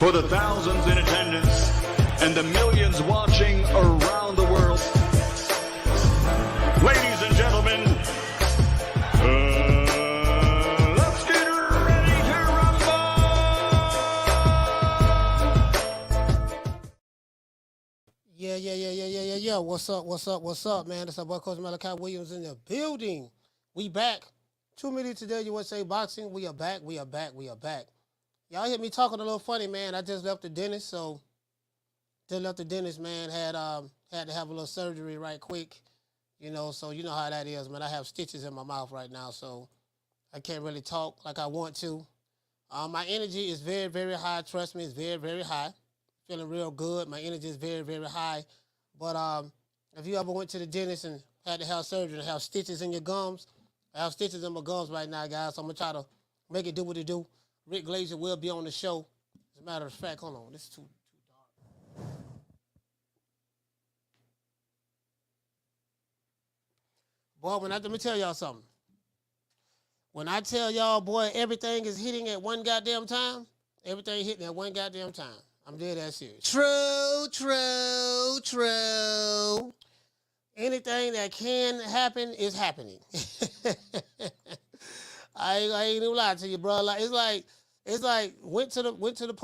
For the thousands in attendance and the millions watching around the world, ladies and gentlemen, let's get ready to rumble! Yeah. What's up, man? It's our boy Coach Malachi Williams in the building. We back. 2 minutes today, USA Boxing. We are back. Y'all hear me talking a little funny, man. I just left the dentist, man. Had to have a little surgery right quick, so you know how that is, man. I have stitches in my mouth right now, so I can't really talk like I want to. My energy is very, very high. Trust me, it's very, very high. Feeling real good. My energy is very, very high. But if you ever went to the dentist and had to have surgery and have stitches in your gums, I have stitches in my gums right now, guys, so I'm going to try to make it do what it do. Rick Glazer will be on the show. As a matter of fact, hold on, this is too dark. Boy, let me tell y'all something. When I tell y'all, boy, everything is hitting at one goddamn time, everything hitting at one goddamn time. I'm dead ass serious. True. Anything that can happen is happening. I ain't gonna lie to you, bro. Like it's like went to the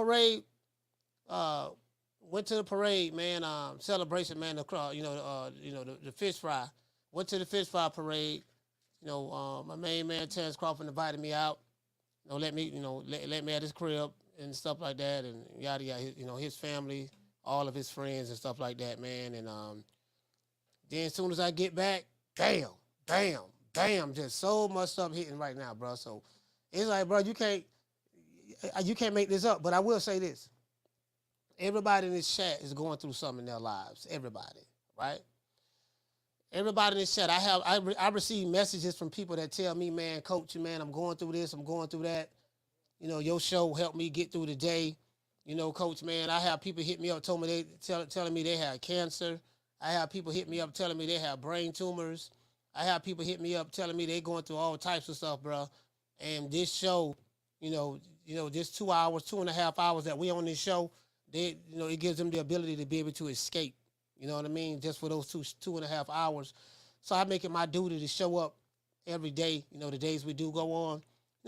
parade, man. Celebration, man. The fish fry. Went to the fish fry parade. My main man Terence Crawford invited me out. Let me at his crib and stuff like that, and yada yada. His family, all of his friends and stuff like that, man. And then as soon as I get back, bam, just so much stuff hitting right now, bro. So it's like, bro, you can't make this up. But I will say this: everybody in this chat is going through something in their lives. Everybody, right? Everybody in this chat, I receive messages from people that tell me, man, coach, man, I'm going through this, I'm going through that. Your show helped me get through the day. Coach, man, I have people hit me up, telling me they had cancer. I have people hit me up telling me they have brain tumors. I have people hit me up telling me they going through all types of stuff, bro. And this show, this 2 hours, 2.5 hours that we on this show, it gives them the ability to be able to escape. You know what I mean? Just for those 2.5 hours. So I make it my duty to show up every day, the days we do go on.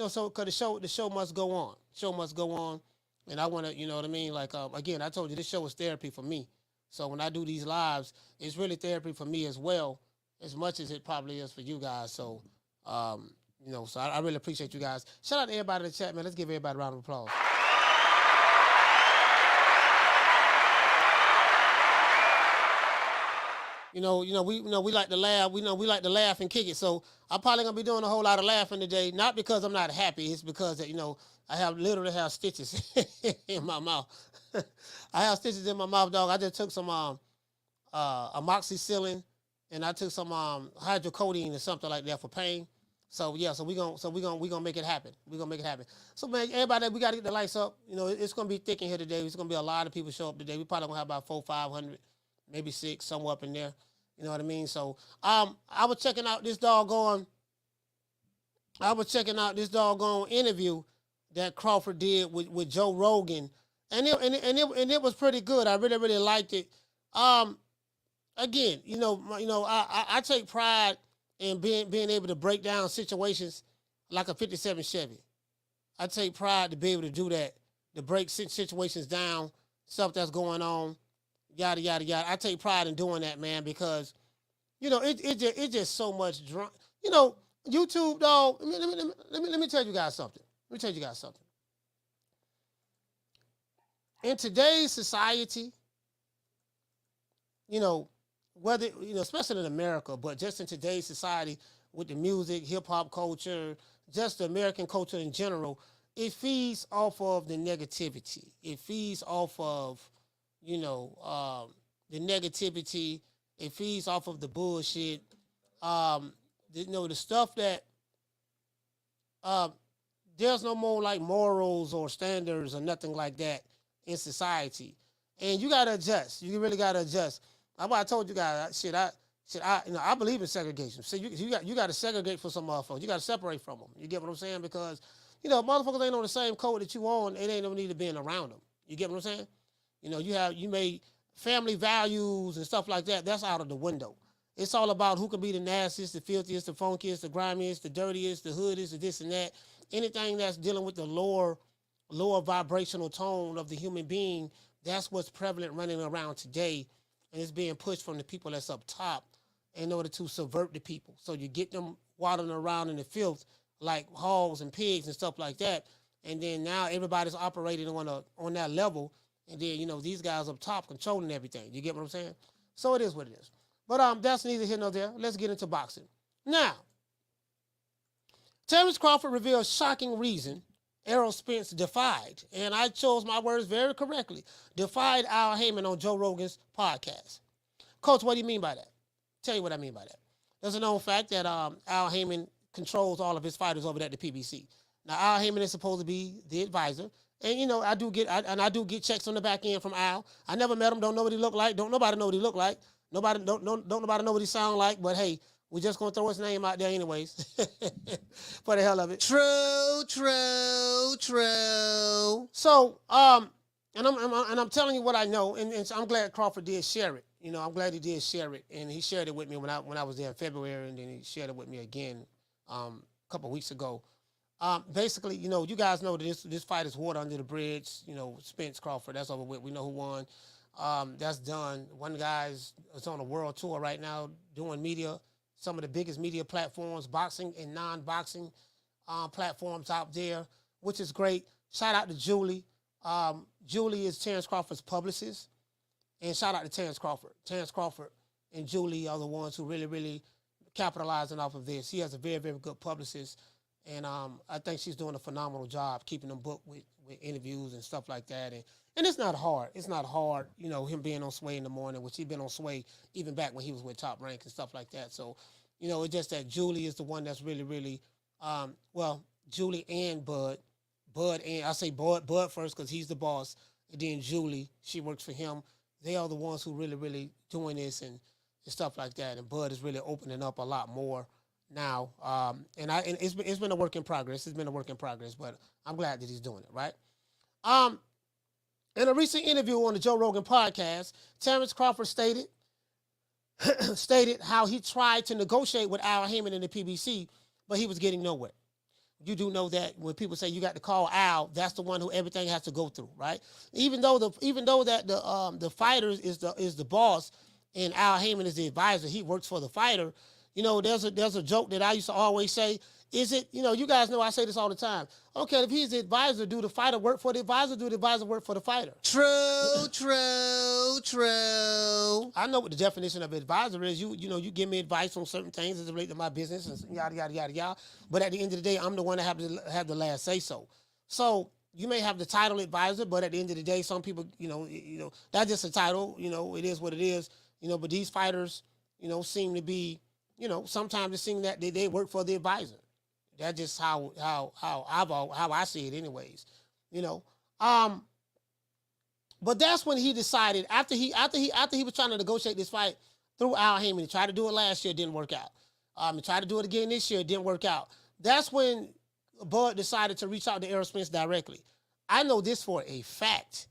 So because the show must go on. Show must go on. And I want to, you know what I mean? Like, again, I told you this show is therapy for me. So when I do these lives, it's really therapy for me as well, as much as it probably is for you guys. So, so I really appreciate you guys. Shout out to everybody in the chat, man. Let's give everybody a round of applause. We like to laugh. We like to laugh and kick it. So I'm probably gonna be doing a whole lot of laughing today, not because I'm not happy. It's because that I literally have stitches in my mouth. I have stitches in my mouth, dog. I just took some amoxicillin and I took some hydrocodone or something like that for pain. So yeah, we gonna make it happen. We're gonna make it happen. So man, everybody, we gotta get the lights up. It's gonna be thick in here today. It's gonna be a lot of people show up today. We probably gonna have about 400-500, maybe 6, somewhere up in there. You know what I mean? So I was checking out this doggone interview that Crawford did with Joe Rogan, and it was pretty good. I really, really liked it. Again, I take pride in being able to break down situations like a 57 Chevy. I take pride to be able to do that, to break situations down, stuff that's going on, yada yada yada. I take pride in doing that, man, because it's just so much drunk. YouTube, dog. Let me tell you guys something. In today's society, whether especially in America, but just in today's society with the music, hip hop culture, just the American culture in general, it feeds off of the negativity. It feeds off of the negativity. It feeds off of the bullshit. The stuff that there's no more like morals or standards or nothing like that in society. And you gotta adjust. You really gotta adjust. I told you guys, I believe in segregation. So you got to segregate for some motherfuckers. You got to separate from them. You get what I'm saying? Because motherfuckers ain't on the same code that you on. It ain't no need of being around them. You get what I'm saying? You know, you made family values and stuff like that. That's out of the window. It's all about who can be the nastiest, the filthiest, the funkiest, the grimiest, the dirtiest, the hoodest, the this and that. Anything that's dealing with the lower vibrational tone of the human being, that's what's prevalent running around today. And it's being pushed from the people that's up top in order to subvert the people. So you get them waddling around in the filth like hogs and pigs and stuff like that. And then now everybody's operating on that level. And then, you know, these guys up top controlling everything. You get what I'm saying? So it is what it is. But that's neither here nor there. Let's get into boxing. Now, Terence Crawford reveals shocking reason Errol Spence defied, and I chose my words very correctly, defied Al Haymon on Joe Rogan's podcast. Coach, what do you mean by that? Tell you what I mean by that. There's a known fact that Al Haymon controls all of his fighters over at the PBC. Now, Al Haymon is supposed to be the advisor, and you know I do get checks on the back end from Al. I never met him, don't know what he look like, don't nobody know what he look like, don't nobody know what he sound like, but hey, we're just gonna throw his name out there anyways, for the hell of it. True. So, and I'm telling you what I know, and so I'm glad Crawford did share it. You know, I'm glad he did share it, and he shared it with me when I was there in February, and then he shared it with me again a couple of weeks ago. Basically, you know, you guys know that this fight is water under the bridge. You know, Spence Crawford, that's over with. We know who won. That's done. One guy's is on a world tour right now doing media, some of the biggest media platforms, boxing and non-boxing platforms out there, which is great. Shout out to Julie. Julie is Terence Crawford's publicist. And shout out to Terence Crawford. Terence Crawford and Julie are the ones who really, really capitalizing off of this. He has a very, very good publicist. And I think she's doing a phenomenal job keeping them booked with interviews and stuff like that. And it's not hard. It's not hard, you know, him being on Sway in the morning, which he'd been on Sway even back when he was with Top Rank and stuff like that. So, you know, it's just that Julie is the one that's really, really, Julie and Bud. And I say Bud first because he's the boss. And then Julie, she works for him. They are the ones who really, really doing this and stuff like that. And Bud is really opening up a lot more now. And it's been a work in progress. It's been a work in progress, but I'm glad that he's doing it, right? In a recent interview on the Joe Rogan Podcast, Terence Crawford stated how he tried to negotiate with Al Haymon in the PBC, but he was getting nowhere. You do know that when people say you got to call Al, that's the one who everything has to go through, right? Even though that the fighter is the boss and Al Haymon is the advisor, he works for the fighter. You know, there's a joke that I used to always say. Is it, you know, you guys know I say this all the time. Okay, if he's the advisor, do the fighter work for the advisor? Do the advisor work for the fighter? True. I know what the definition of advisor is. You know, you give me advice on certain things as it relates to my business and yada, yada, yada, yada. But at the end of the day, I'm the one that have the last say so. So you may have the title advisor, but at the end of the day, some people, you know, that's just a title. You know, it is what it is. You know, but these fighters, you know, seem to be, you know, sometimes it seems that they work for the advisor. That's just how I see it, anyways. You know, but that's when he decided after he was trying to negotiate this fight through Al Haymon. He tried to do it last year, it didn't work out. He tried to do it again this year, it didn't work out. That's when Bud decided to reach out to Errol Spence directly. I know this for a fact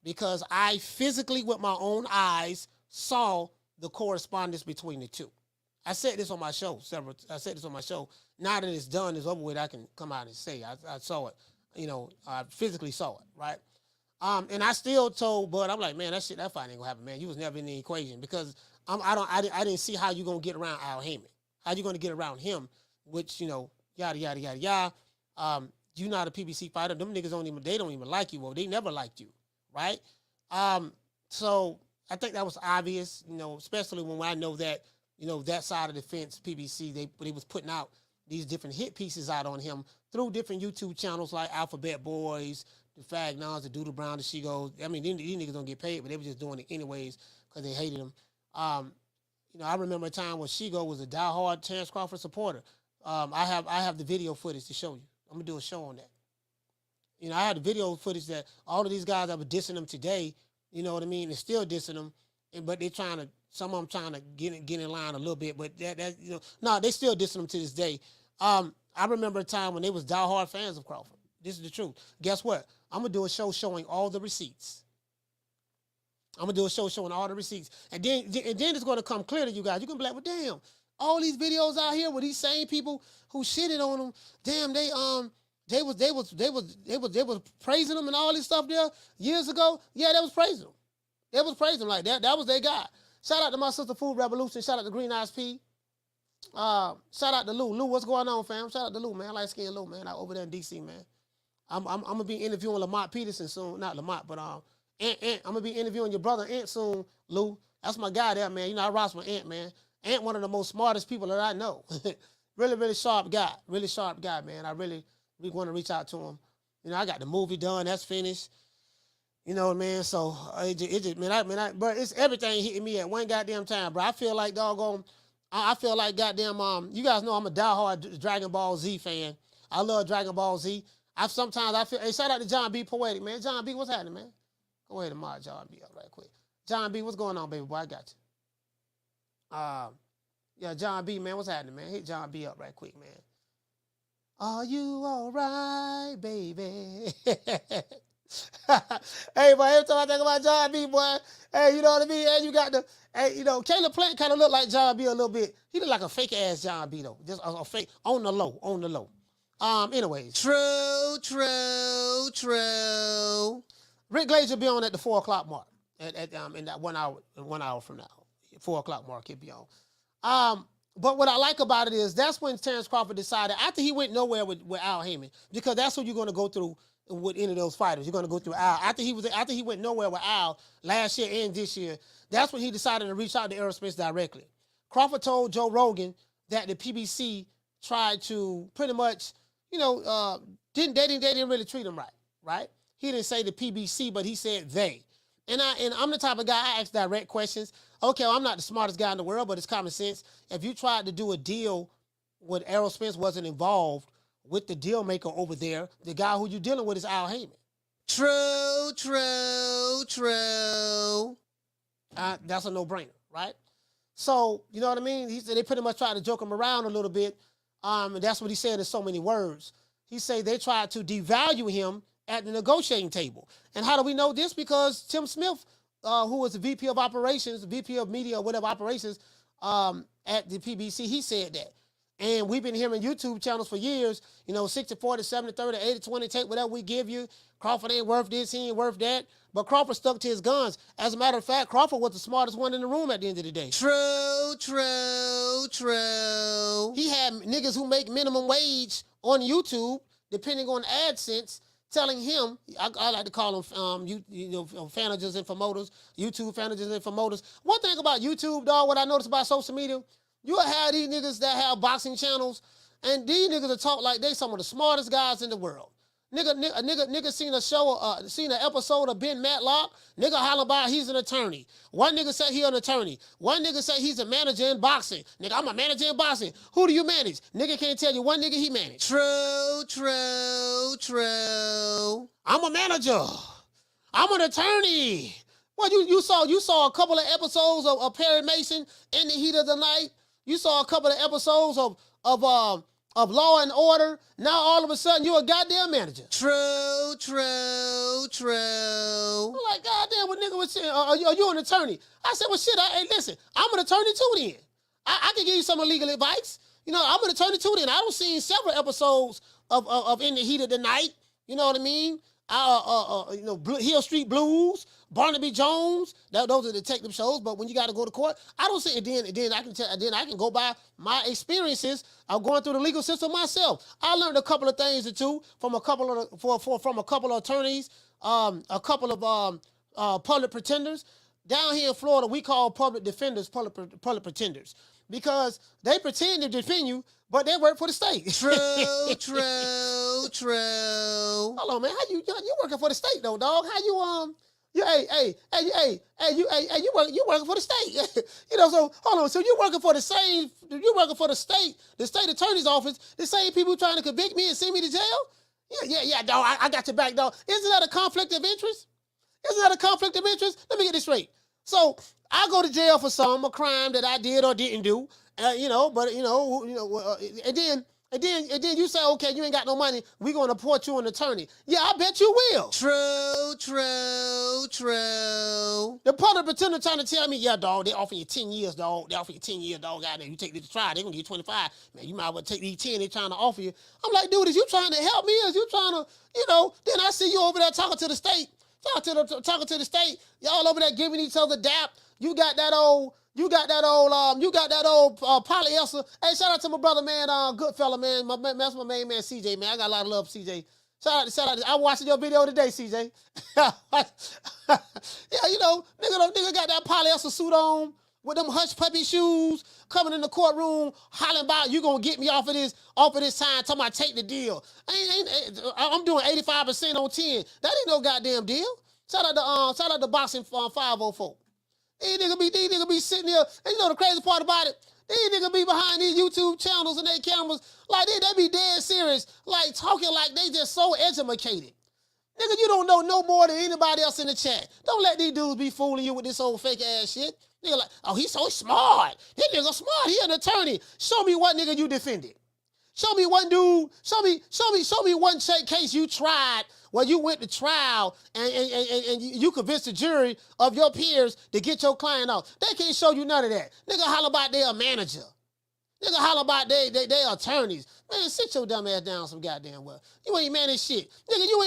because I physically, with my own eyes, saw the correspondence between the two. I said this on my show Now that it's done, it's over with, I can come out and say I saw it. You know, I physically saw it, right? And I still told Bud, I'm like, man, that fight ain't gonna happen, man. You was never in the equation because I didn't see how you gonna get around Al Haymon. How you gonna get around him? Which, you know, yada yada yada yada. You not a PBC fighter. Them niggas don't even like you. Well, they never liked you, right? So I think that was obvious, you know, especially when I know that. You know, that side of the fence, PBC, they was putting out these different hit pieces out on him through different YouTube channels like Alphabet Boys, the Fagnons, the Doodle Brown, the She Goes. I mean, these niggas don't get paid, but they were just doing it anyways because they hated him. You know, I remember a time when She Goes was a diehard Terence Crawford supporter. I have the video footage to show you. I'm going to do a show on that. You know, I had the video footage that all of these guys that were dissing them today, you know what I mean, they're still dissing them, but they're trying to, some of them trying to get in line a little bit, but that you know, no, they still dissing them to this day. I remember a time when they was diehard fans of Crawford. This is the truth. Guess what? I'm going to do a show showing all the receipts. I'm going to do a show showing all the receipts. And then it's going to come clear to you guys. You can be like, well, damn, all these videos out here with these same people who shitted on them, damn, they was praising them and all this stuff there years ago. Yeah, they was praising them. They was praising them like that. That was their guy. Shout out to my sister Food Revolution. Shout out to Green Eyes P. Shout out to Lou. Lou, what's going on, fam? Shout out to Lou, man. I like skin Lou, man. Over there in DC, man. I'm gonna be interviewing Lamont Peterson soon. Not Lamont, but Ant. I'm gonna be interviewing your brother Ant soon, Lou. That's my guy there, man. You know, I rock with Ant, man. Ant, one of the most smartest people that I know. Really, really sharp guy. Really sharp guy, man. I really want to reach out to him. You know, I got the movie done. That's finished. You know, man. So it just, but it's everything hitting me at one goddamn time, bro. I feel like doggone. I feel like goddamn. You guys know I'm a diehard Dragon Ball Z fan. I love Dragon Ball Z. Sometimes I feel. Hey, shout out to John B. Poetic, man. John B, what's happening, man? Go ahead and mod John B up right quick. John B, what's going on, baby boy? I got you. Yeah, John B, man, what's happening, man? Hit John B up right quick, man. Are you all right, baby? Hey, boy, every time I think about John B, boy, hey, you know what I mean? Hey, you got the, hey, you know, Caleb Plant kind of look like John B a little bit. He look like a fake ass John B though, just a fake on the low. Anyways, true. Rick Glazer be on at the 4 o'clock mark in that 1 hour from now, 4 o'clock mark he'll be on. But what I like about it is that's when Terence Crawford decided after he went nowhere with Al Haymon, because that's who you're going to go through with any of those fighters. You're going to go through Al. After he went nowhere with Al last year and this year, that's when he decided to reach out to Errol Spence directly. Crawford told Joe Rogan that the PBC tried to pretty much, you know, they didn't really treat him right? He didn't say the PBC, but he said they. And I'm the type of guy, I ask direct questions. Okay, well, I'm not the smartest guy in the world, but it's common sense. If you tried to do a deal with Errol Spence wasn't involved with the deal maker over there, the guy who you're dealing with is Al Haymon. True. That's a no-brainer, right? So, you know what I mean? He said they pretty much tried to joke him around a little bit, and that's what he said in so many words. He said they tried to devalue him at the negotiating table. And how do we know this? Because Tim Smith, who was the VP of operations, VP of media, or whatever operations at the PBC, he said that. And we've been hearing YouTube channels for years, you know, 60-40, 70-30, 80-20, take whatever we give you. Crawford ain't worth this, he ain't worth that. But Crawford stuck to his guns. As a matter of fact, Crawford was the smartest one in the room at the end of the day. True. He had niggas who make minimum wage on YouTube, depending on AdSense, telling him, I like to call them, managers and promoters, YouTube managers and promoters. One thing about YouTube, dog, what I noticed about social media, you'll have these niggas that have boxing channels, and these niggas will talk like they some of the smartest guys in the world. Nigga seen an episode of Ben Matlock, nigga holler about he's an attorney. One nigga said he an attorney. One nigga said he's a manager in boxing. Nigga, I'm a manager in boxing. Who do you manage? Nigga can't tell you one nigga he managed. True. I'm a manager. I'm an attorney. Well, you saw a couple of episodes of Perry Mason in the heat of the night. You saw a couple of episodes of Law and Order. Now all of a sudden you a goddamn manager. True. I'm like, goddamn, what nigga was saying? Are you an attorney? I said, well, shit. Hey, listen, I'm an attorney too. Then I can give you some legal advice. You know, I'm an attorney too. Then I don't seen several episodes of In the Heat of the Night. You know what I mean? Hill Street Blues, Barnaby Jones. Those are detective shows. But when you got to go to court, I don't see it. Then I can go by my experiences of going through the legal system myself. I learned a couple of things or two from a couple of attorneys, a couple of public pretenders. Down here in Florida, we call public defenders public pretenders because they pretend to defend you, but they work for the state. True. Hold on, man. How you working for the state though, dog? How you you working for the state. You know, so hold on. So you working for the state attorney's office, the same people trying to convict me and send me to jail? Yeah, dog. I got your back, dog. Isn't that a conflict of interest? Let me get this straight. So I go to jail for a crime that I did or didn't do, and then And then you say, okay, you ain't got no money. We're going to port you an attorney. Yeah, I bet you will. True. The public pretender trying to tell me, yeah, dog, they offer you 10 years, dog. They offer you 10 years, dog. Goddamn, you take this to trial, they're going to give you 25. Man, you might as well take these 10 they're trying to offer you. I'm like, dude, is you trying to help me? Is you trying to, then I see you over there talking to the state. Talking to the state. Y'all over there giving each other dap. You got that old polyester. Hey, shout out to my brother, man, good fella, man. That's my main man, CJ, man. I got a lot of love for CJ. Shout out. I watched your video today, CJ. Yeah, nigga got that polyester suit on with them hush puppy shoes, coming in the courtroom, hollering about you gonna get me off of this time, talking about take the deal. I'm doing 85% on 10. That ain't no goddamn deal. Shout out to Boxing 504. These niggas be sitting here, and the crazy part about it, these niggas be behind these YouTube channels and their cameras, like they be dead serious, like talking like they just so educated. Nigga, you don't know no more than anybody else in the chat. Don't let these dudes be fooling you with this old fake ass shit. Nigga like, oh, he's so smart. This nigga smart, he an attorney. Show me what nigga you defended. Show me one dude, show me one case you tried where you went to trial and you convinced the jury of your peers to get your client off. They can't show you none of that. Nigga holler about they a manager. Nigga holler about they attorneys. Man, sit your dumb ass down some goddamn well. You ain't managed shit. Nigga, you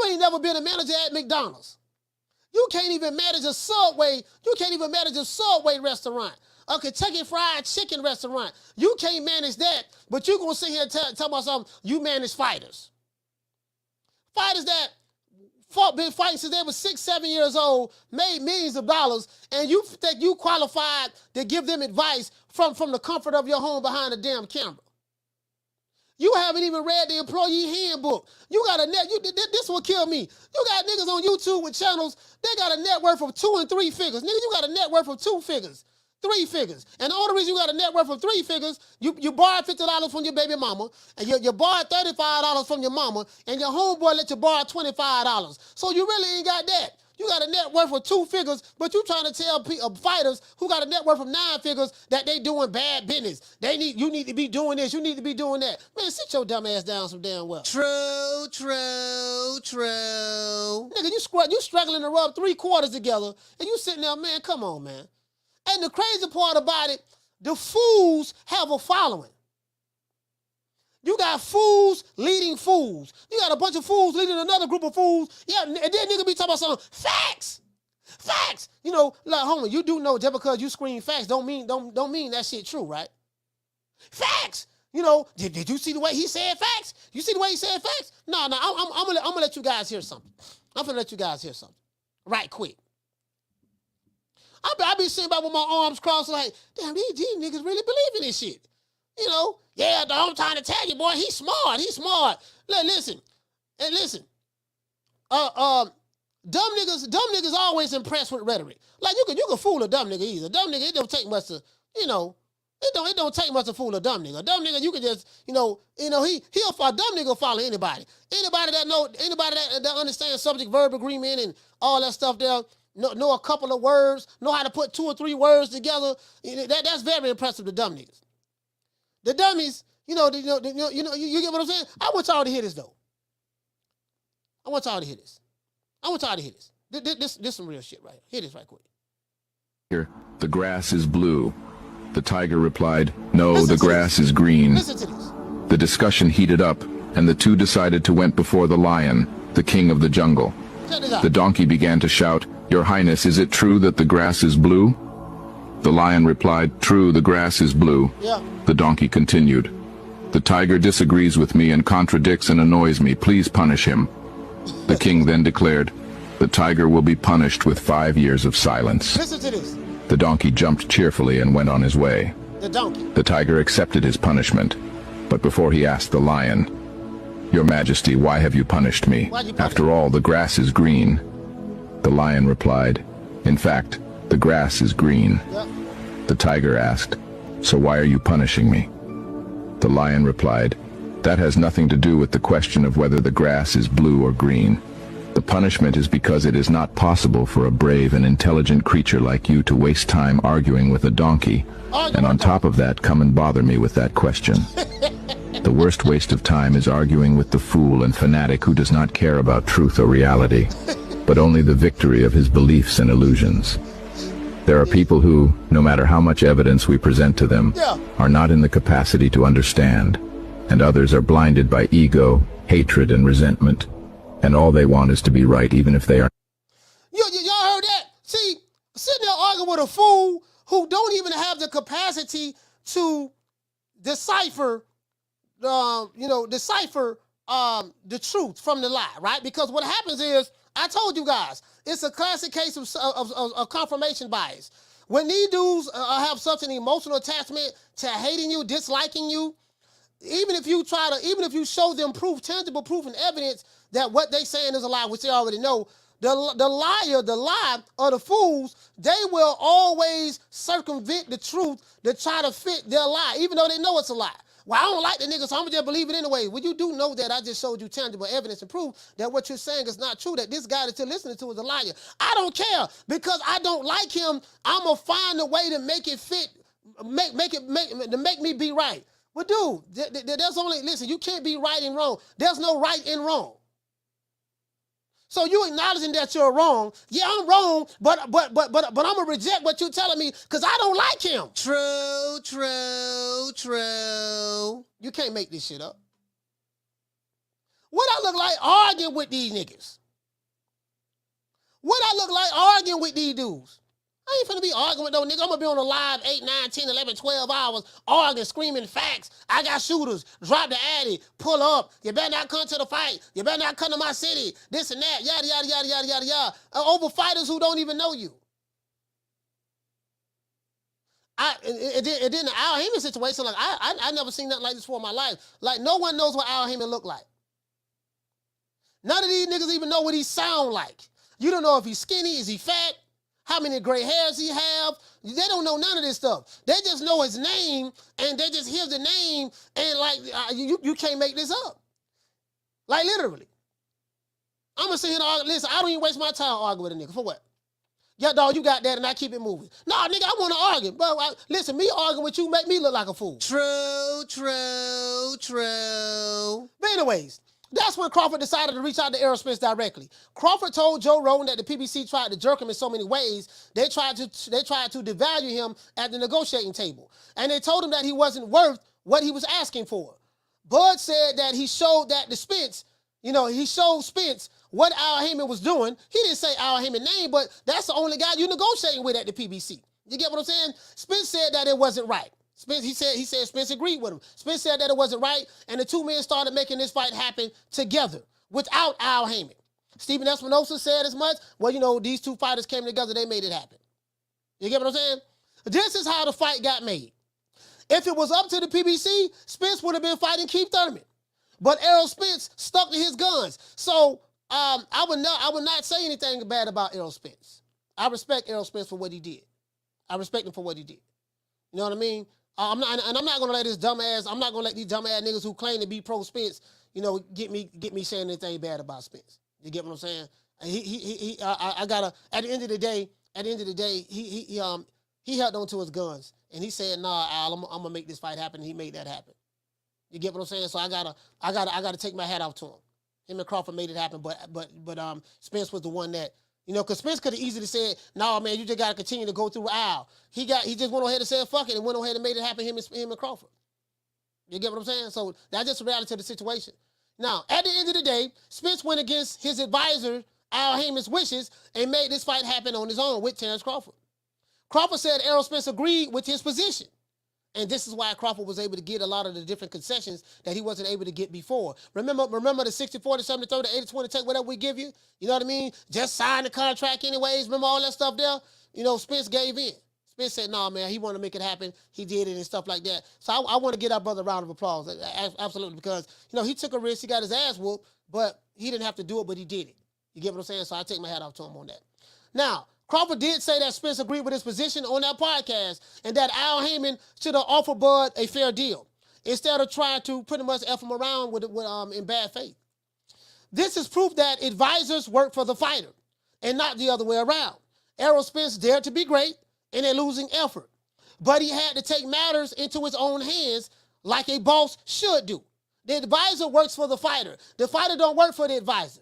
ain't never been a manager at McDonald's. You can't even manage a Subway. You can't even manage a Subway restaurant. A Kentucky Fried Chicken restaurant. You can't manage that, but you gonna sit here and tell me something. You manage fighters. Fighters that been fighting since they were 6, 7 years old, made millions of dollars, and you think you qualified to give them advice from the comfort of your home behind a damn camera. You haven't even read the employee handbook. You got this will kill me. You got niggas on YouTube with channels, they got a net worth of 2 and 3 figures. Nigga, you got a net worth of 2 figures. 3 figures. And the only reason you got a net worth of 3 figures, you borrowed $50 from your baby mama, and you borrowed $35 from your mama, and your homeboy let you borrow $25. So you really ain't got that. You got a net worth of 2 figures, but you trying to tell fighters who got a net worth of 9 figures that they doing bad business. You need to be doing this, you need to be doing that. Man, sit your dumb ass down some damn well. True. Nigga, you struggling to rub 3 quarters together, and you sitting there, man, come on, man. And the crazy part about it, the fools have a following. You got fools leading fools. You got a bunch of fools leading another group of fools. Yeah, and then nigga be talking about something. Facts. Like, homie, you do know just because you scream facts don't mean that shit true, right? Facts. Did you see the way he said facts? You see the way he said facts? No, I'm gonna let you guys hear something. I'm gonna let you guys hear something. Right quick. I be sitting back with my arms crossed like, damn, these niggas really believe in this shit. Yeah, dog, I'm trying to tell you, boy, he's smart. Listen. Dumb niggas always impressed with rhetoric. Like, you can fool a dumb nigga either. Dumb nigga, it don't take much to, it don't take much to fool a dumb nigga. A dumb nigga, you can just, a dumb nigga will follow anybody. Anybody that understands subject verb agreement and all that stuff there, know a couple of words, know how to put 2 or 3 words together. That's very impressive to dumb niggas. The dummies, you get what I'm saying? I want y'all to hear this though. This some real shit right here. Hear this right quick. Here, the grass is blue. The tiger replied, no, the grass is green. Listen to this. The discussion heated up, and the two decided to went before the lion, the king of the jungle. Check this out. The donkey began to shout, Your Highness, is it true that the grass is blue? The lion replied, True, the grass is blue. Yeah. The donkey continued, The tiger disagrees with me and contradicts and annoys me. Please punish him. The king then declared, The tiger will be punished with 5 years of silence. Listen to this. The donkey jumped cheerfully and went on his way. The tiger accepted his punishment, but before he asked the lion, Your Majesty, why have you punished me? After all, the grass is green. The lion replied, In fact, the grass is green. Yep. The tiger asked, So why are you punishing me? The lion replied, That has nothing to do with the question of whether the grass is blue or green. The punishment is because it is not possible for a brave and intelligent creature like you to waste time arguing with a donkey, and on top of that come and bother me with that question. The worst waste of time is arguing with the fool and fanatic who does not care about truth or reality, but only the victory of his beliefs and illusions. There are people who, no matter how much evidence we present to them, are not in the capacity to understand, and others are blinded by ego, hatred, and resentment, and all they want is to be right, even if they are. Y'all heard that? See, sitting there arguing with a fool who don't even have the capacity to decipher the truth from the lie, right? Because what happens is, I told you guys, it's a classic case of confirmation bias. When these dudes have such an emotional attachment to hating you, disliking you, even if you show them tangible proof and evidence that what they saying is a lie, which they already know, the lie of the fools, they will always circumvent the truth to try to fit their lie, even though they know it's a lie. Well, I don't like the nigga, so I'm going to just believe it anyway. Well, you do know that I just showed you tangible evidence and proof that what you're saying is not true, that this guy that you're listening to is a liar. I don't care, because I don't like him. I'm going to find a way to make it fit, to make me be right. Well, dude, there's only, listen, you can't be right and wrong. There's no right and wrong. So you acknowledging that you're wrong. Yeah, I'm wrong, but I'm gonna reject what you're telling me because I don't like him. True. You can't make this shit up. What I look like arguing with these niggas? What I look like arguing with these dudes? I ain't finna be arguing with no nigga. I'm gonna be on a live 8, 9, 10, 11, 12 hours, arguing, screaming facts. I got shooters. Drop the addy. Pull up. You better not come to the fight. You better not come to my city. This and that. Yada, yada, yada, yada, yada, yada. Over fighters who don't even know you. And then the Al Haymon situation, like, I never seen nothing like this before in my life. Like, no one knows what Al Haymon look like. None of these niggas even know what he sound like. You don't know if he's skinny, is he fat? How many gray hairs he have? They don't know none of this stuff. They just know his name, and they just hear the name, and like, you can't make this up. Like, literally. I'm gonna sit here and argue. Listen, I don't even waste my time arguing with a nigga. For what? Yeah, dog, you got that, and I keep it moving. Nah, nigga, I want to argue. But listen, me arguing with you make me look like a fool. True. But anyways, that's when Crawford decided to reach out to Errol Spence directly. Crawford told Joe Rogan that the PBC tried to jerk him in so many ways, they tried to devalue him at the negotiating table. And they told him that he wasn't worth what he was asking for. Bud said that he showed Spence what Al Haymon was doing. He didn't say Al Haymon's name, but that's the only guy you're negotiating with at the PBC. You get what I'm saying? Spence said that it wasn't right. He said Spence agreed with him. Spence said that it wasn't right, and the two men started making this fight happen together without Al Haymon. Stephen Espinosa said as much. Well, these two fighters came together, they made it happen. You get what I'm saying? This is how the fight got made. If it was up to the PBC, Spence would have been fighting Keith Thurman. But Errol Spence stuck to his guns. So I would not say anything bad about Errol Spence. I respect Errol Spence for what he did. I respect him for what he did. You know what I mean? I'm not gonna let these dumbass niggas who claim to be pro Spence, get me saying anything bad about Spence. You get what I'm saying? And I gotta, at the end of the day, he held on to his guns and he said, "Nah, Al, I'm gonna make this fight happen." And he made that happen. You get what I'm saying? So I gotta take my hat off to him. Him and Crawford made it happen, but Spence was the one that. Because Spence could have easily said, "No, man, you just got to continue to go through Al." He just went ahead and said, "Fuck it," and went ahead and made it happen. Him and Crawford. You get what I'm saying? So that's just the reality of the situation. Now, at the end of the day, Spence went against his advisor Al Haymon's wishes and made this fight happen on his own with Terence Crawford. Crawford said Errol Spence agreed with his position. And this is why Crawford was able to get a lot of the different concessions that he wasn't able to get before. Remember the 60-40, 70-30, 80-20, take whatever we give you? You know what I mean? Just sign the contract anyways. Remember all that stuff there? Spence gave in. Spence said, "Nah, man, he wanted to make it happen. He did it and stuff like that." So I want to give our brother a round of applause. Absolutely. Because, he took a risk. He got his ass whooped, but he didn't have to do it, but he did it. You get what I'm saying? So I take my hat off to him on that. Now, Crawford did say that Spence agreed with his position on that podcast and that Al Haymon should have offered Bud a fair deal instead of trying to pretty much F him around in bad faith. This is proof that advisors work for the fighter and not the other way around. Errol Spence dared to be great in a losing effort, but he had to take matters into his own hands like a boss should do. The advisor works for the fighter. The fighter don't work for the advisor.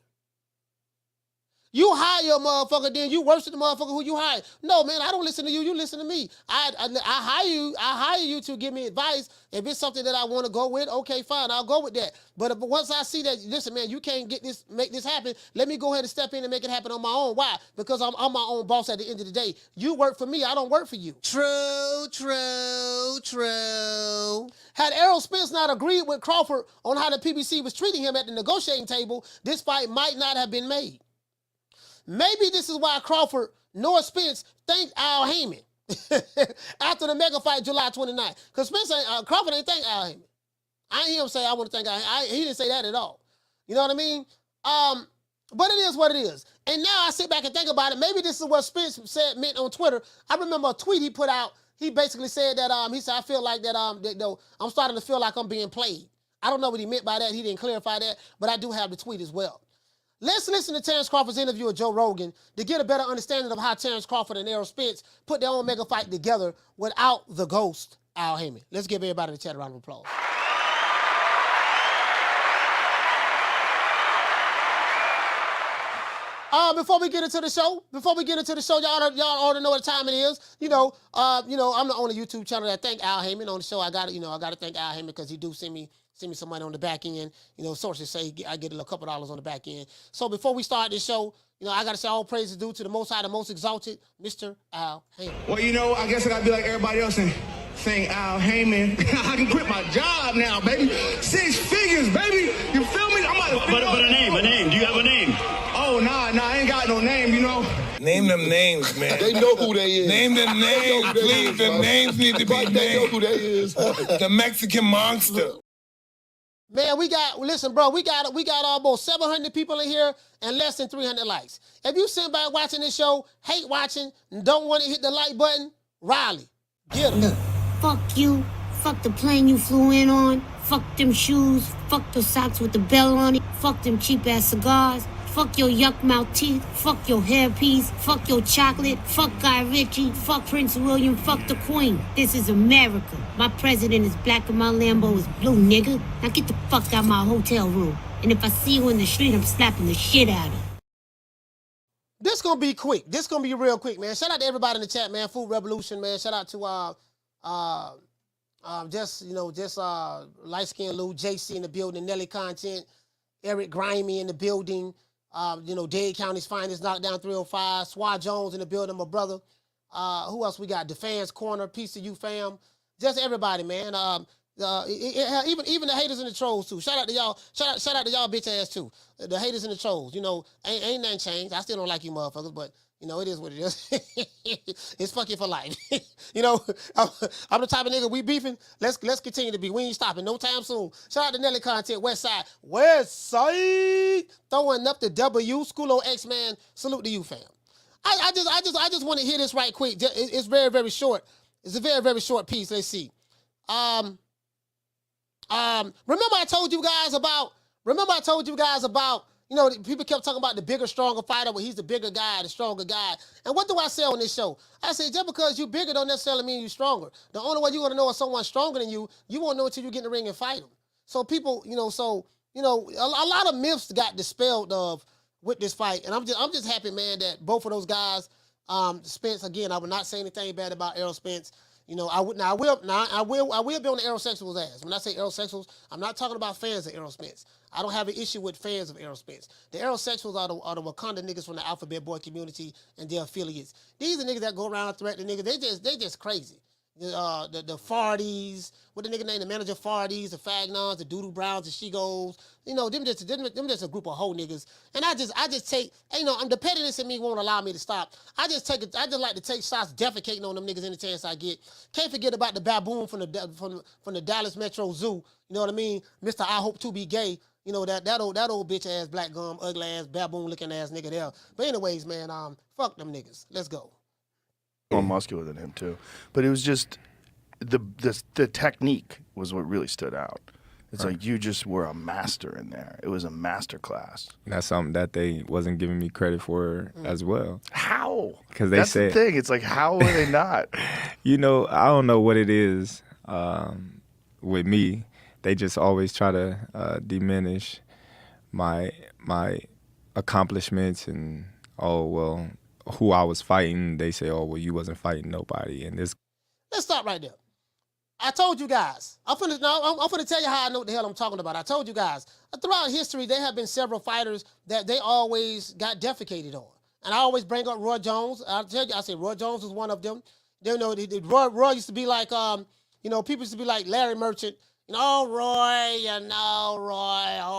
You hire a motherfucker, then you worship the motherfucker who you hire. No, man, I don't listen to you. You listen to me. I hire you. I hire you to give me advice. If it's something that I want to go with, okay, fine, I'll go with that. But once I see that, listen, man, you can't make this happen. Let me go ahead and step in and make it happen on my own. Why? Because I'm my own boss at the end of the day. You work for me. I don't work for you. True, true, true. Had Errol Spence not agreed with Crawford on how the PBC was treating him at the negotiating table, this fight might not have been made. Maybe this is why Crawford nor Spence thanked Al Haymon after the mega fight July 29th. Because Crawford ain't thanked Al Haymon. I ain't hear him say, I want to thank Al Haymon. He didn't say that at all. You know what I mean? But it is what it is. And now I sit back and think about it. Maybe this is what Spence meant on Twitter. I remember a tweet he put out. He basically said that, he said, I feel like that, I'm starting to feel like I'm being played. I don't know what he meant by that. He didn't clarify that, but I do have the tweet as well. Let's listen to Terence Crawford's interview with Joe Rogan to get a better understanding of how Terence Crawford and Errol Spence put their own mega fight together without the ghost, Al Haymon. Let's give everybody in the chat a round of applause. Before we get into the show, y'all already know what time it is. I'm the only YouTube channel that thank Al Haymon on the show. I got to thank Al Haymon because he do send me some money on the back end. Sources say I get a couple dollars on the back end. So before we start this show, I got to say all praise is due to the Most High, the Most Exalted, Mr. Al Haymon. Well, I guess I got to be like everybody else and thank Al Haymon. I can quit my job now, baby. 6 figures, baby. You feel me? I'm about to But a name. Do you have a name? Oh, nah, I ain't got no name, Name them names, man. They know who they is. Name them names, please. The names need to be named. They know who they is. The Mexican monster. Man, we got almost 700 people in here and less than 300 likes. If you sitting back watching this show, hate watching, and don't want to hit the like button, Riley, get him. Look, fuck you. Fuck the plane you flew in on. Fuck them shoes. Fuck the socks with the bell on it. Fuck them cheap-ass cigars. Fuck your yuck mouth teeth. Fuck your hairpiece. Fuck your chocolate. Fuck Guy Ritchie. Fuck Prince William. Fuck the Queen. This is America. My president is black and my Lambo is blue, nigga. Now get the fuck out my hotel room. And if I see you in the street, I'm slapping the shit out of you. This gonna be quick. This gonna be real quick, man. Shout out to everybody in the chat, man. Food Revolution, man. Shout out to light-skinned Lou, JC in the building, Nelly Content, Eric Grimey in the building. Dade County's finest, Knockdown 305, Swat Jones in the building, my brother. Who else we got? The Fans Corner, peace to you, fam. Just everybody, man. Even the haters and the trolls too. Shout out to y'all. Shout out to y'all bitch ass too. The haters and the trolls. Ain't nothing changed. I still don't like you motherfuckers, but it is what it is. It's fucking for life. I'm the type of nigga we beefing. Let's continue to be. We ain't stopping no time soon. Shout out to Nelly Content, West Side, throwing up the W. Schoolo X man. Salute to you, fam. I just want to hear this right quick. It's very, very short. It's a very, very short piece. Let's see. Remember I told you guys about. People kept talking about the bigger, stronger fighter, but he's the bigger guy, the stronger guy. And what do I say on this show? I say, just because you're bigger don't necessarily mean you're stronger. The only way you're going to know if someone's stronger than you won't know until you get in the ring and fight them. So people, a lot of myths got dispelled with this fight. And I'm just happy, man, that both of those guys, Spence, again, I would not say anything bad about Errol Spence. I will be on the Aerosexuals ass. When I say Aerosexuals, I'm not talking about fans of Errol Spence. I don't have an issue with fans of Errol Spence. The Aerosexuals are the Wakanda niggas from the Alphabet Boy community and their affiliates. These are niggas that go around threatening niggas. They just crazy. The Fardies, what the nigga named the manager Fardies, the Fagnons, the Doodoo Browns, the She-Goes. Them just a group of hoe niggas. And I just take, the pettiness in me won't allow me to stop. I just like to take shots defecating on them niggas any chance I get. Can't forget about the baboon from the Dallas Metro Zoo. You know what I mean? Mr. I Hope to Be Gay. That old bitch ass black gum, ugly ass, baboon looking ass nigga there. But anyways, man, fuck them niggas. Let's go. More muscular than him too, but it was just the technique was what really stood out. It's like you just were a master in there. It was a master class. And that's something that they wasn't giving me credit for as well. How? Because they That's said, the thing. It's like, how are they not? I don't know what it is with me. They just always try to diminish my accomplishments and, who I was fighting. They say, you wasn't fighting nobody. And this. Let's stop right there. I told you guys. I'm finna tell you how I know what the hell I'm talking about. I told you guys. Throughout history, there have been several fighters that they always got defecated on. And I always bring up Roy Jones. I say Roy Jones was one of them. Roy used to be like, people used to be like Larry Merchant. Roy,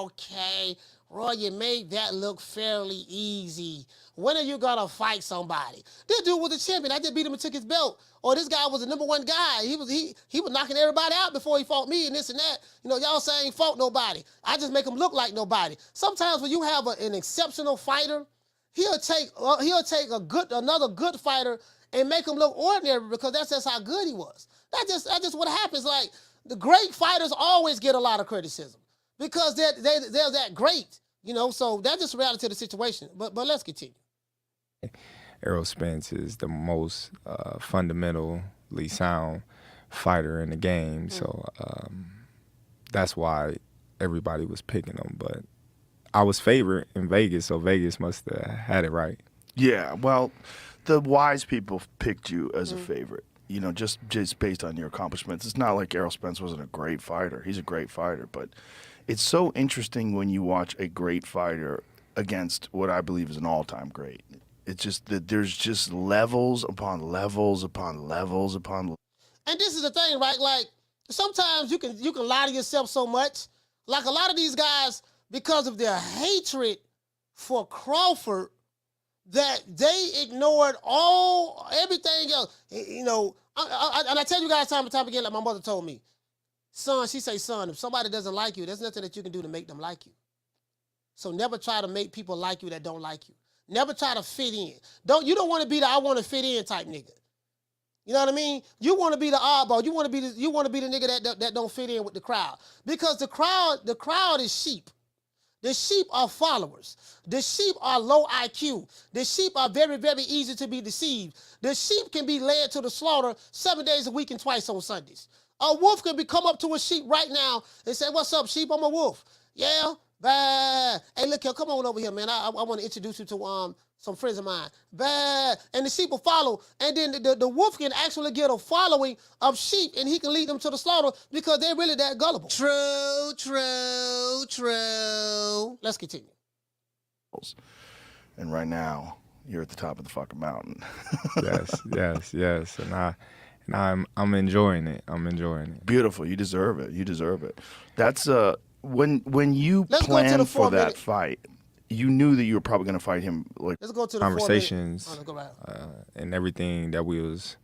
okay. Roy, you made that look fairly easy. When are you gonna fight somebody? This dude was a champion. I just beat him and took his belt. Or this guy was the number one guy. He was knocking everybody out before he fought me and this and that. Y'all say I ain't fought nobody. I just make him look like nobody. Sometimes when you have an exceptional fighter, he'll take another good fighter and make him look ordinary because that's just how good he was. That's just what happens. Like the great fighters always get a lot of criticism because they're that great. So that's just reality of the situation. But let's continue. Errol Spence is the most fundamentally sound fighter in the game, so that's why everybody was picking him. But I was favored in Vegas, so Vegas must have had it right. Yeah, well, the wise people picked you as a favorite. Just based on your accomplishments. It's not like Errol Spence wasn't a great fighter. He's a great fighter, but it's so interesting when you watch a great fighter against what I believe is an all-time great. It's just that there's just levels upon levels upon levels upon. And this is the thing, right? Like sometimes you can lie to yourself so much. Like a lot of these guys, because of their hatred for Crawford, that they ignored everything else. And I tell you guys time and time again, like my mother told me, son, if somebody doesn't like you, there's nothing that you can do to make them like you. So never try to make people like you that don't like you. Never try to fit in. You don't want to be the I want to fit in type nigga. You know what I mean? You want to be the oddball. You want to be the nigga that don't fit in with the crowd. Because the crowd is sheep. The sheep are followers. The sheep are low IQ. The sheep are very, very easy to be deceived. The sheep can be led to the slaughter 7 days a week and twice on Sundays. A wolf can come up to a sheep right now and say, "What's up, sheep? I'm a wolf." Yeah. Bah. Hey, look here, come on over here, man. I want to introduce you to some friends of mine. Bah. And the sheep will follow, and then the wolf can actually get a following of sheep, and he can lead them to the slaughter because they're really that gullible. True. Let's continue. And right now, you're at the top of the fucking mountain. Yes. And I'm enjoying it. Beautiful. You deserve it. That's when you planned for that fight, you knew that you were probably going to fight him. Like let's go to the conversations and everything that we was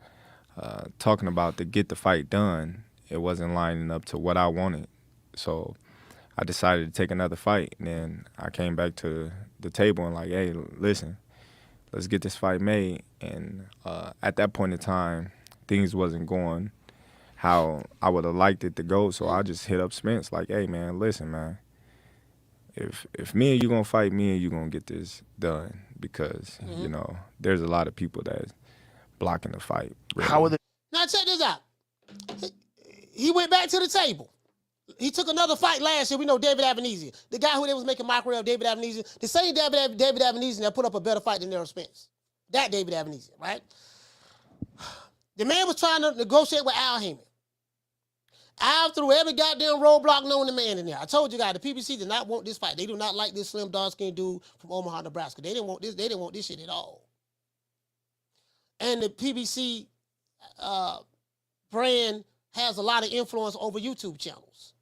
talking about to get the fight done. It wasn't lining up to what I wanted, so I decided to take another fight. And then I came back to the table and like, hey, listen, let's get this fight made. And at that point in time, things wasn't going how I would have liked it to go, so I just hit up Spence like, hey, man, listen, man, if me and you gonna fight, me and you gonna get this done because, there's a lot of people that's blocking the fight. Really. How are they? Now, check this out. He went back to the table. He took another fight last year. We know David Avenesian, the guy who they was making mockery of, David Avenesian, the same David Avenesian that put up a better fight than Errol Spence. That David Avenesian, right? The man was trying to negotiate with Al Haymon. Al threw every goddamn roadblock known to man in there. I told you guys, the PBC did not want this fight. They do not like this slim, dark-skinned dude from Omaha, Nebraska. They didn't want this. They didn't want this shit at all. And the PBC brand has a lot of influence over YouTube channels.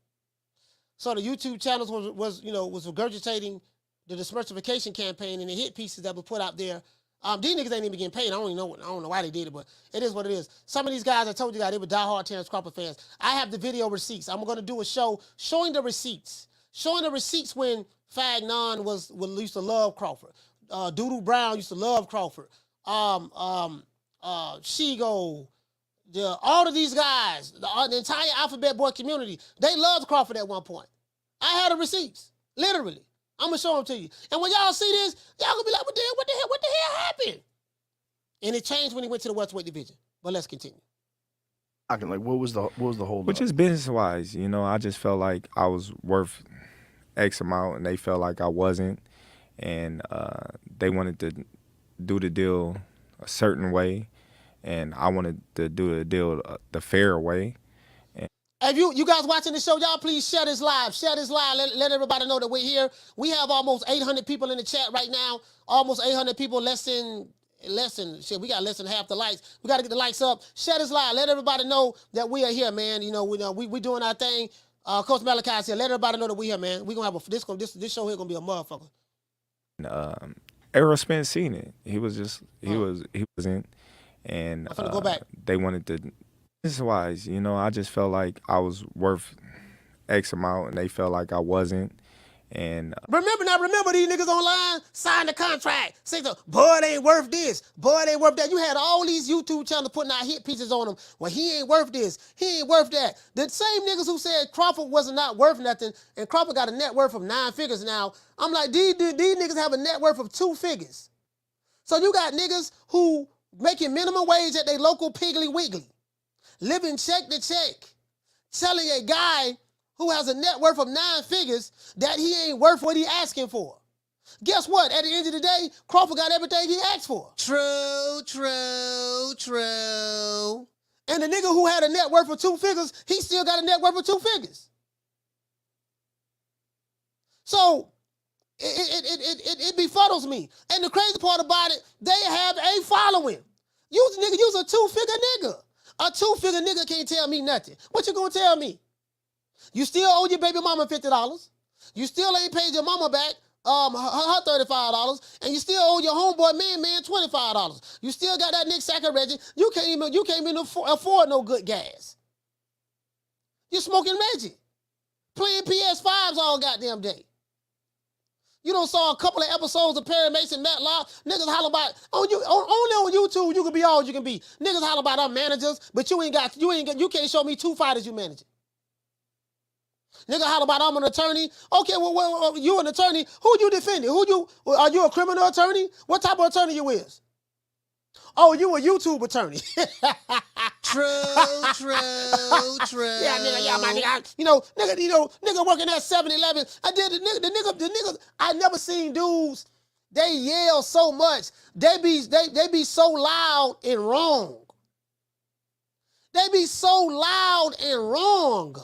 So the YouTube channels was regurgitating the dismersification campaign and the hit pieces that were put out there. These niggas ain't even getting paid. I don't know why they did it, but it is what it is. Some of these guys, I told you guys, they were diehard Terence Crawford fans. I have the video receipts. I'm going to do a show showing the receipts. Showing the receipts when Fagnon used to love Crawford. Doodoo Brown used to love Crawford. Shigo, all of these guys, the entire Alphabet Boy community, they loved Crawford at one point. I had the receipts, literally. I'm gonna show them to you. And when y'all see this, y'all gonna be like, what the hell happened? And it changed when he went to the welterweight division. But let's continue. What was the whole? Which is business wise, I just felt like I was worth X amount, and they felt like I wasn't, and they wanted to do the deal a certain way, and I wanted to do the deal the fair way. If you guys watching the show, y'all please share this live. Share this live. Let everybody know that we're here. We have almost 800 people in the chat right now. Almost 800 people. Less than shit. We got less than half the likes. We got to get the likes up. Share this live. Let everybody know that we are here, man. We doing our thing. Coach Malachi's here. Let everybody know that we here, man. We gonna have this show here gonna be a motherfucker. Errol Spence seen it. He was in, and I'm finna go back. They wanted to. Business wise, I just felt like I was worth X amount, and they felt like I wasn't. And remember these niggas online signed the contract. Say the boy ain't worth this, boy ain't worth that. You had all these YouTube channels putting out hit pieces on him. Well, he ain't worth this, he ain't worth that. The same niggas who said Crawford was not worth nothing, and Crawford got a net worth of 9 figures now. I'm like, these niggas have a net worth of 2 figures. So you got niggas who making minimum wage at their local Piggly Wiggly, living check to check, telling a guy who has a net worth of 9 figures that he ain't worth what he asking for. Guess what? At the end of the day, Crawford got everything he asked for. True. And the nigga who had a net worth of 2 figures, he still got a net worth of 2 figures. So it befuddles me. And the crazy part about it, they have a following. You's a 2-figure nigga. A 2-figure nigga can't tell me nothing. What you gonna tell me? You still owe your baby mama $50. You still ain't paid your mama back her $35, and you still owe your homeboy man $25. You still got that Nick Sacker Reggie. You can't even afford no good gas. You smoking Reggie, playing PS5s all goddamn day. You done saw a couple of episodes of Perry Mason, Matt Law. Niggas holler about only on YouTube you can be all you can be. Niggas holler about our managers, but you can't show me 2 fighters you managing. Nigga holler about I'm an attorney. Okay, well, you an attorney. Who you defending? Are you a criminal attorney? What type of attorney you is? Oh, you a YouTube attorney. True. Yeah, my nigga. Nigga working at 7-Eleven. The nigga. I never seen dudes. They yell so much. They be so loud and wrong. They be so loud and wrong.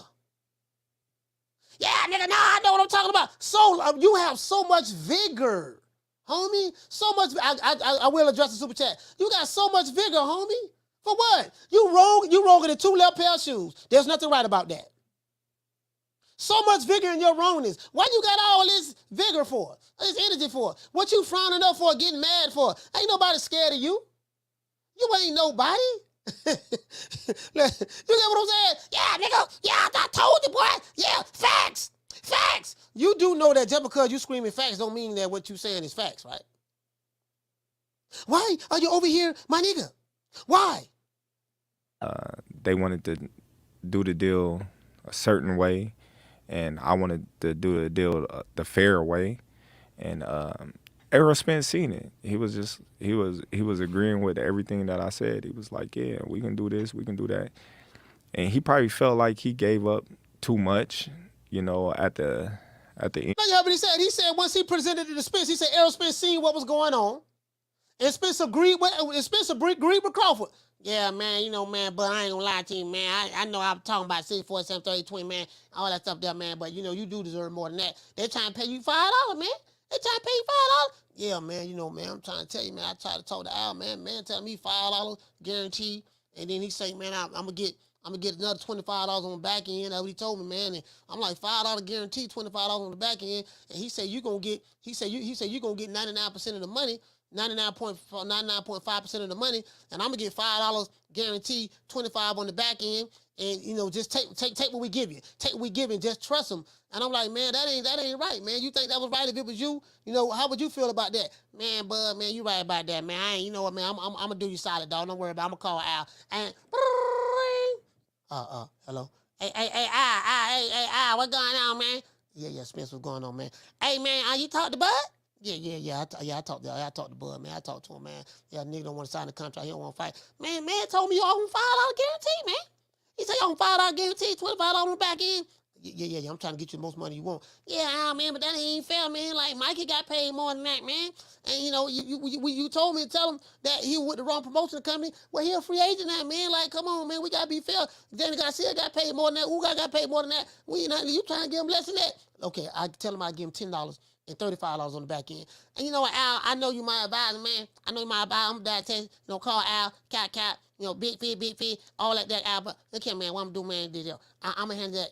Yeah, nigga, I know what I'm talking about. So you have so much vigor, homie. So much. I will address the super chat. You got so much vigor, homie. For what? You wrong in 2 left pair of shoes. There's nothing right about that. So much vigor in your wrongness. Why you got all this vigor for? This energy for? What you frowning up for? Getting mad for? Ain't nobody scared of you. You ain't nobody. You get what I'm saying? Yeah, nigga. Yeah, I told you, boy. Yeah, facts. You do know that just because you screaming facts don't mean that what you saying is facts, right? Why are you over here, my nigga? Why? They wanted to do the deal a certain way, and I wanted to do the deal the fair way, and Errol Spence seen it. He was agreeing with everything that I said. He was like, yeah, we can do this, we can do that. And he probably felt like he gave up too much, at the end. You heard what he said? He said once he presented it to Spence, he said Errol Spence seen what was going on. And Spence agreed with Crawford. Yeah, man, but I ain't gonna lie to you, man. I know I'm talking about 6'4", 7'30", 20, man, all that stuff there, man, but you do deserve more than that. They're trying to pay you $5, man. They trying to pay you $5? Yeah, man, man, I'm trying to tell you, man, I tried to talk to Al, man tell me $5 guarantee, and then he say, man, I'm gonna get another $25 on the back end. That's what he told me, man. And I'm like, $5 guarantee, $25 on the back end. And he said you gonna get 99% of the money, 99.5% of the money, and I'm gonna get $5 guarantee, 25 on the back end. And just take what we give you. Take what we give you and just trust them. And I'm like, man, that ain't right, man. You think that was right if it was you? How would you feel about that? Man, bud, man, you right about that, man. I ain't, what, man, I'm gonna do you solid, dog. Don't worry about it. I'm gonna call Al. And Hello. Hey, what's going on, man? Yeah, Spence, what's going on, man? Hey, man, you talked to Bud? Yeah. I talked to Bud, man. I talked to him, man. Yeah, nigga don't want to sign the contract. He don't want to fight. Man told me you owe him $5 guarantee, man. He said you owe him $5 guarantee, $25 on the back end. Yeah. I'm trying to get you the most money you want. Yeah, man, but that ain't fair, man. Like, Mikey got paid more than that, man. And, you know, you told me to tell him that he was with the wrong promotion company. Well, he a free agent now, man. Like, come on, man. We got to be fair. Danny Garcia got paid more than that. Uga got paid more than that. You trying to give him less than that? Okay, I tell him I give him $10 and $35 on the back end. And you know what, Al, I know you my advisor, man. I know you my advisor. I'm that test. You know, call Al, cat, you know, big fee, all like that, Al. But look here, man, what I'm doing, man, I'm going to handle that.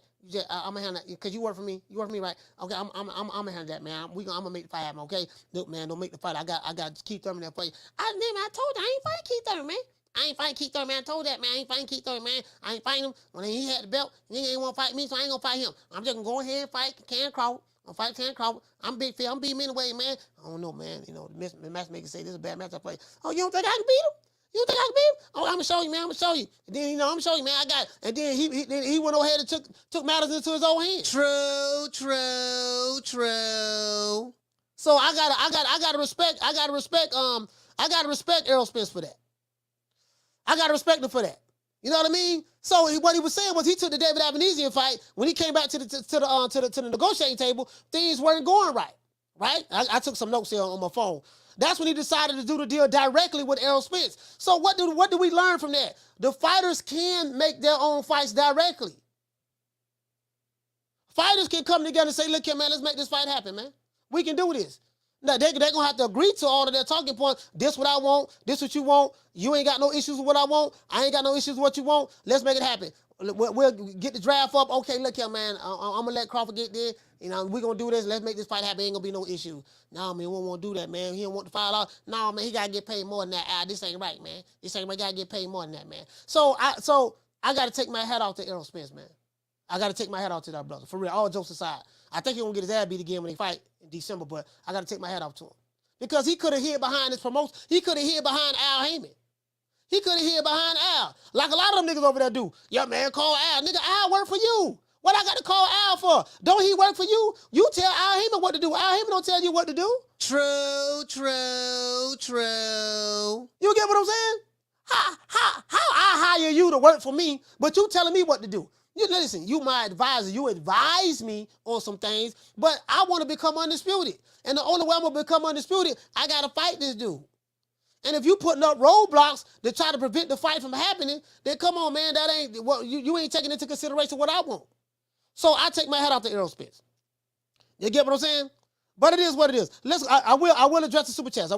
I'm gonna handle that because you work for me. You work for me, right? Okay, I'm gonna handle that, man. I'm gonna make the fight happen. Okay, look, man, don't make the fight. I got Keith Thurman there for you. I told you I ain't fighting Keith Thurman, man. I ain't fighting Keith Thurman, man. I told that, man. I ain't fighting Keith Thurman, man. I ain't fighting him when he had the belt. He ain't want to fight me, so I ain't gonna fight him. I'm just gonna go ahead and fight Terence Crawford. I'm fighting Terence Crawford. I'm big fair. I'm beating him anyway, man. I don't know, man. You know, the matchmaker say this is a bad match I play. Oh, you don't think I can beat him? You think I can beat him? Oh, I'm gonna show you, man. I'm gonna show you. And then, you know, I'm gonna show you, man. I got it. And then he went ahead and took matters into his own hands. True. So I gotta respect Errol Spence for that. I gotta respect him for that. You know what I mean? So what he was saying was he took the David Avanesian fight. When he came back to the negotiating table, things weren't going right. Right? I took some notes here on my phone. That's when he decided to do the deal directly with Errol Spence. So what do we learn from that? The fighters can make their own fights directly. Fighters can come together and say, look here, man, let's make this fight happen, man. We can do this. Now, they're going to have to agree to all of their talking points. This what I want. This what you want. You ain't got no issues with what I want. I ain't got no issues with what you want. Let's make it happen. We'll get the draft up. Okay, look here, man. I'm going to let Crawford get there. You know, we're going to do this. Let's make this fight happen. Ain't going to be no issue. No, man, we won't want to do that, man. He don't want the $5. No, man, he got to get paid more than that. This ain't right, man. This ain't right. Got to get paid more than that, man. So I got to take my hat off to Errol Spence, man. I got to take my hat off to that brother. For real, all jokes aside. I think he's going to get his ass beat again when they fight in December, but I got to take my hat off to him. Because he could have hid behind his promotion. He could have hid behind Al Haymon. He could have hid behind Al. Like a lot of them niggas over there do. Yeah, man, call Al. Nigga, Al work for you. What I got to call Al for? Don't he work for you? You tell Al Haymon what to do. Al Haymon don't tell you what to do. True. You get what I'm saying? How I hire you to work for me, but you telling me what to do? You listen, you my advisor. You advise me on some things, but I want to become undisputed. And the only way I'm going to become undisputed, I got to fight this dude. And if you putting up roadblocks to try to prevent the fight from happening, then come on, man, that ain't what you ain't taking into consideration what I want. So I take my hat off to Errol Spence. You get what I'm saying? But it is what it is. I will address the super chats.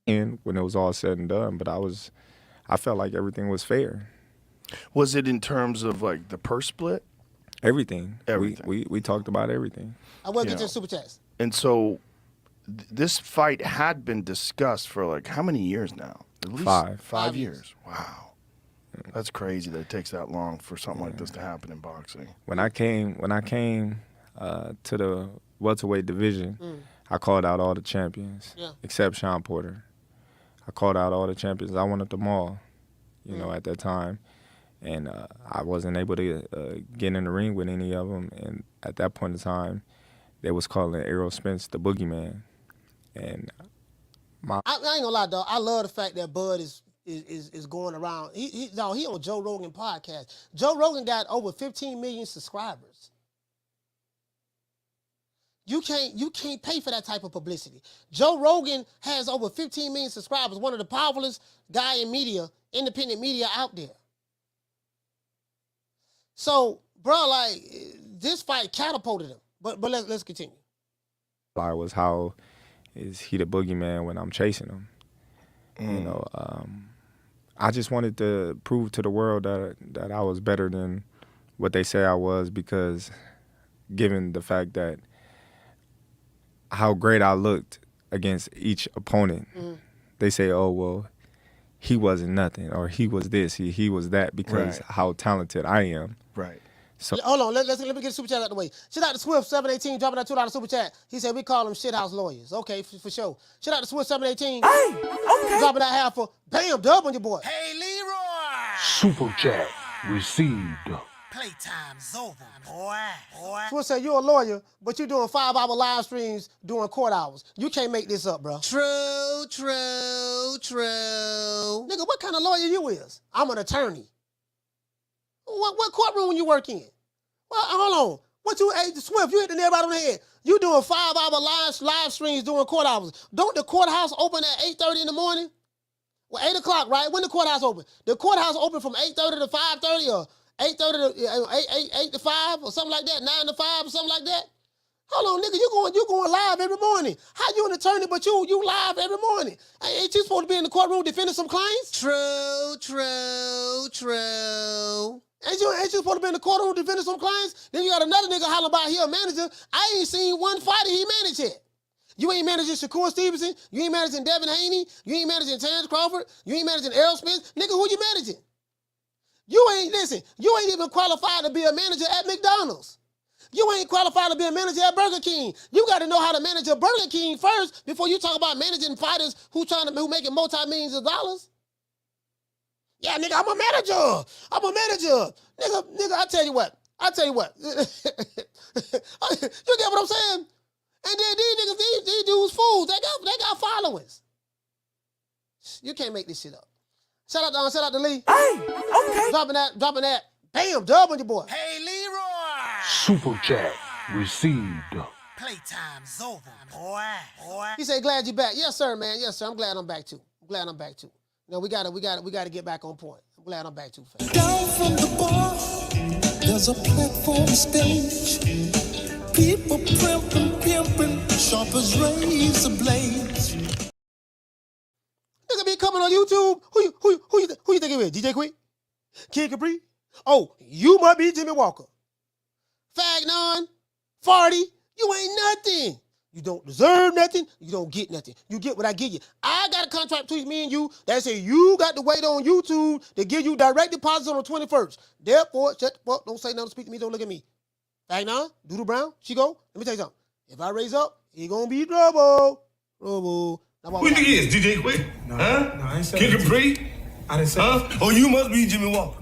And when it was all said and done, but I felt like everything was fair. Was it in terms of like the purse split? Everything. We talked about everything. I will get to the super chats. And so this fight had been discussed for like how many years now? At least 5 years. Wow. That's crazy that it takes that long for something like this to happen in boxing. When I came to the welterweight division, I called out all the champions except Sean Porter. I called out all the champions. I wanted them all, you know, at that time. And I wasn't able to get in the ring with any of them. And at that point in time, they was calling Errol Spence the boogeyman. And I ain't gonna lie, dog. I love the fact that Bud is going around. He on Joe Rogan Podcast. Joe Rogan got over 15 million subscribers. You can't pay for that type of publicity. Joe Rogan has over 15 million subscribers. One of the powerfulest guy in media, independent media out there. So, bro, like this fight catapulted him. But let's continue. Was how is he the boogeyman when I'm chasing him? You know, I just wanted to prove to the world that I was better than what they say I was, because given the fact that how great I looked against each opponent, they say, oh, well, he wasn't nothing, or he was this, he was that, because how talented I am. Right. So hold on, let me get the super chat out the way. Shout out to Swift 718 dropping that $2 super chat. He said we call them shithouse lawyers. Okay, for sure. Shout out to Swift 718. Hey, okay. Dropping that half for bam dub on your boy. Hey Leroy. Super chat. received. Playtime's over, boy. Swizz say you're a lawyer, but you're doing 5-hour live streams during court hours. You can't make this up, bro. True. Nigga, what kind of lawyer you is? I'm an attorney. What courtroom you work in? Well, hold on. What you, hey, Swift, you hit the nail right on the head. You doing 5-hour live streams during court hours. Don't the courthouse open at 8:30 in the morning? Well, 8 o'clock, right? When the courthouse open? The courthouse open from 8:30 to 5:30 or 8:30 to 8 to 5 or something like that, 9 to 5 or something like that. Hold on, nigga, you going live every morning. How you an attorney, but you live every morning? Ain't you supposed to be in the courtroom defending some claims? True. Ain't you supposed to be in the courtroom defending some claims? Then you got another nigga hollering about he a manager. I ain't seen one fighter he managed yet. You ain't managing Shakur Stevenson. You ain't managing Devin Haney. You ain't managing Terence Crawford. You ain't managing Errol Spence. Nigga, who you managing? You ain't even qualified to be a manager at McDonald's. You ain't qualified to be a manager at Burger King. You got to know how to manage a Burger King first before you talk about managing fighters who making multi-millions of dollars. Yeah, nigga, I'm a manager. Nigga, I tell you what. You get what I'm saying? And then these dudes fools. They got followers. You can't make this shit up. Shout out to Lee. Hey, okay. Dropping that. Bam, dub on your boy. Hey, Leroy. Super chat received. Playtime's over, boy. He said, glad you're back. Yes, sir, man. Yes, sir. I'm glad I'm back too. No, we gotta get back on point. I'm glad I'm back too, fam. Down from the bar, there's a platform stage. People pimping, sharp as razor blades. Nigga be coming on YouTube. Who you think it is? DJ Quick? Kid Capri? Oh, you might be Jimmy Walker. Fagnon, Farty, you ain't nothing. You don't deserve nothing. You don't get nothing. You get what I give you. I got a contract between me and you that say you got to wait on YouTube to give you direct deposits on the 21st. Therefore, shut the fuck, don't say nothing, speak to me, don't look at me. Fagnon, Doodle Brown, Chico, let me tell you something. If I raise up, he gonna be trouble. Trouble. Who you think he is, DJ Quick? No, huh? No, I ain't saying Kid Capri? I didn't say that. Oh, you must be Jimmy Walker.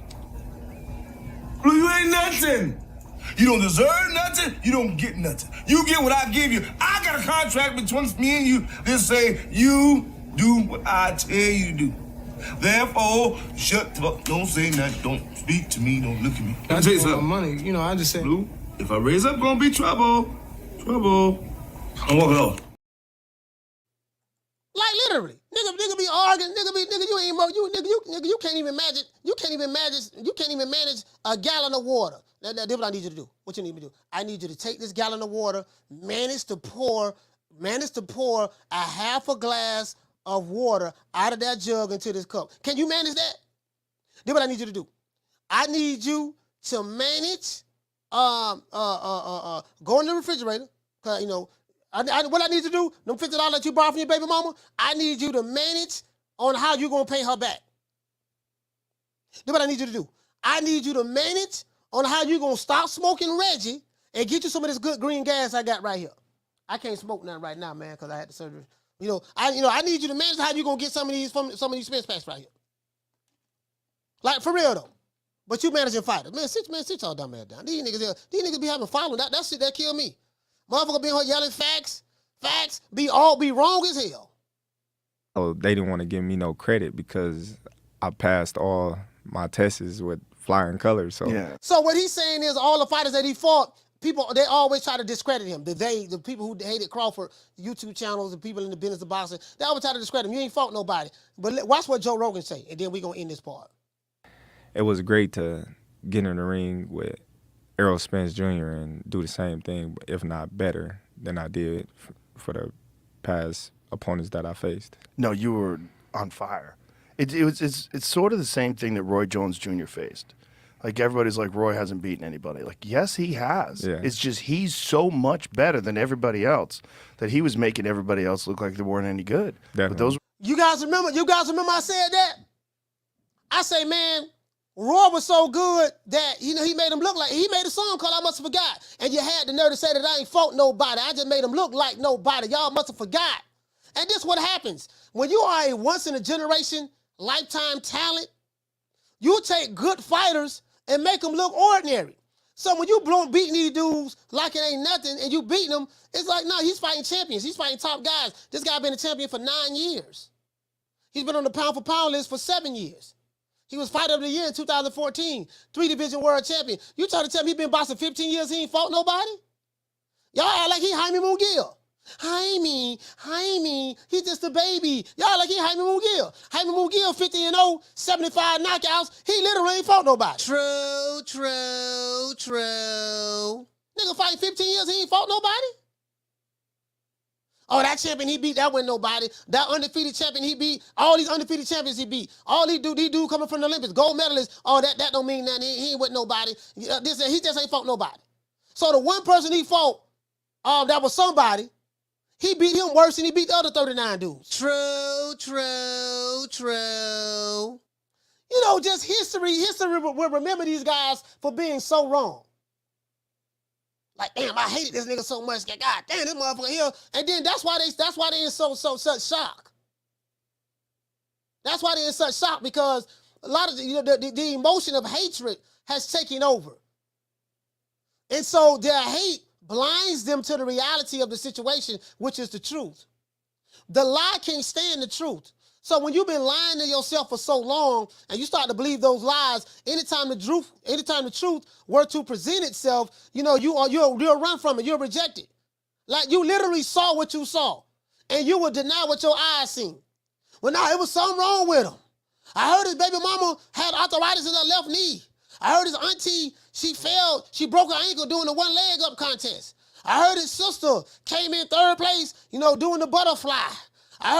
Blue, you ain't nothing. You don't deserve nothing. You don't get nothing. You get what I give you. I got a contract between me and you that say you do what I tell you to do. Therefore, shut the fuck. Don't say nothing. Don't speak to me. Don't look at me. I tell you something. Money, you know, I just said. Blue, if I raise up, gonna be trouble. Trouble. I'm walking off. Like literally, nigga be arguing, you ain't you can't even manage. You can't even manage a gallon of water. That's what I need you to do. What you need me to do? I need you to take this gallon of water, manage to pour a half a glass of water out of that jug into this cup. Can you manage that? That's what I need you to do. I need you to manage go in the refrigerator, cause you know. What I need to do, them $50 that you borrowed from your baby mama, I need you to manage on how you gonna pay her back. That's what I need you to do. I need you to manage on how you gonna stop smoking Reggie and get you some of this good green gas I got right here. I can't smoke nothing right now, man, because I had the surgery. I need you to manage how you gonna get some of these from some of these Spence packs right here. Like for real though. But you managing fighters. Man, sit y'all dumb ass down. These niggas be having following. That shit that kill me. Motherfucker be in here yelling facts, be wrong as hell. Oh, they didn't want to give me no credit because I passed all my tests with flying colors. So yeah. So what he's saying is all the fighters that he fought, they always try to discredit him. The people who hated Crawford, the YouTube channels, the people in the business of boxing, they always try to discredit him. You ain't fought nobody. But watch what Joe Rogan say, and then we gonna end this part. It was great to get in the ring with Errol Spence Jr. and do the same thing, if not better, than I did for the past opponents that I faced. No, you were on fire. It's sort of the same thing that Roy Jones Jr. faced. Like everybody's like, Roy hasn't beaten anybody. Like, yes, he has. Yeah. It's just he's so much better than everybody else that he was making everybody else look like they weren't any good. Definitely. But those. You guys remember I said that? I say, man, Roy was so good that, he made him look like, he made a song called I Must Have Forgot. And you had the nerve to say that I ain't fought nobody. I just made him look like nobody. Y'all must have forgot. And this what happens. When you are a once-in-a-generation, lifetime talent, you take good fighters and make them look ordinary. So when you beating these dudes like it ain't nothing and you beating them, it's like, no, he's fighting champions. He's fighting top guys. This guy been a champion for 9 years. He's been on the pound for pound list for 7 years. He was Fighter of the Year in 2014, 3-division world champion. You trying to tell me he been boxing 15 years, he ain't fought nobody? Y'all act like he Haymon Munguia. Haymon, he's just a baby. Y'all act like he Haymon Munguia. Haymon Munguia, 50-0, 75 knockouts. He literally ain't fought nobody. True. Nigga fighting 15 years, he ain't fought nobody? Oh, that champion he beat, that wasn't nobody. That undefeated champion he beat, all these undefeated champions he beat. All these dude coming from the Olympics, gold medalists, oh, that don't mean nothing. He ain't with nobody. He just ain't fought nobody. So the one person he fought, that was somebody, he beat him worse than he beat the other 39 dudes. True. You know, just history will remember these guys for being so wrong. Like, damn, I hated this nigga so much. God damn, this motherfucker here. And then that's why they in such shock. That's why they in such shock, because a lot of the emotion of hatred has taken over. And so their hate blinds them to the reality of the situation, which is the truth. The lie can't stand the truth. So when you've been lying to yourself for so long and you start to believe those lies, anytime the truth were to present itself, you'll run from it. You'll reject it. Like, you literally saw what you saw and you will deny what your eyes seen. Well, now it was something wrong with him. I heard his baby mama had arthritis in her left knee. I heard his auntie, she broke her ankle doing the one leg up contest. I heard his sister came in 3rd place, doing the butterfly. I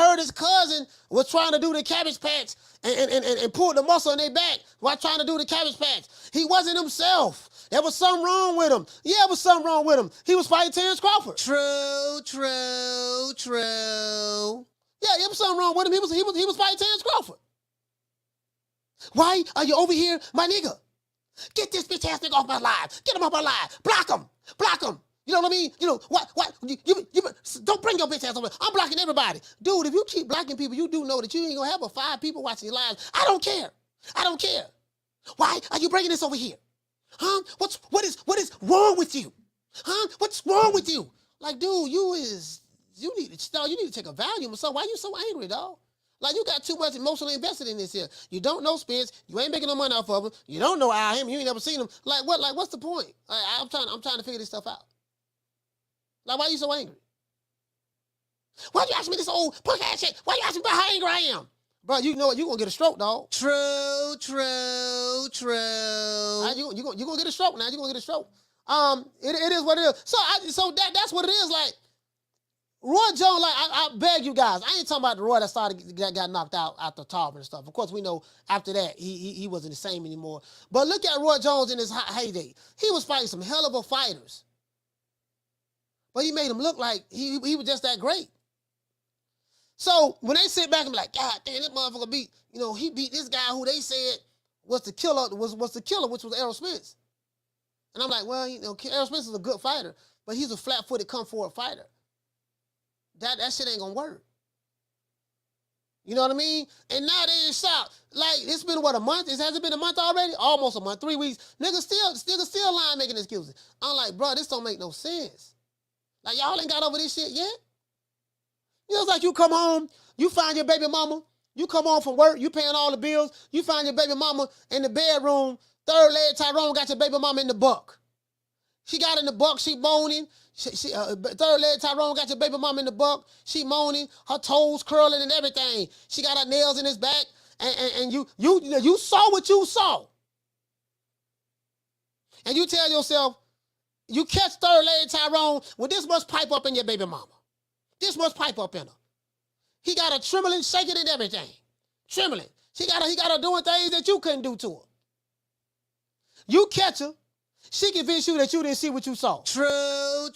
heard his cousin was trying to do the cabbage patch and pulled the muscle in their back while trying to do the cabbage patch. He wasn't himself. There was something wrong with him. Yeah, there was something wrong with him. He was fighting Terence Crawford. True. Yeah, there was something wrong with him. He was fighting Terence Crawford. Why are you over here, my nigga? Get this bitch ass nigga off my live. Get him off my live. Block him. You know what I mean? What? You don't bring your bitch ass over. I'm blocking everybody. Dude, if you keep blocking people, you do know that you ain't gonna have but 5 people watching your lives. I don't care. Why are you bringing this over here? Huh? What is wrong with you? Huh? What's wrong with you? Like, dude, you need to take a Valium or something. Why you so angry, dog? Like, you got too much emotionally invested in this here. You don't know Spence. You ain't making no money off of him. You don't know him. You ain't never seen him. Like, what? Like, what's the point? I'm trying to figure this stuff out. Like, why are you so angry? Why you ask me this old punk ass shit? Why you ask me about how angry I am? Bro, you know what? You gonna get a stroke, dog. True. You gonna get a stroke now. You gonna get a stroke. It is what it is. So that's what it is. Like, Roy Jones, like, I beg you guys, I ain't talking about the Roy that got knocked out the top and stuff. Of course, we know after that he wasn't the same anymore. But look at Roy Jones in his heyday. He was fighting some hell of a fighters. But he made him look like he was just that great. So when they sit back and be like, God damn, this motherfucker he beat this guy who they said was the killer, which was Errol Spence. And I'm like, well, Errol Spence is a good fighter, but he's a flat-footed, come-forward fighter. That shit ain't gonna work. You know what I mean? And now they in shock. Like, it's been, what, a month? Has it been a month already? Almost a month, 3 weeks. Niggas still lying, making excuses. I'm like, bro, this don't make no sense. Like, y'all ain't got over this shit yet? It's like you come home, you find your baby mama, you come home from work, you paying all the bills, you find your baby mama in the bedroom, 3rd leg Tyrone got your baby mama in the buck. She got in the buck, she moaning. 3rd leg Tyrone got your baby mama in the buck, she moaning, her toes curling and everything. She got her nails in his back, and you saw what you saw. And you tell yourself, you catch 3rd leg Tyrone with this much pipe up in your baby mama. This much pipe up in her. He got her trembling, shaking and everything. Trembling. He got her doing things that you couldn't do to her. You catch her, she convinced you that you didn't see what you saw. True.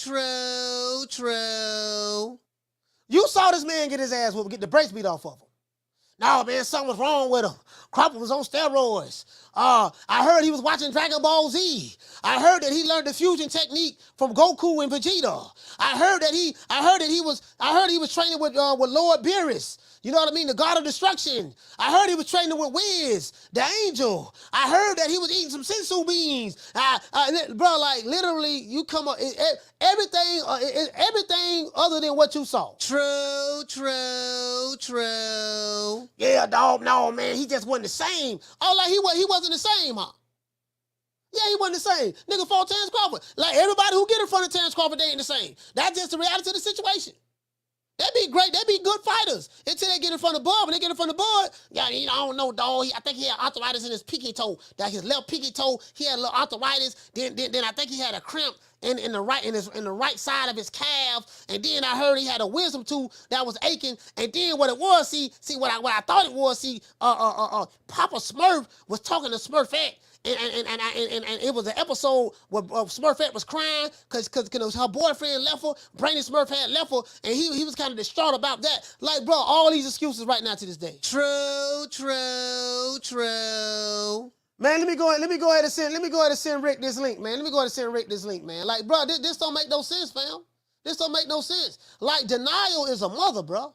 You saw this man get his ass whooped, get the brakes beat off of him. No, man, something was wrong with him. Crawford was on steroids. I heard he was watching Dragon Ball Z. I heard that he learned the fusion technique from Goku and Vegeta. I heard that he was training with Lord Beerus. You know what I mean? The God of Destruction. I heard he was training with Wiz, the Angel. I heard that he was eating some sensu beans. Bro, like literally, you come up everything other than what you saw. True. Yeah, dog. No, man, he just wasn't the same. Oh, like he wasn't the same, huh? Yeah, he wasn't the same. Nigga fought Terence Crawford. Like everybody who get in front of Terence Crawford, they ain't the same. That's just the reality of the situation. They'd be great. They'd be good fighters until they get in front of Bud. When they get in front of Bud, yeah, I don't know, dog. I think he had arthritis in his pinky toe. That his left pinky toe, he had a little arthritis. Then I think he had a cramp in the right side of his calf. And then I heard he had a wisdom tooth that was aching. And then what it was, see what I thought it was, Papa Smurf was talking to Smurfette. And it was an episode where Smurfette was crying because her boyfriend left her. Brainy Smurf had left her, and he was kind of distraught about that. Like, bro, all these excuses right now to this day. True. Man, let me go ahead and send Rick this link, man. Like, bro, this don't make no sense, fam. This don't make no sense. Like, denial is a mother, bro.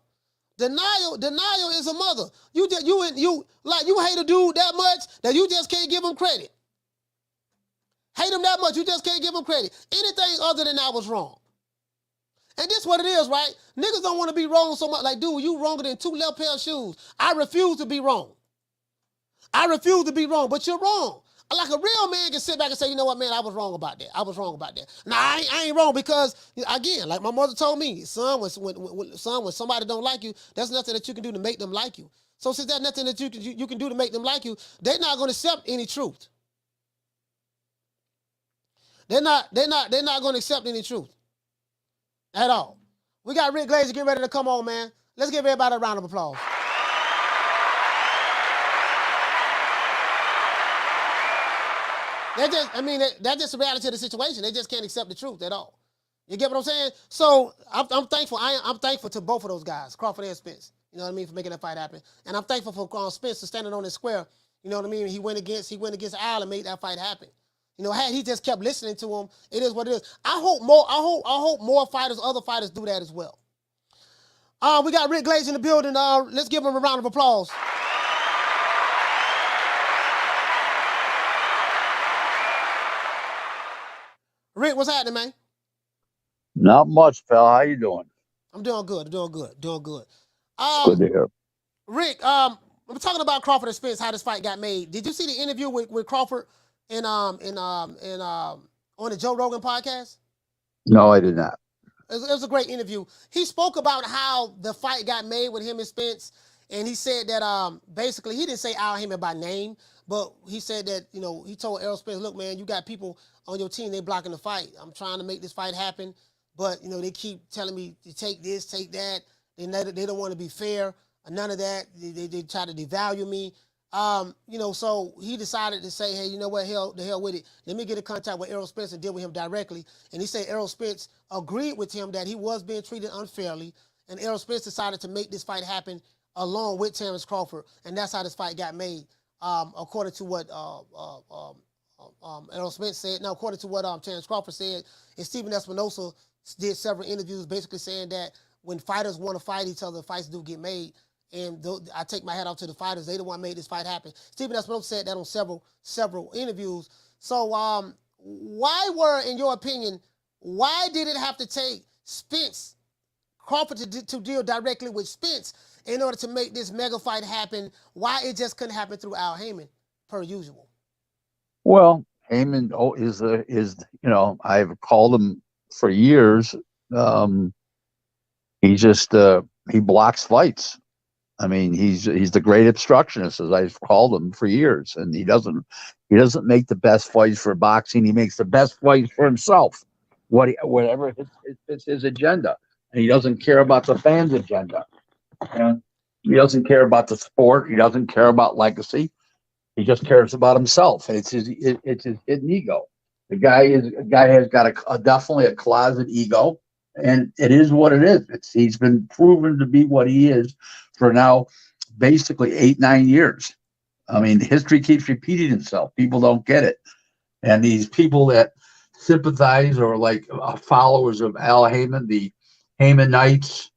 Denial is a mother. You hate a dude that much that you just can't give him credit. Hate him that much, you just can't give him credit. Anything other than I was wrong. And this what it is, right? Niggas don't want to be wrong so much. Like, dude, you wronger than 2 left pair of shoes. I refuse to be wrong. But you're wrong. Like a real man can sit back and say, you know what, man, I was wrong about that. Nah, I ain't wrong because, again, like my mother told me, son, when somebody don't like you, there's nothing that you can do to make them like you. So since there's nothing that you can do to make them like you, they're not going to accept any truth. They're not going to accept any truth at all. We got Rick Glazer getting ready to come on, man. Let's give everybody a round of applause. That's just the reality of the situation. They just can't accept the truth at all. You get what I'm saying? So I'm thankful. I'm thankful to both of those guys, Crawford and Spence. You know what I mean, for making that fight happen. And I'm thankful for Spence for standing on his square. You know what I mean? He went against Al and made that fight happen. You know, had he just kept listening to him, it is what it is. I hope more fighters, other fighters, do that as well. We got Rick Glazer in the building. Let's give him a round of applause. Rick, what's happening, man? Not much, pal. How you doing? I'm doing good. Good to hear. Rick, I'm talking about Crawford and Spence, how this fight got made. Did you see the interview with Crawford on the Joe Rogan podcast? No, I did not. It was a great interview. He spoke about how the fight got made with him and Spence, and he said that basically he didn't say Al Haymon by name, but he said that, you know, he told Errol Spence, look, man, you got people on your team, they blocking the fight. I'm trying to make this fight happen, but, you know, they keep telling me to take this, take that. They don't want to be fair. None of that. They try to devalue me. You know, so he decided to say, hey, you know what, the hell with it. Let me get in contact with Errol Spence and deal with him directly. And he said Errol Spence agreed with him that he was being treated unfairly, and Errol Spence decided to make this fight happen along with Terence Crawford, and that's how this fight got made. According to what Errol Spence said. Now, according to what Terence Crawford said, and Stephen Espinosa did several interviews basically saying that when fighters want to fight each other, fights do get made. And I take my hat off to the fighters. They the one made this fight happen. Stephen Espinosa said that on several interviews. So why in your opinion, why did it have to take Crawford to deal directly with Spence in order to make this mega fight happen? Why it just couldn't happen through Al Haymon, per usual? Well, Haymon is you know, I've called him for years. He just he blocks fights. I mean, he's the great obstructionist, as I've called him for years, and he doesn't make the best fights for boxing. He makes the best fights for himself, whatever his agenda, and he doesn't care about the fans' agenda. And he doesn't care about the sport. He doesn't care about legacy. He just cares about himself, and it's his hidden ego. The guy has got definitely a closet ego, and it is what it is. He's been proven to be what he is for now basically 8-9 years. I mean, history keeps repeating itself. People don't get it. And these people that sympathize or like followers of Al Haymon, the Haymonites,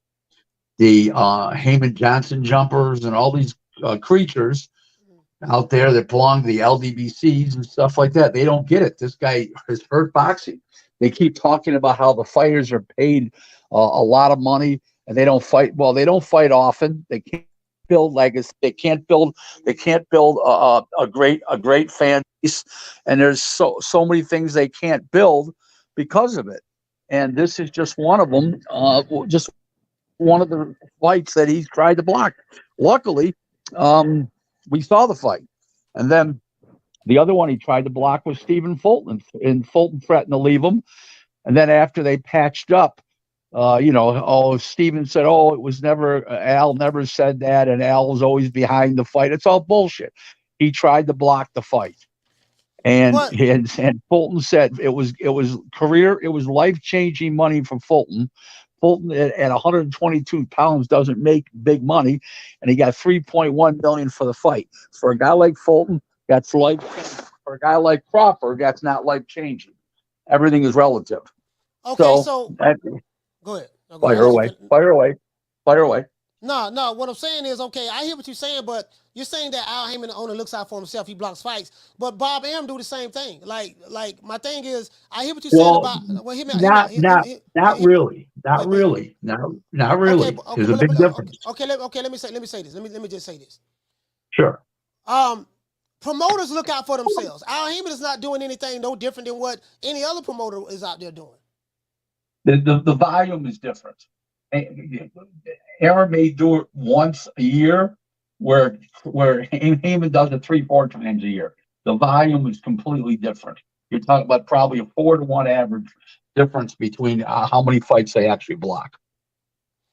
the Haymon Johnson jumpers, and all these creatures out there that belong to the LDBCs and stuff like that, they don't get it. This guy has hurt boxing. They keep talking about how the fighters are paid a lot of money and they don't fight. Well, they don't fight often. They can't build legacy. They can't build a great fan base. And there's so many things they can't build because of it. And this is just one of them. Just one of the fights that he's tried to block. Luckily, we saw the fight. And then the other one he tried to block was Stephen Fulton, and Fulton threatened to leave him. And then after they patched up, Stephen said, it was never, Al never said that, and Al was always behind the fight. It's all bullshit. He tried to block the fight. And Fulton said it was life-changing money for Fulton. Fulton at 122 pounds doesn't make big money, and he got $3.1 million for the fight. For a guy like Fulton, that's life. For a guy like Crawford, that's not life-changing. Everything is relative. Okay, so go ahead. No, Fire away. No. What I'm saying is, okay, I hear what you're saying, but you're saying that Al Haymon, the owner, looks out for himself. He blocks fights, but Bob Arum do the same thing. Like my thing is, I hear what you're saying about. Not really. There's a big difference. Okay. Let me say this. Let me just say this. Sure. Promoters look out for themselves. Al Haymon is not doing anything no different than what any other promoter is out there doing. The volume is different. Arum may do it once a year, where Haymon does it 3-4 times a year. The volume is completely different. You're talking about probably a 4-to-1 average difference between how many fights they actually block.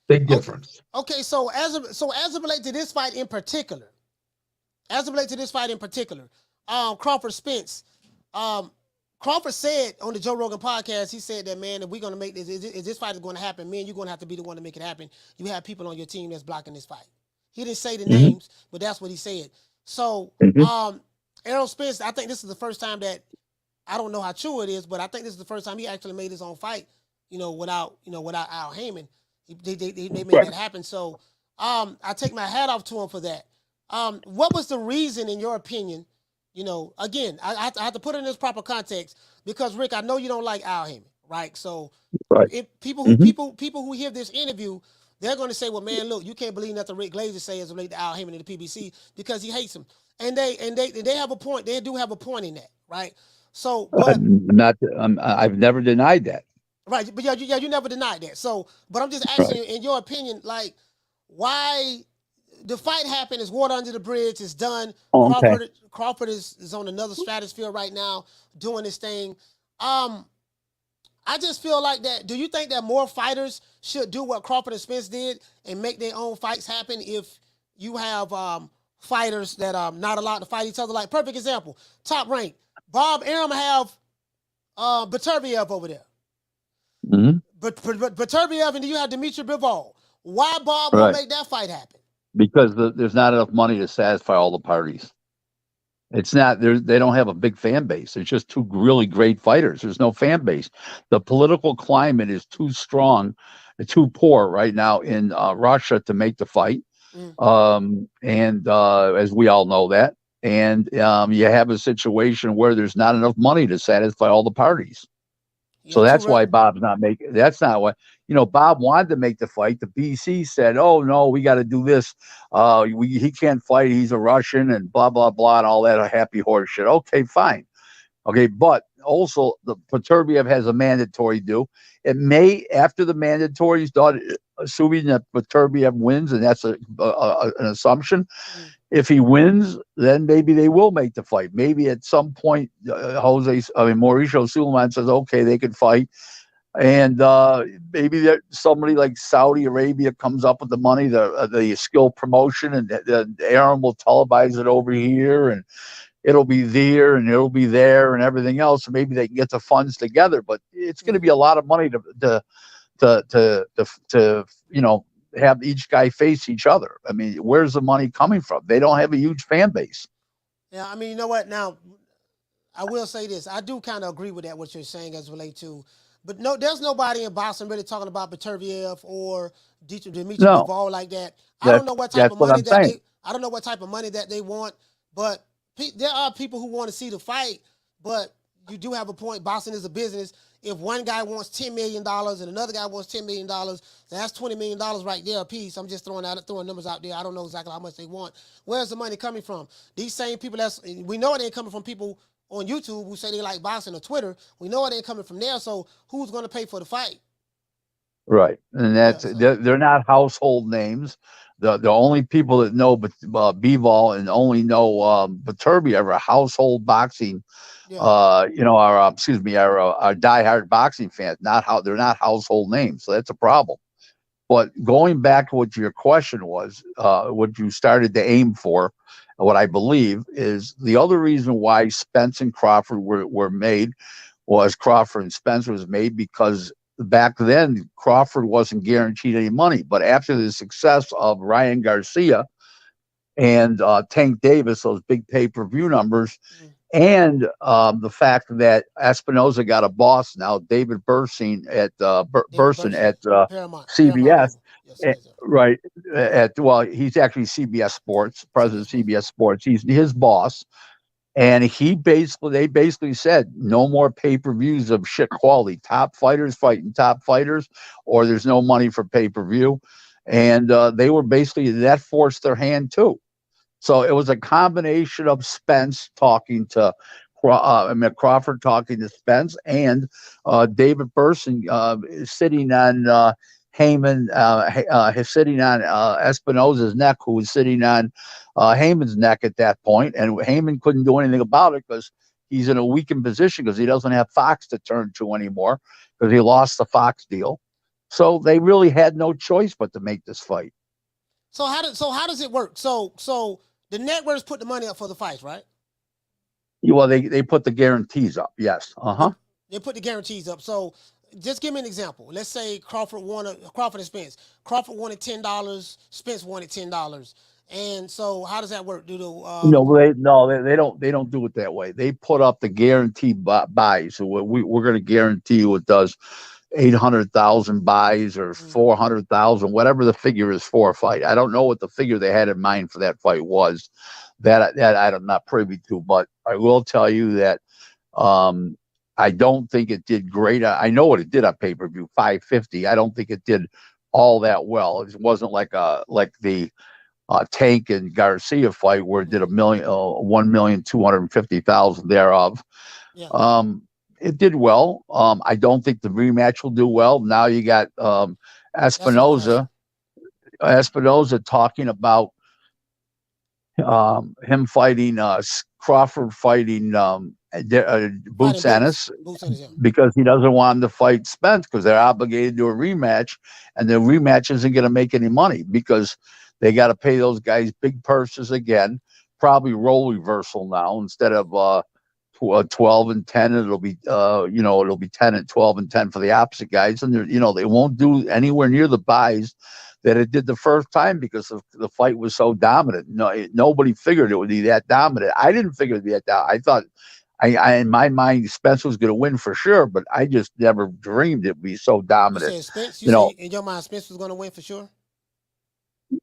Big difference. Okay, so as it relates to this fight in particular, Crawford Spence, Crawford said on the Joe Rogan podcast, he said that, man, if we're going to make this fight is going to happen, man, you're going to have to be the one to make it happen. You have people on your team that's blocking this fight. He didn't say the names, but that's what he said. So, Errol Spence, I think this is the first time that, I don't know how true it is, but I think this is the first time he actually made his own fight, without Al Haymon. They made that happen. So, I take my hat off to him for that. What was the reason, in your opinion? Again, I have to put it in this proper context because, Rick, I know you don't like Al Haymon, right? So, if people who hear this interview, they're going to say, "Well, man, look, you can't believe nothing Rick Glazer says as related to Al Haymon and the PBC because he hates him." And they have a point. They do have a point in that, right? So, but I've never denied that. Right, but you never denied that. So, but I'm just asking you, in your opinion, like, why? The fight happened. It's water under the bridge. It's done. Okay. Crawford is on another stratosphere right now doing this thing. I just feel like that. Do you think that more fighters should do what Crawford and Spence did and make their own fights happen if you have fighters that are not allowed to fight each other? Like, perfect example, Top Rank. Bob Arum have Beterbiev over there. But Beterbiev, and then you have Dimitri Bivol. Why Bob won't make that fight happen? Because there's not enough money to satisfy all the parties. It's not they don't have a big fan base. It's just two really great fighters. There's no fan base. The political climate is too strong, too poor right now in Russia to make the fight. And as we all know that. And you have a situation where there's not enough money to satisfy all the parties. So that's why Bob's not making. That's not why. Bob wanted to make the fight. The BC said, "Oh no, we got to do this. He can't fight. He's a Russian and blah blah blah and all that happy horse shit." Okay, fine. Okay, but also the Beterbiev has a mandatory due. It may, after the mandatory is done, assuming that Beterbiev wins, and that's an assumption. If he wins, then maybe they will make the fight. Maybe at some point, Mauricio Suleiman says, okay, they can fight. And maybe somebody like Saudi Arabia comes up with the money, the skill promotion, and Arum will televise it over here, and it'll be there, and it'll be there, and everything else. Maybe they can get the funds together, but it's going to be a lot of money to have each guy face each other. I mean, where's the money coming from? They don't have a huge fan base. Yeah, I mean, you know what? Now, I will say this. I do kind of agree with that, what you're saying as relate to. But no, there's nobody in Boston really talking about Beterbiev or Dimitri Bivol like that. I don't know what type of money I don't know what type of money that they want, but there are people who want to see the fight. But you do have a point. Boston is a business. If one guy wants $10 million and another guy wants $10 million, that's $20 million right there a piece. I'm just throwing numbers out there. I don't know exactly how much they want. Where's the money coming from? These same people we know it ain't coming from people on YouTube who say they like boxing or Twitter. We know it ain't coming from there. So who's going to pay for the fight? Right, and they're not household names. The only people that know Bivol and only know Beterbiev are household boxing. Yeah. Are diehard boxing fans. They're not household names, so that's a problem. But going back to what your question was, what you started to aim for, what I believe is the other reason why Spence and Crawford were made was Crawford and Spence was made because back then Crawford wasn't guaranteed any money. But after the success of Ryan Garcia and Tank Davis, those big pay-per-view numbers, and the fact that Espinoza got a boss now, David Burson at CBS, right? He's actually CBS Sports, president of CBS Sports. He's his boss, and they basically said no more pay-per-views of shit quality. Top fighters fighting top fighters, or there's no money for pay-per-view, and they were basically that forced their hand too. So it was a combination of Spence talking to Crawford talking to Spence, and David Burson sitting on Haymon, sitting on Espinoza's neck, who was sitting on Haymon's neck at that point, and Haymon couldn't do anything about it because he's in a weakened position because he doesn't have Fox to turn to anymore because he lost the Fox deal. So they really had no choice but to make this fight. So how does it work? So the networks put the money up for the fights, right? Well, they put the guarantees up. Yes. They put the guarantees up. So just give me an example. Let's say Crawford and Spence. Crawford wanted $10. Spence wanted $10. And so how does that work? They don't do it that way. They put up the guaranteed buys. So we're going to guarantee you it does 800,000 buys or 400,000, whatever the figure is for a fight. I don't know what the figure they had in mind for that fight was. That I'm not privy to, but I will tell you that I don't think it did great. I know what it did on pay-per-view, 550. I don't think it did all that well. It wasn't like the Tank and Garcia fight where it did 1,250,000 thereof. Yeah. It did well. I don't think the rematch will do well. Now you got Espinoza talking about him fighting Crawford fighting Boots Ennis because he doesn't want him to fight Spence because they're obligated to a rematch, and the rematch isn't going to make any money because they got to pay those guys big purses again. Probably role reversal now instead of 12 and 10. It'll be 10 and 12 and 10 for the opposite guys, and they won't do anywhere near the buys that it did the first time because the fight was so dominant. Nobody figured it would be that dominant. I didn't figure it would be that dominant. I thought, in my mind, Spence was going to win for sure, but I just never dreamed it'd be so dominant. You said Spence? In your mind, Spence was going to win for sure?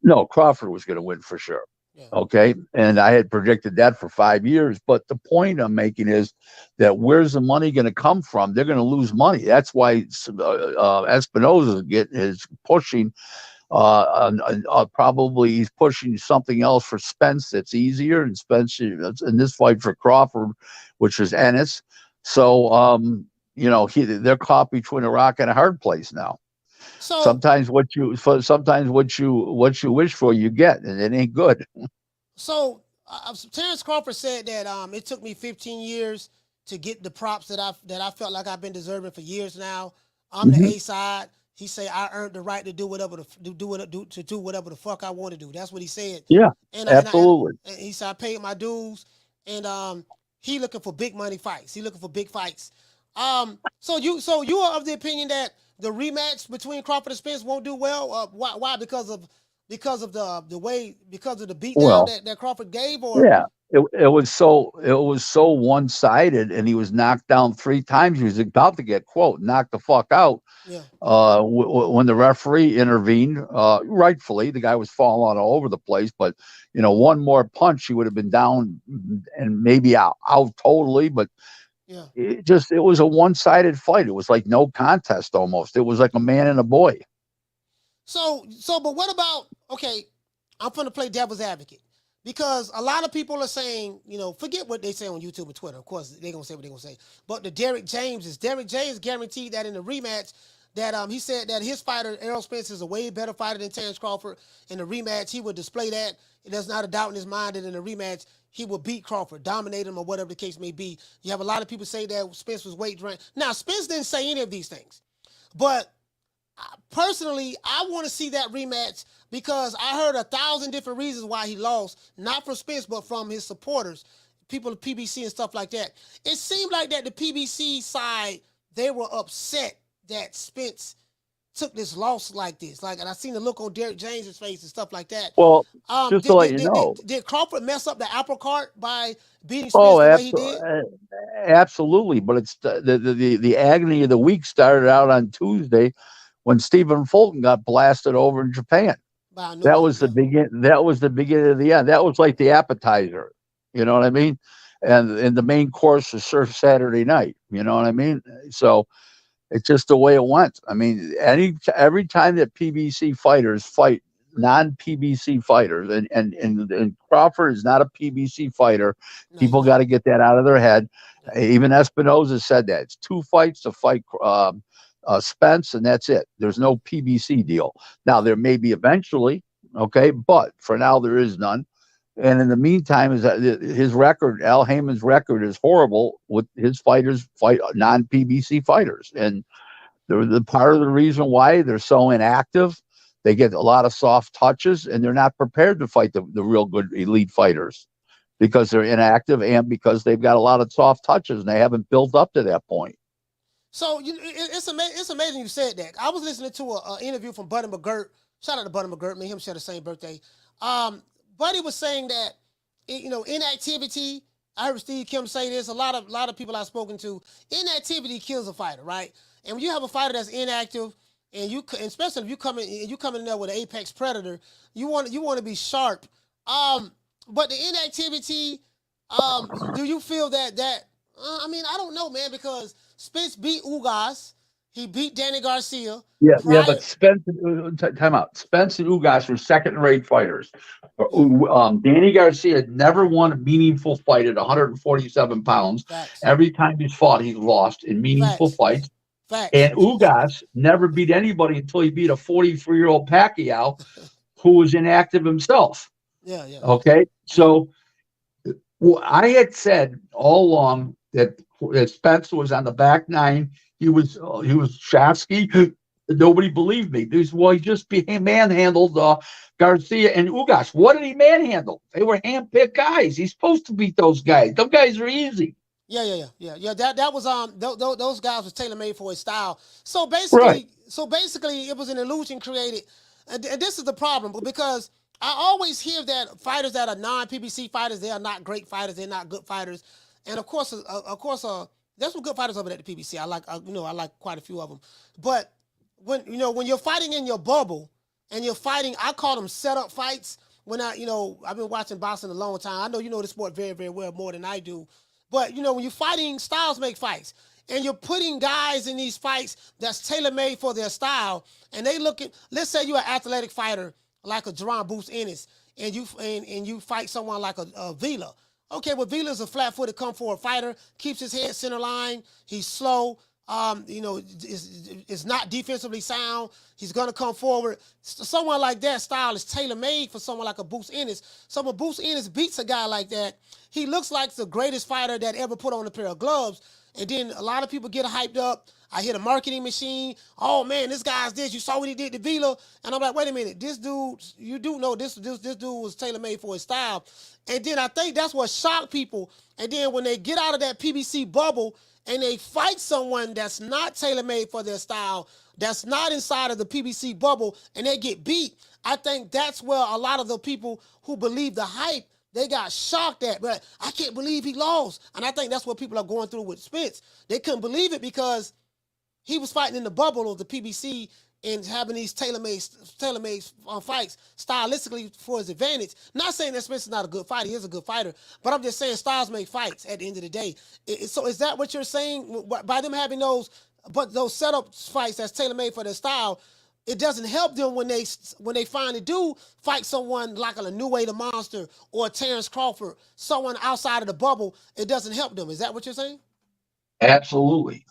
No, Crawford was going to win for sure. Yeah. Okay, and I had predicted that for 5 years. But the point I'm making is that where's the money going to come from? They're going to lose money. That's why Espinoza is pushing. Probably he's pushing something else for Spence that's easier, and Spence in this fight for Crawford, which is Ennis. So they're caught between a rock and a hard place now. So sometimes what you wish for you get, and it ain't good. So Terence Crawford said that it took me 15 years to get the props that I felt like I've been deserving for years now. I'm the A side. He said I earned the right to do whatever the fuck I want to do. That's what he said. Yeah, absolutely. And he said I paid my dues, and he looking for big money fights. He looking for big fights. So you are of the opinion that the rematch between Crawford and Spence won't do well? Why? Because of the beatdown that Crawford gave, or yeah, it was so one sided, and he was knocked down 3 times. He was about to get knocked the fuck out. Yeah. When the referee intervened, rightfully, the guy was falling all over the place. But one more punch, he would have been down and maybe out totally. But yeah, it was a one sided fight. It was like no contest almost. It was like a man and a boy. So, but what about? Okay, I'm going to play devil's advocate. Because a lot of people are saying, forget what they say on YouTube and Twitter. Of course, they're going to say what they're going to say. But Derek James guaranteed that in the rematch that he said that his fighter, Errol Spence, is a way better fighter than Terence Crawford. In the rematch, he would display that. There's not a doubt in his mind that in the rematch, he will beat Crawford, dominate him, or whatever the case may be. You have a lot of people say that Spence was weight drained. Now, Spence didn't say any of these things. But personally, I want to see that rematch because I heard 1,000 different reasons why he lost, not from Spence, but from his supporters, people at PBC and stuff like that. It seemed like that the PBC side, they were upset that Spence took this loss like this. And I seen the look on Derek James's face and stuff like that. Well, just to let you know. Did Crawford mess up the apple cart by beating Spence the way he did? Absolutely. But it's the agony of the week started out on Tuesday when Stephen Fulton got blasted over in Japan. That was the beginning of the end. That was like the appetizer. You know what I mean? And the main course is served Saturday night. You know what I mean? So it's just the way it went. I mean, every time that PBC fighters fight non-PBC fighters, and Crawford is not a PBC fighter. People got to get that out of their head. Even Espinoza said that. It's 2 fights to fight Spence, and that's it. There's no PBC deal. Now, there may be eventually, okay, but for now there is none. And in the meantime, is that his record, Al Haymon's record, is horrible with his fighters fight non-PBC fighters. And the part of the reason why they're so inactive, they get a lot of soft touches, and they're not prepared to fight the real good elite fighters because they're inactive and because they've got a lot of soft touches, and they haven't built up to that point. So it's amazing you said that. I was listening to an interview from Buddy McGirt. Shout out to Buddy McGirt. Me and him share the same birthday. Buddy was saying that, inactivity. I heard Steve Kim say this. A lot of people I've spoken to. Inactivity kills a fighter, right? And when you have a fighter that's inactive, and especially if you come in there with an apex predator, you want to be sharp. But the inactivity, do you feel that? I don't know, man, because Spence beat Ugas. He beat Danny Garcia. Yeah, but Spence, time out. Spence and Ugas were second-rate fighters. Danny Garcia never won a meaningful fight at 147 pounds. Facts. Every time he's fought, he's lost in meaningful fights. Facts. And Ugas never beat anybody until he beat a 43-year-old Pacquiao who was inactive himself. Yeah. Okay? So I had said all along that Spence was on the back nine. He was Shafsky. Nobody believed me. He just manhandled Garcia and Ugas. What did he manhandle? They were handpicked guys. He's supposed to beat those guys. Those guys are easy. Yeah. That was those guys was tailor made for his style. So basically, it was an illusion created, and this is the problem because I always hear that fighters that are non-PBC fighters, they are not great fighters. They're not good fighters, and of course, there's some good fighters over there at the PBC. I like quite a few of them. But when you're fighting in your bubble and you're fighting, I call them setup fights. I've been watching boxing a long time. I know you know the sport very, very well, more than I do. But when you're fighting, styles make fights, and you're putting guys in these fights that's tailor made for their style. And they look at, let's say you're an athletic fighter like a Jerron Bruce Ennis, and you fight someone like a Vila. Okay, well, Vila's a flat-footed, come-forward fighter, keeps his head center line. He's slow. Is not defensively sound. He's going to come forward. Someone like that style is tailor-made for someone like a Bruce Ennis. So when Bruce Ennis beats a guy like that, he looks like the greatest fighter that ever put on a pair of gloves. And then a lot of people get hyped up. I hit a marketing machine. Oh, man, this guy's this. You saw what he did to Vila. And I'm like, wait a minute. This dude, you do know this dude was tailor-made for his style. And then I think that's what shocked people. And then when they get out of that PBC bubble and they fight someone that's not tailor-made for their style, that's not inside of the PBC bubble, and they get beat, I think that's where a lot of the people who believe the hype, they got shocked at. But I can't believe he lost. And I think that's what people are going through with Spence. They couldn't believe it because he was fighting in the bubble of the PBC and having these tailor-made fights stylistically for his advantage. Not saying that Spence is not a good fighter. He is a good fighter. But I'm just saying styles make fights at the end of the day. So is that what you're saying? By them having those setup fights that's tailor-made for their style, it doesn't help them when they finally do fight someone like a New Way the Monster or Terence Crawford, someone outside of the bubble. It doesn't help them. Is that what you're saying? Absolutely.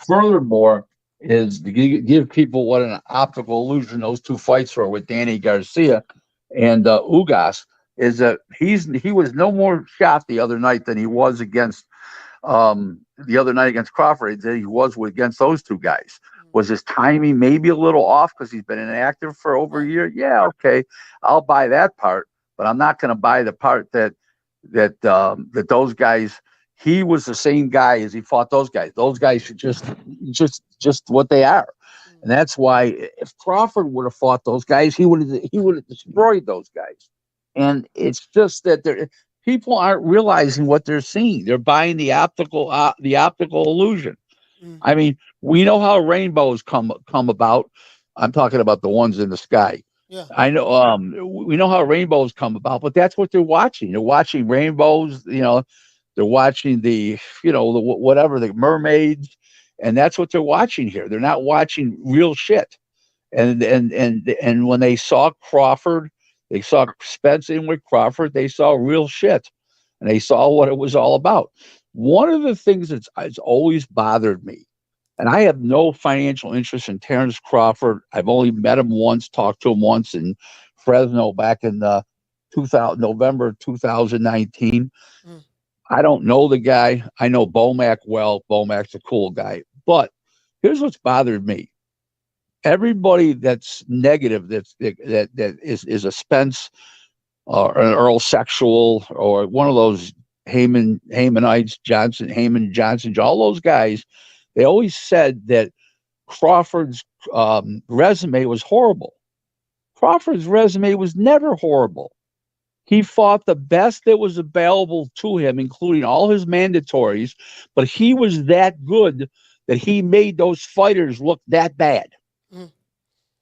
Furthermore, is to give people what an optical illusion those two fights were with Danny Garcia and Ugas, is that he was no more shot the other night than he was against Crawford than he was against those two guys. Was his timing maybe a little off because he's been inactive for over a year? Yeah, okay, I'll buy that part, but I'm not going to buy the part that those guys. He was the same guy as he fought those guys. Those guys should just what they are, and that's why if Crawford would have fought those guys, he would have destroyed those guys. And it's just that people aren't realizing what they're seeing. They're buying the optical illusion. I mean, we know how rainbows come about. I'm talking about the ones in the sky. Yeah. I know. We know how rainbows come about, but that's what they're watching. They're watching rainbows. They're watching the mermaids, and that's what they're watching here. They're not watching real shit. And when they saw Crawford, they saw Spence in with Crawford. They saw real shit, and they saw what it was all about. One of the things that's always bothered me, and I have no financial interest in Terence Crawford. I've only met him once, talked to him once in Fresno back in November 2019. I don't know the guy. I know Bomac well. Bomac's a cool guy. But here's what's bothered me. Everybody that's negative, that is a Spence or an Earl sexual or one of those Haymonites, Haymon Johnson, all those guys, they always said that Crawford's resume was horrible. Crawford's resume was never horrible. He fought the best that was available to him, including all his mandatories, but he was that good that he made those fighters look that bad.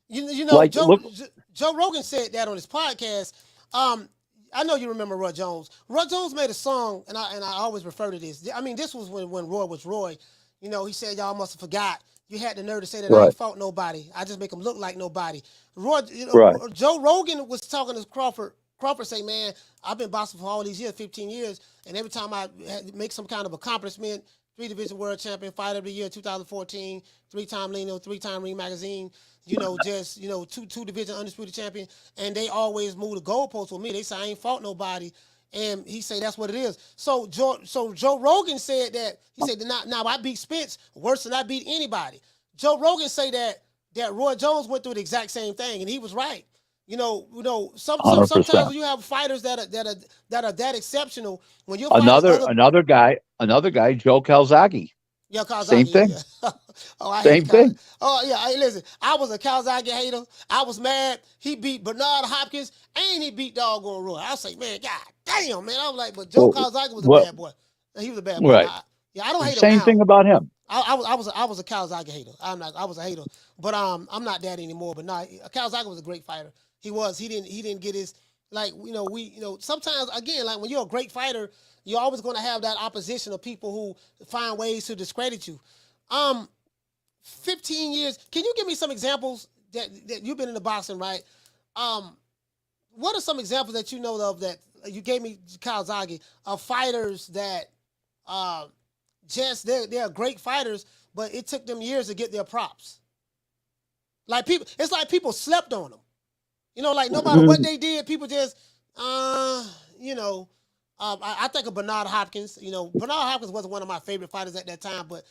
You know, Joe Rogan said that on his podcast. I know you remember Roy Jones. Roy Jones made a song, and I always refer to this. I mean, this was when Roy was Roy. You know, he said, y'all must have forgot. You had the nerve to say that I ain't fought nobody. I just make them look like nobody. Joe Rogan was talking to Crawford. Crawford say, man, I've been boxing for all these years, 15 years, and every time I make some kind of accomplishment, 3-division world champion, fighter of the year 2014, 3-time Leno, 3-time Ring Magazine, two-division undisputed champion, and they always move the goalposts with me. They say I ain't fought nobody, and he say that's what it is. So Joe Rogan said that, he said, now I beat Spence worse than I beat anybody. Joe Rogan say that Roy Jones went through the exact same thing, and he was right. Sometimes when you have fighters that are that exceptional, when you're another guy, Joe Calzaghe. Yeah, Calzaghe. Same thing. Same thing. Oh yeah. Hey, listen, I was a Calzaghe hater. I was mad. He beat Bernard Hopkins and he beat doggone Roy. I was like, man, god damn, man. I was like, but Joe Calzaghe was a bad boy. He was a bad boy. Right. I don't hate him. Same thing about him. I was a Calzaghe hater. I was a hater, but I'm not that anymore. But Calzaghe was a great fighter. He was. He didn't get his, sometimes again, like when you're a great fighter, you're always going to have that opposition of people who find ways to discredit you. 15 years. Can you give me some examples that you've been in the boxing, right? What are some examples that you know of that you gave me, Calzaghe, of fighters that they're great fighters, but it took them years to get their props. It's like people slept on them. No matter what they did, people just, I think of Bernard Hopkins. Bernard Hopkins wasn't one of my favorite fighters at that time, but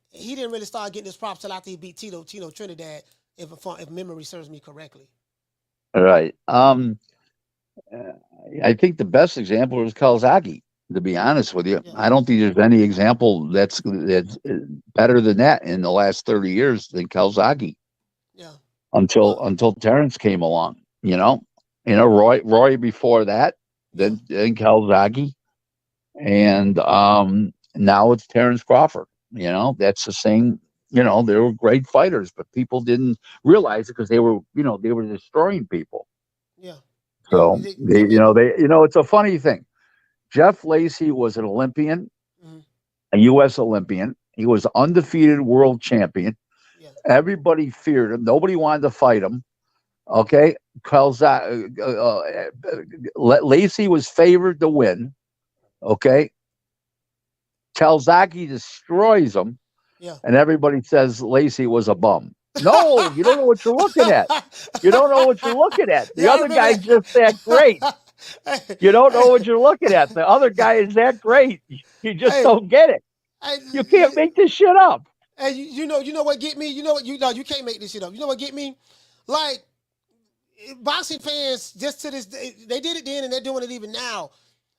he didn't really start getting his props till after he beat Tito Trinidad, if memory serves me correctly. All right. I think the best example was Calzaghe. To be honest with you, I don't think there's any example that's better than that in the last 30 years than Calzaghe. Yeah. Until Terence came along, Roy before that, then Calzaghe, and now it's Terence Crawford. That's the same. They were great fighters, but people didn't realize it because they were destroying people. Yeah. So it's a funny thing. Jeff Lacy was an Olympian, a U.S. Olympian. He was undefeated world champion. Yeah. Everybody feared him. Nobody wanted to fight him. Okay, Lacy was favored to win. Okay, Calzaghe destroys him. Yeah. And everybody says Lacy was a bum. No, you don't know what you're looking at. You don't know what you're looking at. The other guy's just that great. You don't know what you're looking at. The other guy is that great. You just don't get it. You can't make this shit up. Hey, you know what get me? You know what you can't make this shit up. You know what get me? Like boxing fans, just to this day, they did it then and they're doing it even now.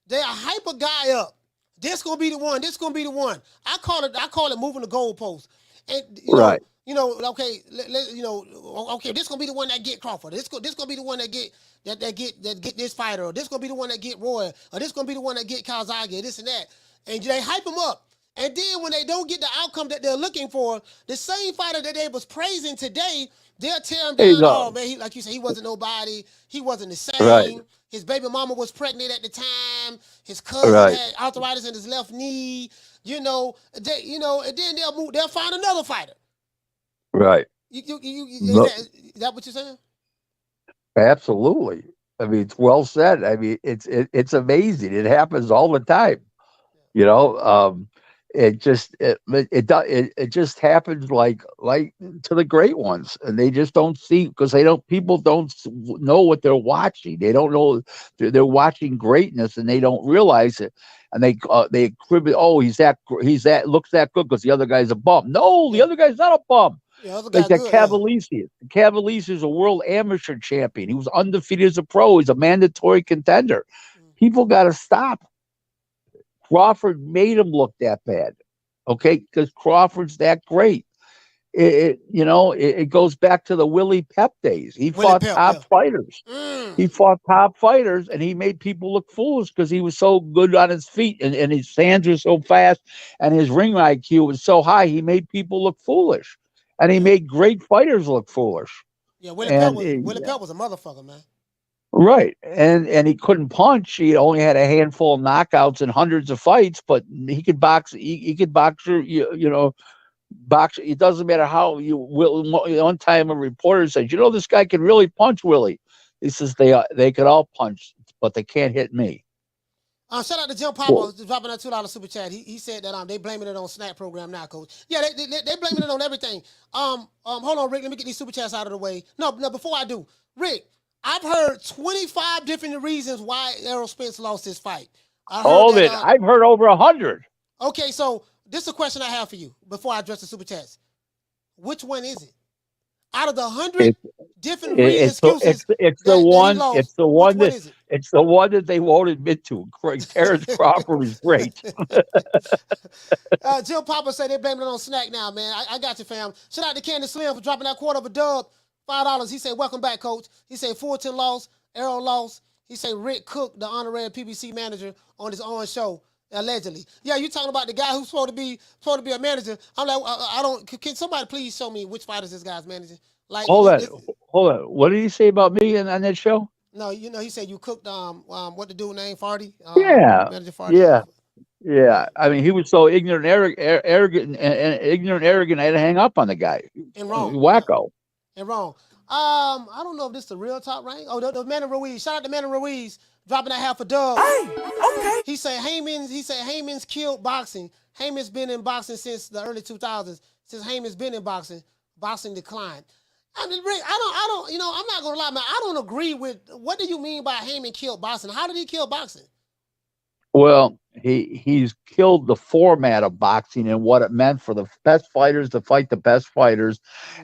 They hype a guy up. This gonna be the one. This gonna be the one. I call it moving the goalpost. And right. Okay, okay. This gonna be the one that get Crawford. This gonna be the one that get this fighter. Or this gonna be the one that get Roy. Or this gonna be the one that get Calzaghe. This and that. And they hype him up. And then when they don't get the outcome that they're looking for, the same fighter that they was praising today, they'll tear him down. Oh man, like you said, he wasn't nobody. He wasn't the same. Right. His baby mama was pregnant at the time. His cousin had arthritis in his left knee. And then they'll find another fighter. Right. Is that what you're saying? Absolutely. I mean, it's well said. I mean, it's amazing. It happens all the time. It just happens like to the great ones, and they just don't see because people don't know what they're watching. They don't know they're watching greatness, and they don't realize it. And they attribute, he's that looks that good because the other guy's a bum. No, the other guy's not a bum. Like that Cavalisi. Cavalisi is a world amateur champion. He was undefeated as a pro. He's a mandatory contender. People got to stop. Crawford made him look that bad, okay? Because Crawford's that great. It goes back to the Willie Pep days. He fought top fighters. He fought top fighters, and he made people look foolish because he was so good on his feet, and his hands were so fast, and his ring IQ was so high. He made people look foolish, and he made great fighters look foolish. Yeah, Willie Pep was a motherfucker, man. Right, and he couldn't punch. He only had a handful of knockouts and hundreds of fights, but he could box. He could box. Box. It doesn't matter how you will. One time, a reporter said, this guy can really punch, Willie." He says they could all punch, but they can't hit me. Shout out to Jim Papa dropping that $2 super chat. He said that they blaming it on Snap program now, Coach. Yeah, they blaming it on everything. Hold on, Rick. Let me get these super chats out of the way. No, before I do, Rick. I've heard 25 different reasons why Errol Spence lost his fight. I've heard over 100. Okay, so this is a question I have for you before I address the super chats. Which one is it? Out of the 100 different excuses, it's the one that they won't admit to. Terence Crawford is great. Jill Papa said they blaming it on Snack now, man. I got you, fam. Shout out to Candace Slim for dropping that quarter of a dub. $5. He said, "Welcome back, Coach." He said, "Fulton lost, Errol lost." He said, "Rick Cook, the honorary PBC manager, on his own show, allegedly." Yeah, you talking about the guy who's supposed to be a manager? I'm like, I don't. Can somebody please show me which fighters this guy's managing? Like, hold on. What did he say about me on that show? No, he said you cooked what the dude named Farty? Manager Farty. Yeah. I mean, he was so ignorant, arrogant, and arrogant. I had to hang up on the guy. And wrong. Wacko. And wrong. I don't know if this is the real top rank. Oh, the Manny Ruiz. Shout out to Manny Ruiz dropping that half a dub. Hey, okay. He said Haymon's killed boxing. Haymon's been in boxing since the early 2000s. Since Haymon's been in boxing declined. I mean, Rick, I don't. I'm not gonna lie, man. I don't agree with. What do you mean by Haymon killed boxing? How did he kill boxing? Well, he's killed the format of boxing and what it meant for the best fighters to fight the best fighters,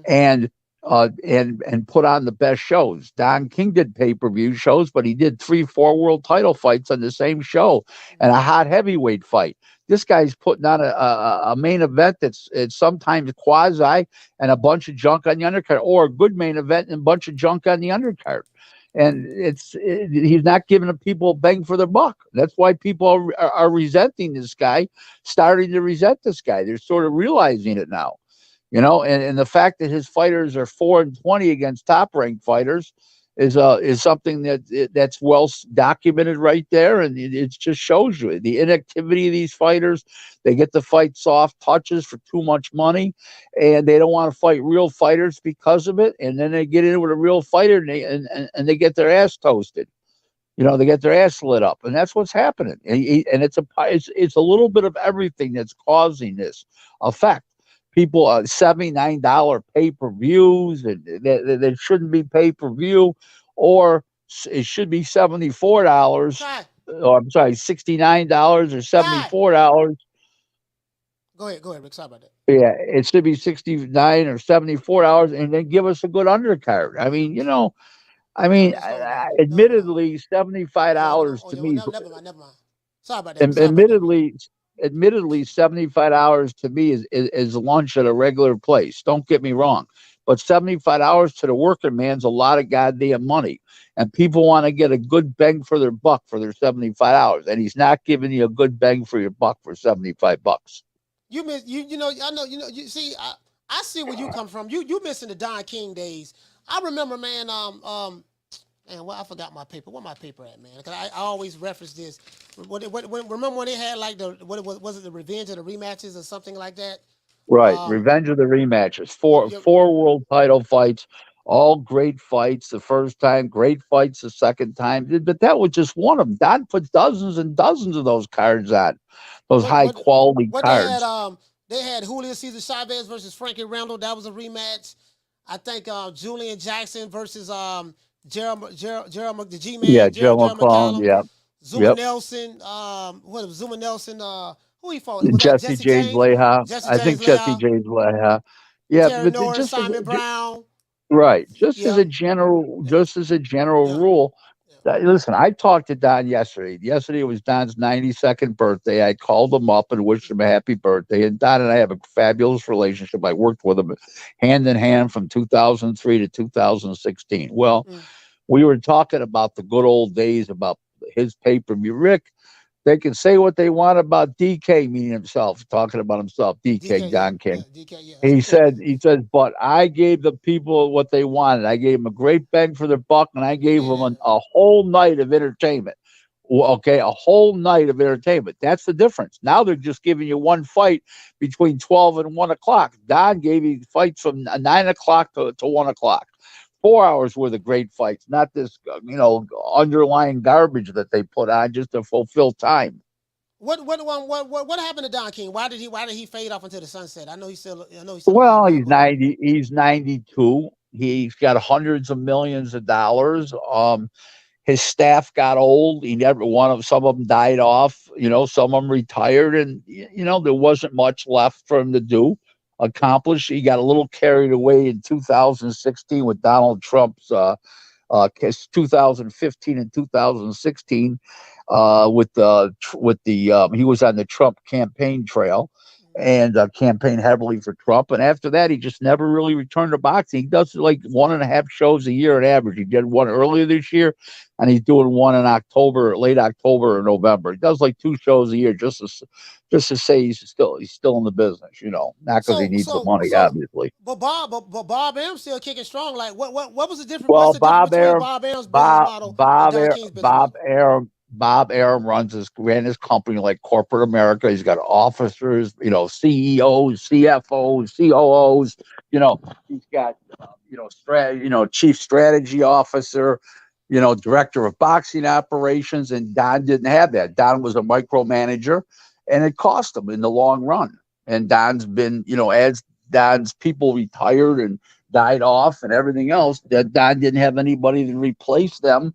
and and put on the best shows. Don King did pay-per-view shows, but he did 3-4 world title fights on the same show and a hot heavyweight fight. This guy's putting on a main event it's sometimes quasi and a bunch of junk on the undercard, or a good main event and a bunch of junk on the undercard. And he's not giving the people a bang for their buck. That's why people are resenting this guy, starting to resent this guy. They're sort of realizing it now. And the fact that his fighters are 4-20 against top ranked fighters is something that's well documented right there, and it just shows you the inactivity of these fighters. They get to fight soft touches for too much money, and they don't want to fight real fighters because of it. And then they get in with a real fighter, and they get their ass toasted. They get their ass lit up, and that's what's happening. And it's a little bit of everything that's causing this effect. People $79 pay-per-views, and that shouldn't be pay-per-view, or it should be $74. Or I'm sorry, $69 or $74. Go ahead, Rick. Sorry about that. Yeah, it should be $69 or $74, and then give us a good undercard. I mean, admittedly, $75 to me. Never mind. Sorry about that. Admittedly, $75 to me is lunch at a regular place. Don't get me wrong, but $75 to the working man's a lot of goddamn money, and people want to get a good bang for their buck for their $75, and he's not giving you a good bang for your buck for $75. You miss I know you see I see where you come from. You missing the Don King days. I remember, man. I forgot my paper. Where my paper at, man? Because I always reference this. Remember when they had like was it the Revenge of the Rematches or something like that? Right, Revenge of the Rematches. Four world title fights, all great fights the first time, great fights the second time. But that was just one of them. Don put dozens and dozens of those cards on, those high quality cards. They had Julio Cesar Chavez versus Frankie Randall. That was a rematch. I think Julian Jackson versus Gerald the G-Man. Yeah, Gerald McCollum. Yeah. Zuma Nelson. Zuma Nelson? Who he fought? Jesse James Leha. I think Jesse James Leha. Yeah, Terry Norris, Simon Brown. Right. Just as a general rule. Listen, I talked to Don yesterday. Yesterday was Don's 92nd birthday. I called him up and wished him a happy birthday. And Don and I have a fabulous relationship. I worked with him hand in hand from 2003 to 2016. Well, we were talking about the good old days, about his pay-per-view. Rick, they can say what they want about DK, meaning himself, talking about himself, DK, Don King. Yeah, DK, yeah. He said, but I gave the people what they wanted. I gave them a great bang for their buck, and I gave them a whole night of entertainment. Okay, a whole night of entertainment. That's the difference. Now they're just giving you one fight between 12 and 1 o'clock. Don gave you fights from 9 o'clock to 1 o'clock. 4 hours worth of great fights, not this, underlying garbage that they put on just to fulfill time. What happened to Don King? Why did he fade off into the sunset? I know he's still. Well, he's 90. He's 92. He's got hundreds of millions of dollars. His staff got old. Some of them died off. Some of them retired, and there wasn't much left for him to do. Accomplish. He got a little carried away in 2016 with Donald Trump's 2015 and 2016 with the he was on the Trump campaign trail and campaigned heavily for Trump. And after that, he just never really returned to boxing. He does like 1.5 shows a year on average. He did one earlier this year, and he's doing one in late October or November. He does like 2 shows a year just to say he's still in the business, not because he needs the money, obviously. But Bob Arum's still kicking strong. Like what was the difference? Well, Bob Arum's business model and Don King's business model? Bob Arum ran his company like corporate America. He's got officers, CEOs, CFOs, COOs. He's got chief strategy officer. Director of boxing operations, and Don didn't have that. Don was a micromanager, and it cost him in the long run. And Don's been, as Don's people retired and died off and everything else, that Don didn't have anybody to replace them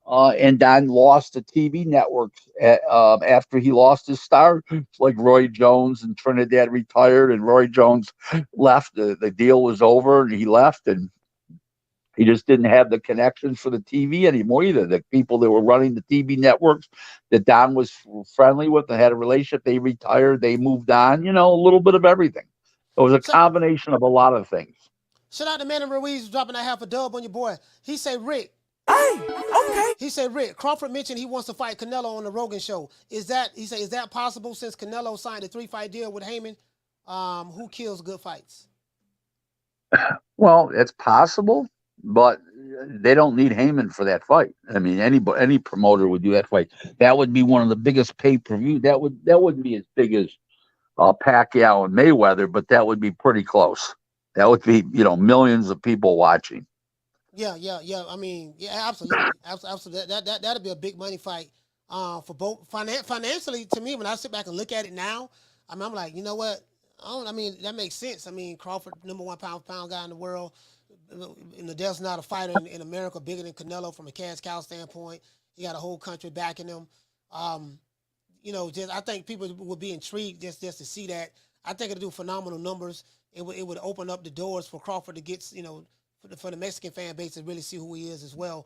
and Don lost the TV networks after he lost his star. Like Roy Jones and Trinidad retired, and Roy Jones left. The deal was over, and he left, and he just didn't have the connections for the TV anymore either. The people that were running the TV networks that Don was friendly with and had a relationship, they retired, they moved on. You know, a little bit of everything. It was a combination of a lot of things. Shout out to Manny Ruiz dropping that half a dub on your boy. He said, Rick. Hey, okay. He said, Rick, Crawford mentioned he wants to fight Canelo on the Rogan show. Is that possible since Canelo signed a 3-fight deal with Haymon? Who kills good fights? Well, it's possible, but they don't need Haymon for that fight. I mean, any promoter would do that fight. That would be one of the biggest pay-per-view. That wouldn't be as big as Pacquiao and Mayweather, but that would be pretty close. That would be, millions of people watching. Yeah. I mean, yeah, absolutely. That'd be a big money fight for both. Financially, to me, when I sit back and look at it now, I'm like, you know what? That makes sense. I mean, Crawford, number 1 pound-for-pound guy in the world. There's not a fighter in America bigger than Canelo from a cash cow standpoint. He got a whole country backing him. I think people would be intrigued just to see that. I think it'll do phenomenal numbers. It would open up the doors for Crawford to get, for the Mexican fan base to really see who he is as well.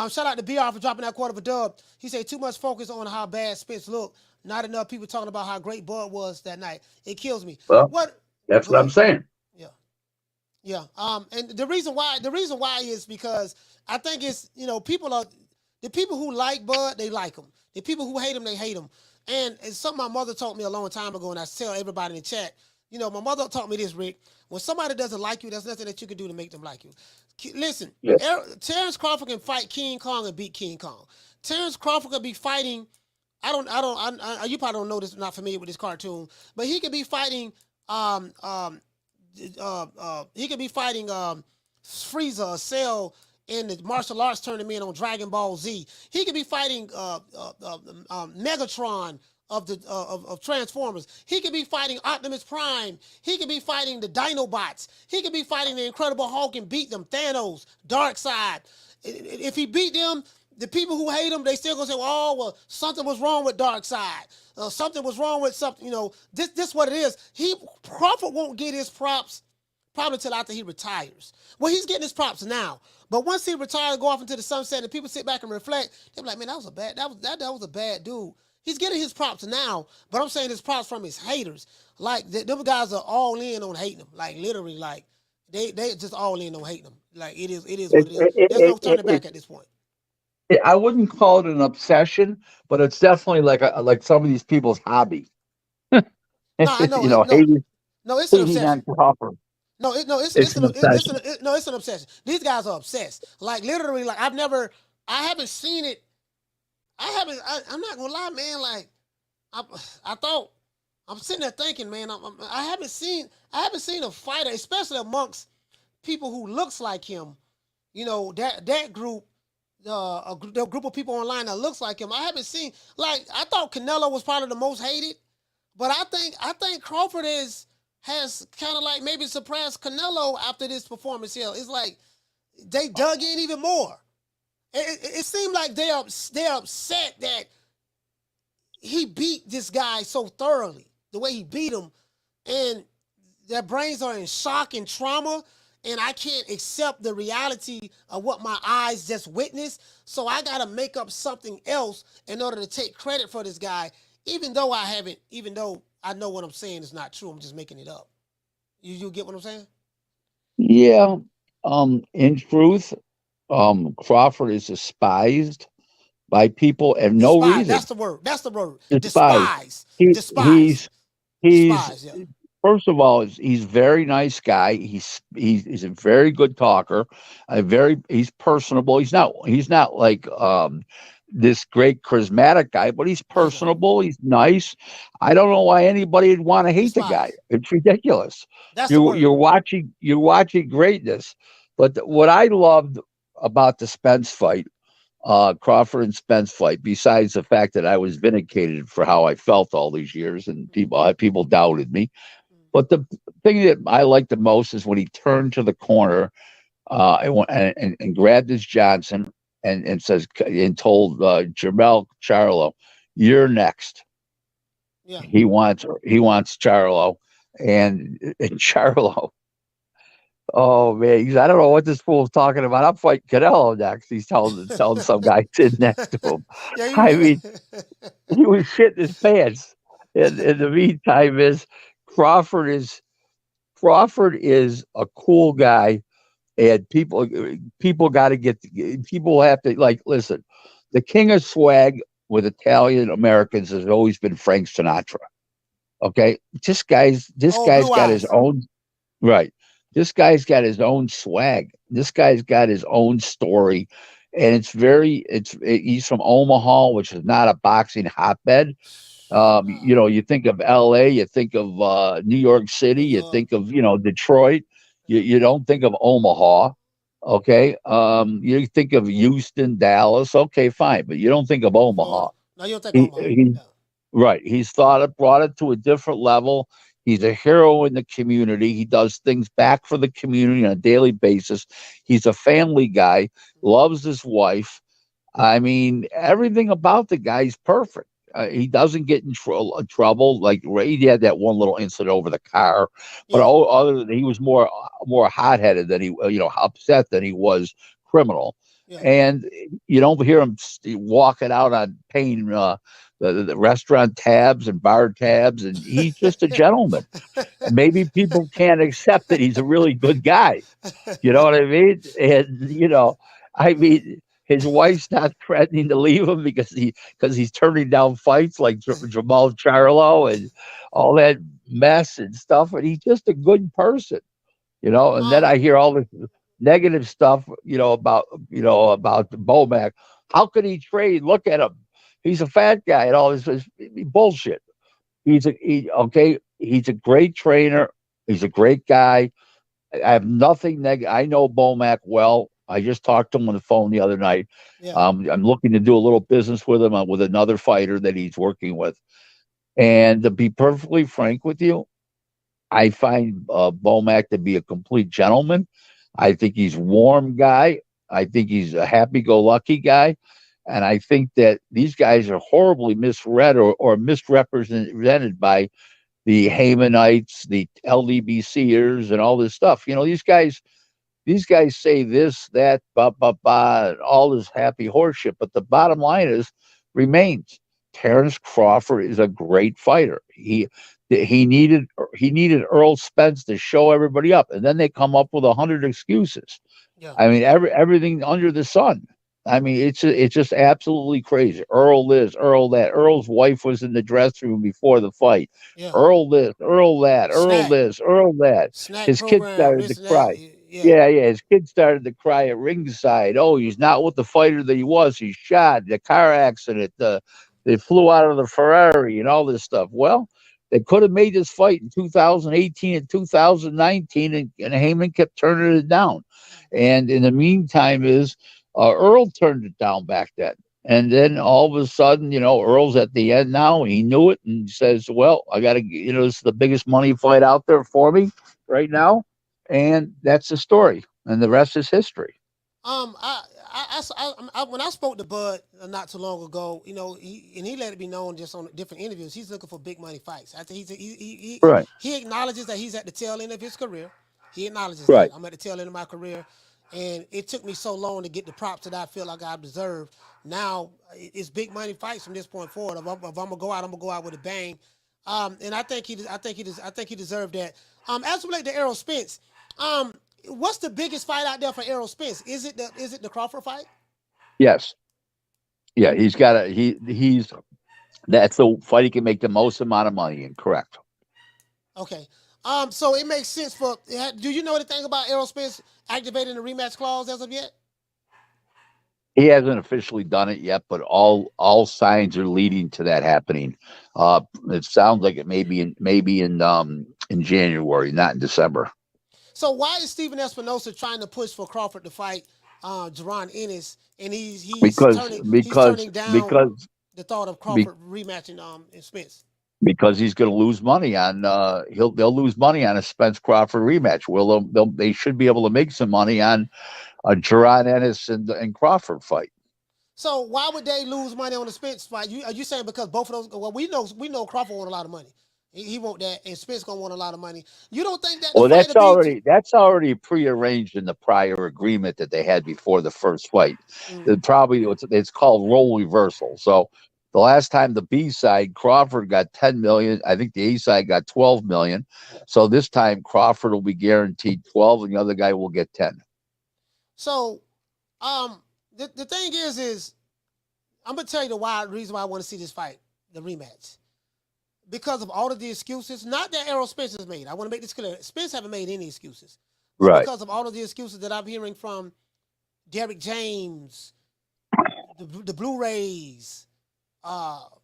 Shout out to BR for dropping that quarter of a dub. He said too much focus on how bad Spence looked. Not enough people talking about how great Bud was that night. It kills me. Well, that's what I'm saying. Yeah. And the reason why is because I think it's, the people who like Bud, they like him. The people who hate him, they hate him. And it's something my mother taught me a long time ago, and I tell everybody in the chat. My mother taught me this, Rick. When somebody doesn't like you, there's nothing that you can do to make them like you. Listen, yes. Terence Crawford can fight King Kong and beat King Kong. Terence Crawford could be fighting. You probably don't know this, not familiar with this cartoon, but he could be fighting. He could be fighting Frieza or Cell in the martial arts tournament on Dragon Ball Z. He could be fighting Megatron of Transformers. He could be fighting Optimus Prime. He could be fighting the Dinobots. He could be fighting the Incredible Hulk and beat them. Thanos, Darkseid. If he beat them, the people who hate him, they still gonna say, well, something was wrong with Darkseid. Something was wrong with something. This what it is. Crawford won't get his props probably until after he retires. Well, he's getting his props now. But once he retires, go off into the sunset, and people sit back and reflect, they're like, man, that was a bad dude. He's getting his props now, but I'm saying his props from his haters. Like, them guys are all in on hating him. Like, literally, like, they just all in on hating him. Like, it is what it is. There's no turning back at this point. I wouldn't call it an obsession, but it's definitely like some of these people's hobby. No, I know. It's an obsession. It's an obsession. These guys are obsessed. Like, literally, like, I haven't seen it. I'm not gonna lie, man. Like, I thought, I'm sitting there thinking, man, I haven't seen a fighter, especially amongst people who looks like him. That group, the group of people online that looks like him. I haven't seen, like, I thought Canelo was probably the most hated, but I think Crawford has kind of like maybe surpassed Canelo after this performance here. It's like they dug in even more. It seemed like they're upset that he beat this guy so thoroughly, the way he beat him, and their brains are in shock and trauma, and I can't accept the reality of what my eyes just witnessed, so I got to make up something else in order to take credit for this guy, even though I know what I'm saying is not true. I'm just making it up. You get what I'm saying? Yeah. In truth, Crawford is despised by people and no reason. That's the word. Despise. Despise. He's first of all, he's a very nice guy. He's a very good talker. He's personable. He's not like this great charismatic guy, but he's personable. He's nice. I don't know why anybody would want to hate the guy. It's ridiculous. You're watching greatness. But what I loved about the Spence fight, Crawford and Spence fight, besides the fact that I was vindicated for how I felt all these years and people doubted me. But the thing that I liked the most is when he turned to the corner and grabbed his Johnson and says and told Jermell Charlo, "You're next." Yeah. He wants Charlo, and Charlo. Oh man, I don't know what this fool's talking about. I'm fighting Canelo next. He's telling some guy sitting next to him. Yeah, I mean, he was shitting his pants. And in the meantime, Crawford is a cool guy, and people got to people have to listen. The king of swag with Italian Americans has always been Frank Sinatra. Okay, this guy's got his own right. This guy's got his own swag. This guy's got his own story, and he's from Omaha, which is not a boxing hotbed. You think of LA, you think of New York City, you think of Detroit. You don't think of Omaha. Okay, you think of Houston, Dallas. Okay, fine, but you don't think of Omaha. No, you don't think Omaha. Right. He's brought it to a different level. He's a hero in the community. He does things back for the community on a daily basis. He's a family guy, loves his wife. I mean, everything about the guy's perfect. He doesn't get in trouble. Like he had that one little incident over the car, but other than he was more hot-headed than he, upset than he was criminal. Yeah. And you don't hear him walking out on paying the restaurant tabs and bar tabs, and he's just a gentleman. Maybe people can't accept that he's a really good guy. You know what I mean? And his wife's not threatening to leave him because he's turning down fights like Jermell Charlo and all that mess and stuff. And he's just a good person, And then I hear all this negative stuff, about Bomac. How could he trade? Look at him. He's a fat guy and all this bullshit. He's a great trainer. He's a great guy. I have nothing negative. I know Bomac well. I just talked to him on the phone the other night. Yeah. I'm looking to do a little business with him with another fighter that he's working with. And to be perfectly frank with you, I find Bomac to be a complete gentleman. I think he's a warm guy. I think he's a happy-go-lucky guy. And I think that these guys are horribly misread or misrepresented by the Haymonites, the LDBCers, and all this stuff. These guys say this, that, and all this happy horseshit. But the bottom line remains Terence Crawford is a great fighter. He needed Errol Spence to show everybody up, and then they come up with 100 excuses. Yeah. I mean, everything under the sun. I mean, it's just absolutely crazy. Earl this, Earl that. Earl's wife was in the dressing room before the fight. Yeah. Earl this, Earl that, Earl this, Earl that. His kid started to cry. Yeah. His kid started to cry at ringside. Oh, he's not with the fighter that he was. He's shot. The car accident. They flew out of the Ferrari and all this stuff. Well, they could have made this fight in 2018 and 2019, and Haymon kept turning it down. And in the meantime, Earl turned it down back then. And then all of a sudden, Earl's at the end now. He knew it and says, well, I got to, this is the biggest money fight out there for me right now. And that's the story. And the rest is history. When I spoke to Bud not too long ago, he let it be known just on different interviews, he's looking for big money fights. I think he acknowledges that he's at the tail end of his career. He acknowledges that I'm at the tail end of my career. And it took me so long to get the props that I feel like I deserve. Now it's big money fights from this point forward. If I'm gonna go out, I'm gonna go out with a bang. And I think he deserved that. As related to Errol Spence, what's the biggest fight out there for Errol Spence? Is it the Crawford fight? Yes. Yeah, he's that's the fight he can make the most amount of money in. Correct. Okay. So it makes sense do you know anything about Errol Spence activating the rematch clause as of yet? He hasn't officially done it yet, but all signs are leading to that happening. It sounds like it may be in January, not in December. So why is Stephen Espinosa trying to push for Crawford to fight Jaron Ennis, and he's turning down the thought of Crawford rematching Spence? Because he's going to lose money on they'll lose money on a Spence Crawford rematch. They should be able to make some money on Gerard Ennis and Crawford fight. So why would they lose money on the Spence fight? Are you saying because both of those? Well, we know Crawford want a lot of money. He want that, and Spence gonna want a lot of money. You don't think that? Well, that's already prearranged in the prior agreement that they had before the first fight. It's called role reversal. So the last time the B side Crawford got 10 million, I think the A side got 12 million. So this time Crawford will be guaranteed 12, and the other guy will get 10. So, the thing is I'm gonna tell you the reason why I want to see this fight, the rematch. Because of all of the excuses, not that Errol Spence has made. I want to make this clear. Spence haven't made any excuses. Right. Because of all of the excuses that I'm hearing from Derek James, the Blu-rays, all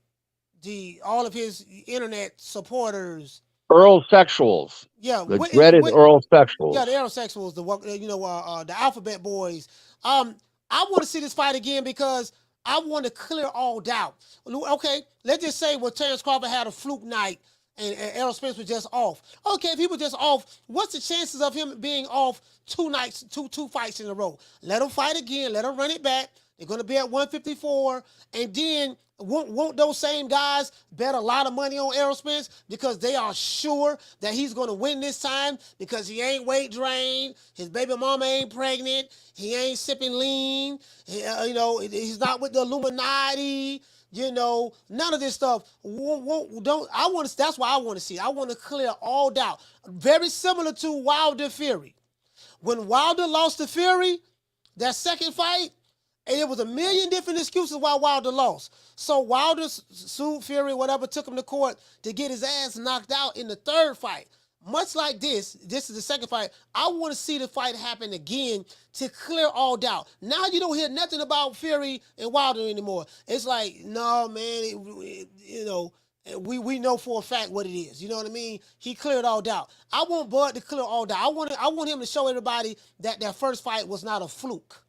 of his internet supporters. Earl sexuals. Yeah. The dreaded Earl sexuals. Yeah, the Errol sexuals, the Alphabet Boys. I want to see this fight again because I want to clear all doubt. Okay, let's just say Terence Crawford had a fluke night and Errol Spence was just off. Okay, if he was just off, what's the chances of him being off two fights in a row? Let him fight again. Let him run it back. They're going to be at 154. And then won't those same guys bet a lot of money on Errol Spence because they are sure that he's going to win this time because he ain't weight drained, his baby mama ain't pregnant, he ain't sipping lean, he's not with the Illuminati, none of this stuff. That's why I want to see. I want to clear all doubt. Very similar to Wilder Fury. When Wilder lost to Fury, that second fight, and it was a million different excuses why Wilder lost. So Wilder sued Fury, whatever, took him to court to get his ass knocked out in the third fight. Much like this is the second fight. I want to see the fight happen again to clear all doubt. Now you don't hear nothing about Fury and Wilder anymore. It's like, no, man, we know for a fact what it is. You know what I mean? He cleared all doubt. I want Bud to clear all doubt. I want him to show everybody that first fight was not a fluke.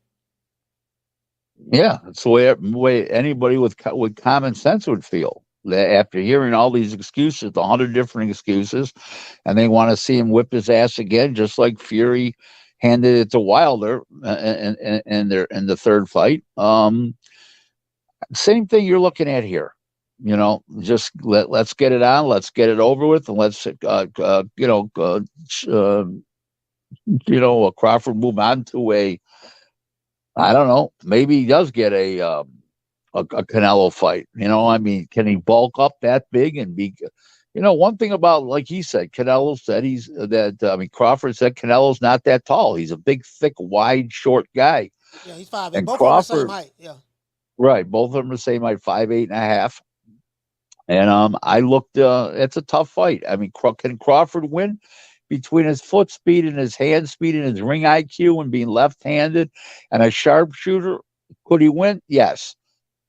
Yeah, it's the way anybody with common sense would feel. After hearing all these excuses, 100 different excuses, and they want to see him whip his ass again, just like Fury handed it to Wilder in the third fight. Same thing you're looking at here. Just let's get it on, let's get it over with, and let's Crawford move on to I don't know. Maybe he does get a Canelo fight. Can he bulk up that big and be? One thing about, like he said, Canelo said Crawford said Canelo's not that tall. He's a big, thick, wide, short guy. Yeah, he's 5'8". And both Crawford, of them the same height. Yeah. Right, both of them the same height, 5'8.5". And I looked. It's a tough fight. Can Crawford win? Between his foot speed and his hand speed and his ring IQ and being left-handed and a sharpshooter, could he win? Yes.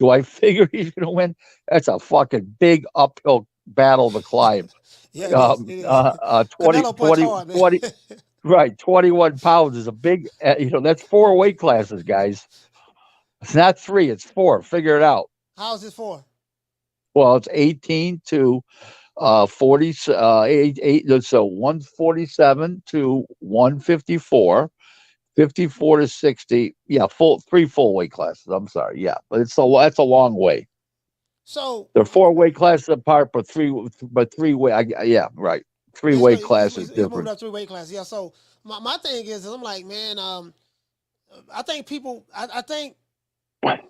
Do I figure he's going to win? That's a fucking big uphill battle to climb. Yeah, 21 pounds is a big, that's 4 weight classes, guys. It's not 3, it's 4. Figure it out. How is it 4? Well, it's 18 to 40, so 147 to 154, 54 to 60. Yeah, 3 full weight classes. I'm sorry. Yeah, but that's a long way. So they're 4 weight classes apart, but three way. Yeah, right. 3 weight classes different. Moving up 3 weight classes. Yeah. So my thing is I'm like, man, I think people. I think. Let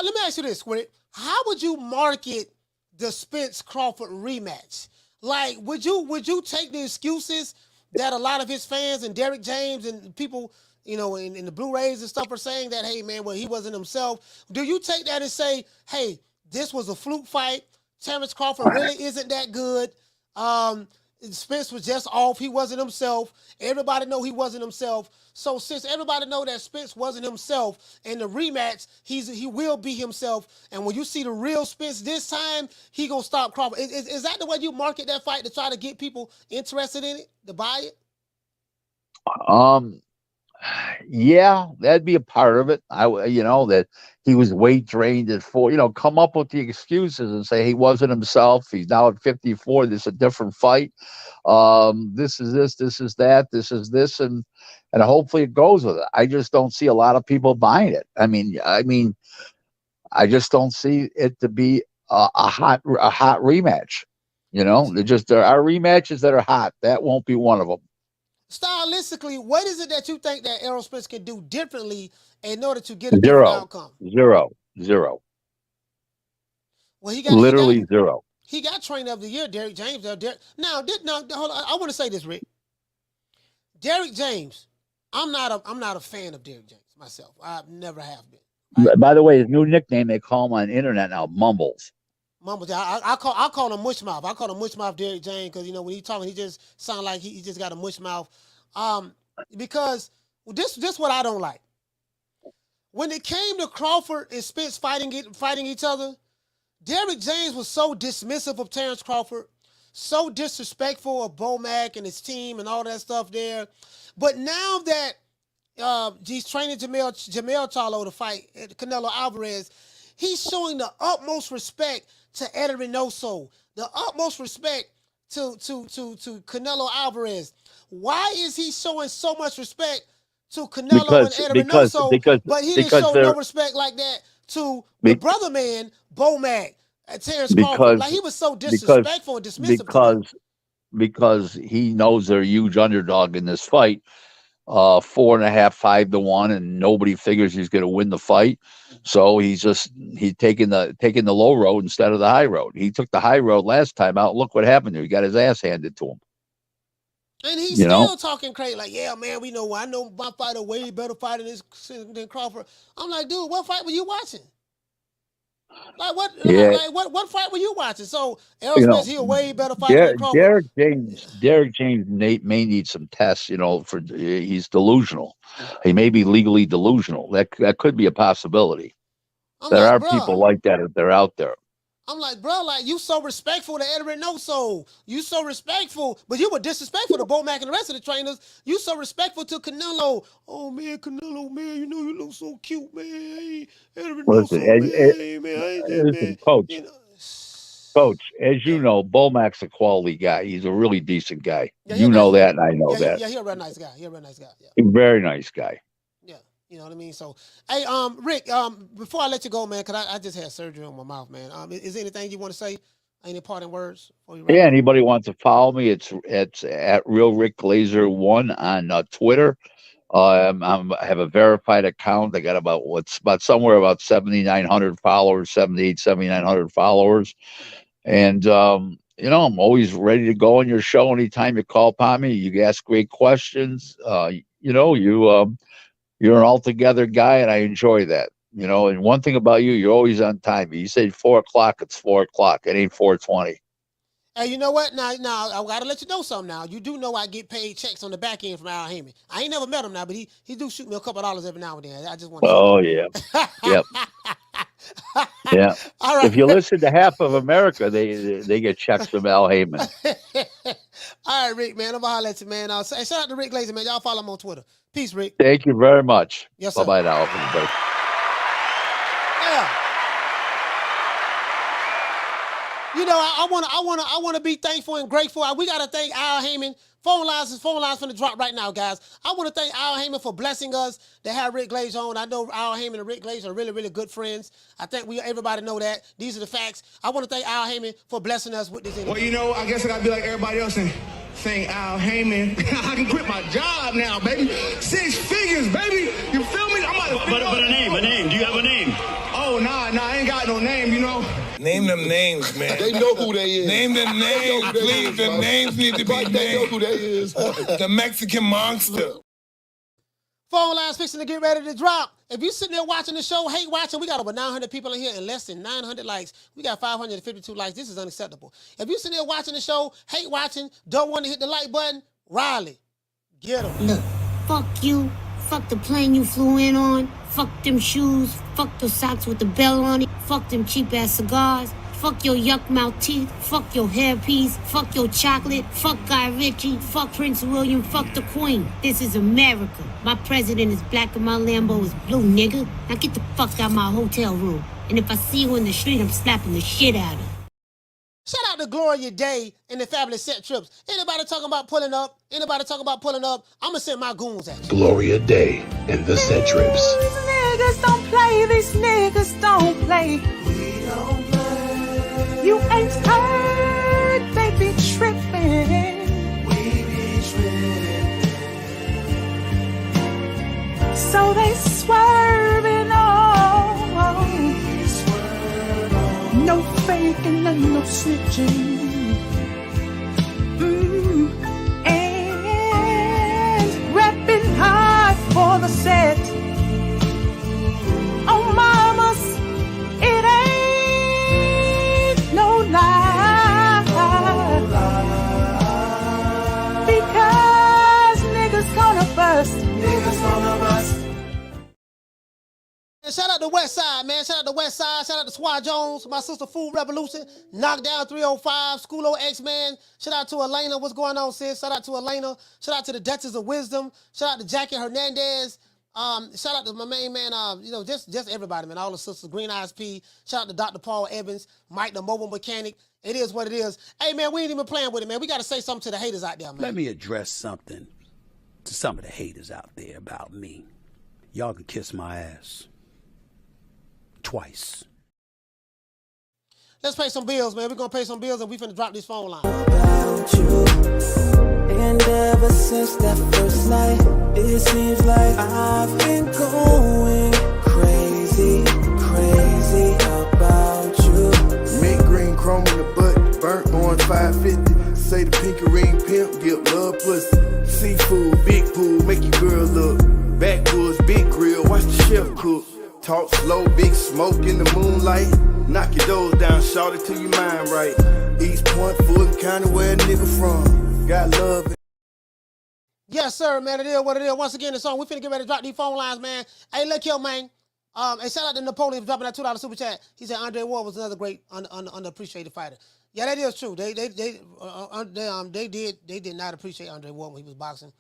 me ask you this, Squid. How would you market the Spence Crawford rematch? Like, would you take the excuses that a lot of his fans and Derek James and people, in the Blu-rays and stuff are saying that, hey man, well, he wasn't himself. Do you take that and say, hey, this was a fluke fight. Terence Crawford really isn't that good. Spence was just off. He wasn't himself. Everybody know he wasn't himself. So since everybody know that Spence wasn't himself, in the rematch, he will be himself. And when you see the real Spence this time, he gonna stop Crawford. Is that the way you market that fight to try to get people interested in it, to buy it? Yeah, that'd be a part of it. That he was weight drained at 4. Come up with the excuses and say he wasn't himself. He's now at 54. This is a different fight. This is this. This is that. This is this, and hopefully it goes with it. I just don't see a lot of people buying it. I mean, I just don't see it to be a hot rematch. There are rematches that are hot. That won't be one of them. Stylistically, what is it that you think that Errol Spence can do differently in order to get a different outcome? Zero. Well, he got literally zero. He got Trainer of the Year, Derrick James. Now, hold on. I want to say this, Rick. Derrick James, I'm not a fan of Derrick James myself. I never have been. Right? By the way, his new nickname they call him on the internet now, Mumbles. Mumbles. I call him Mushmouth. I call him Mushmouth Derrick James because when he's talking, he just sounds like he just got a mush mouth. Because this what I don't like. When it came to Crawford and Spence fighting each other, Derrick James was so dismissive of Terence Crawford, so disrespectful of Bo Mack and his team and all that stuff there. But now that he's training Jamel Charlo to fight Canelo Alvarez, he's showing the utmost respect to Eddie Reynoso, the utmost respect to Canelo Alvarez. Why is he showing so much respect to Canelo and Eddie Reynoso, but he didn't show no respect like that to the brother man, Bo Mack, Terence Crawford? Like, he was so disrespectful and dismissive. Because he knows they're a huge underdog in this fight. 4.5, 5 to 1, and nobody figures he's going to win the fight. So he's taking the low road instead of the high road. He took the high road last time out. Look what happened there. He got his ass handed to him. And he's still talking crazy, like, yeah, man, I know my fighter way better fighter than Crawford. I'm like, dude, what fight were you watching? Like what? Yeah. Like what fight were you watching? So Errol Spence, he a way better fighter than Crawford. Derrick James may need some tests. He's delusional. He may be legally delusional. That could be a possibility. There are people like that if they're out there. I'm like, bro, like, you so respectful to Eddie Reynoso. You so respectful, but you were disrespectful to Bo Mack and the rest of the trainers. You so respectful to Canelo. Oh, man, Canelo, man, you look so cute, man. Eddie Reynoso, listen, Coach, as you know, Bo Mack's a quality guy. He's a really decent guy. Yeah, you know that, and I know that. Yeah, he's a real nice guy. Yeah. Very nice guy. You know what I mean? So, hey, Rick, before I let you go, man, because I just had surgery on my mouth, man. Is there anything you want to say? Any parting words? Yeah, anybody wants to follow me, it's at Real Rick Glazer 1 on Twitter. I have a verified account. I got about somewhere about 7,900 followers, 7,900 followers. And, I'm always ready to go on your show anytime you call upon me. You ask great questions. You're an altogether guy, and I enjoy that. And one thing about you, you're always on time. You say 4 o'clock, it's 4 o'clock. It ain't 4:20. Hey, you know what? Now, I got to let you know something now. You do know I get paid checks on the back end from Al Haymon. I ain't never met him now, but he do shoot me a couple of dollars every now and then. I just want to yeah. Yeah. All right. If you listen to half of America, they get checks from Al Haymon. All right, Rick, man. I'm going to holler at you, man. Shout out to Rick Glazer, man. Y'all follow him on Twitter. Peace, Rick. Thank you very much. Yes, sir. Bye-bye now, everybody. Yeah. I want to be thankful and grateful. We got to thank Al Haymon. Phone lines finna drop right now, guys. I want to thank Al Haymon for blessing us to have Rick Glazer on. I know Al Haymon and Rick Glazer are really, really good friends. I think everybody know that. These are the facts. I want to thank Al Haymon for blessing us with this interview. Well, I guess I gotta be like everybody else and thank Al Haymon. I can quit my job now, baby. 6 figures, baby. You feel me? But a name. Do you have a name? Oh, nah, I ain't got no name, Name them names, man. They know who they is. Name them names, please. The names need to be named. They know who they is. The Mexican monster. Phone lines fixing to get ready to drop. If you sitting there watching the show, hate watching, we got over 900 people in here and less than 900 likes. We got 552 likes. This is unacceptable. If you sitting there watching the show, hate watching, don't want to hit the like button, Riley, get him. Look, fuck you. Fuck the plane you flew in on. Fuck them shoes. Fuck the socks with the bell on it. Fuck them cheap-ass cigars. fuck your yuck mouth teeth, fuck your hairpiece, fuck your chocolate, fuck Guy Ritchie, fuck Prince William, fuck the Queen. This is America. My president is black and my Lambo is blue, nigga. Now get the fuck out of my hotel room. And if I see you in the street, I'm slapping the shit out of you. Shout out to Gloria Day and the Fabulous Set Trips. Anybody talking about pulling up? I'm going to send my goons at you. Gloria Day and the Set Trips. These niggas don't play. These niggas don't play. We don't play. You ain't heard. They be tripping. We be tripping. So they swerving on. No faking and no snitching. And repping hard for the set. Oh, mamas, it ain't no lie. Because niggas gonna bust. Niggas gonna bust. Shout out to West Side, man. Shout out to West Side. Shout out to Swat Jones, my sister Food Revolution, Knockdown 305, Schoolo X-Man. Shout out to Elena. What's going on, sis? Shout out to Elena. Shout out to the Duchess of Wisdom. Shout out to Jackie Hernandez. Shout out to my main man, just everybody, man. All the sisters, Green Eyes P. Shout out to Dr. Paul Evans, Mike the Mobile Mechanic. It is what it is. Hey, man, we ain't even playing with it, man. We got to say something to the haters out there, man. Let me address something to some of the haters out there about me. Y'all can kiss my ass. Twice. Let's pay some bills, man. We're going to pay some bills and we finna drop this phone line. About you. And ever since that first night, it seems like I've been going crazy about you. Mint green chrome in the butt, burnt orange 550. Say the pinky ring pimp, give love pussy. Seafood, big pool, make your girl look. Backwoods, big grill, watch the chef cook. Talk slow, big smoke in the moonlight. Knock your doors down, shout it till your mind right. East Point, Fulton County, where a nigga from. Got love. Yes, sir, man. It is what it is. Once again, the song. We finna get ready to drop these phone lines, man. Hey, look here, man. Hey, shout out to Napoleon for dropping that $2 super chat. He said Andre Ward was another great underappreciated fighter. Yeah, that is true. They did not appreciate Andre Ward when he was boxing.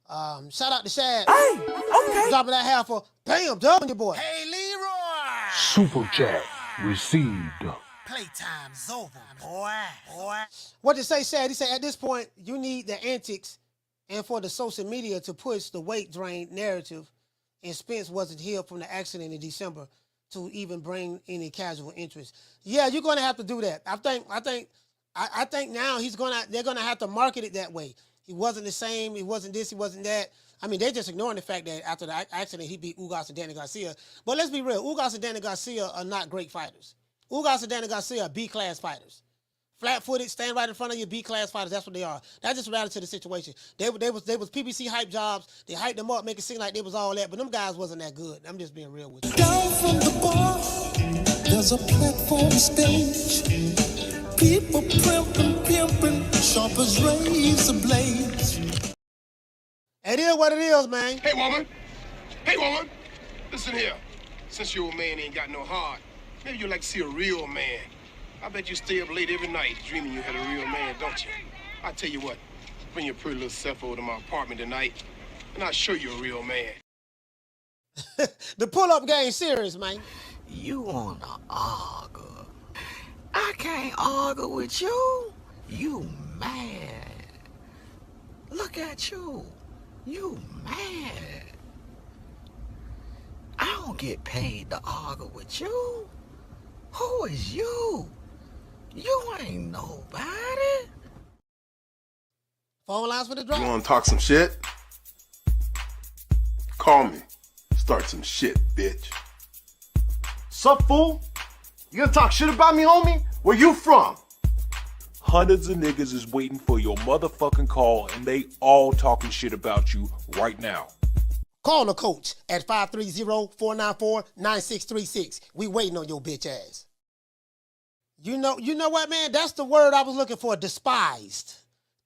Shout out to Shad. Hey, okay. Dropping that half for bam, W boy. Hey, Leroy. Super chat received. Playtime's over, boy. What did say, Shad? He said at this point you need the antics and for the social media to push the weight drain narrative. And Spence wasn't healed from the accident in December to even bring any casual interest. Yeah, you're gonna have to do that. I think now they're gonna have to market it that way. He wasn't the same. He wasn't this. He wasn't that. I mean, they're just ignoring the fact that after the accident, he beat Ugas and Danny Garcia. But let's be real. Ugas and Danny Garcia are not great fighters. Ugas and Danny Garcia are B-class fighters. Flat-footed, stand right in front of you, B-class fighters. That's what they are. That's just reality to the situation. They was PBC hype jobs. They hyped them up, make it seem like they was all that. But them guys wasn't that good. I'm just being real with you. Down from the bar, there's a platform stage. People pimping, sharp as razor blades. It is what it is, man. Hey, woman. Listen here. Since your old man ain't got no heart, maybe you'd like to see a real man. I bet you stay up late every night dreaming you had a real man, don't you? I tell you what, bring your pretty little self over to my apartment tonight, and I'll show you a real man. The pull-up game serious, man. You wanna argue? I can't argue with you. You mad. Look at you. You mad. I don't get paid to argue with you. Who is you? You ain't nobody. Phone lines for the drop. You wanna talk some shit? Call me. Start some shit, bitch. Sup, fool? You gonna talk shit about me, homie? Where you from? Hundreds of niggas is waiting for your motherfucking call, and they all talking shit about you right now. Call the coach at 530-494-9636. We waiting on your bitch ass. You know what, man? That's the word I was looking for, despised.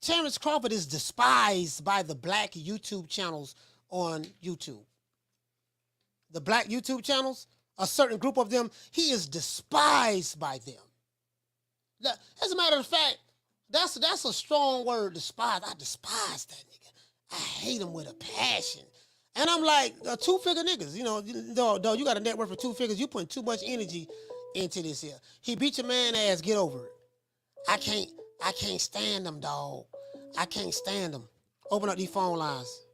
Terence Crawford is despised by the black YouTube channels on YouTube. The black YouTube channels, a certain group of them, he is despised by them. As a matter of fact, that's a strong word, despise. I despise that nigga. I hate him with a passion. And I'm like, two-figure niggas, you know, dog, you got a net worth of 2 figures. You putting too much energy into this here. He beat your man ass, get over it. I can't stand them, dog. I can't stand them. Open up these phone lines.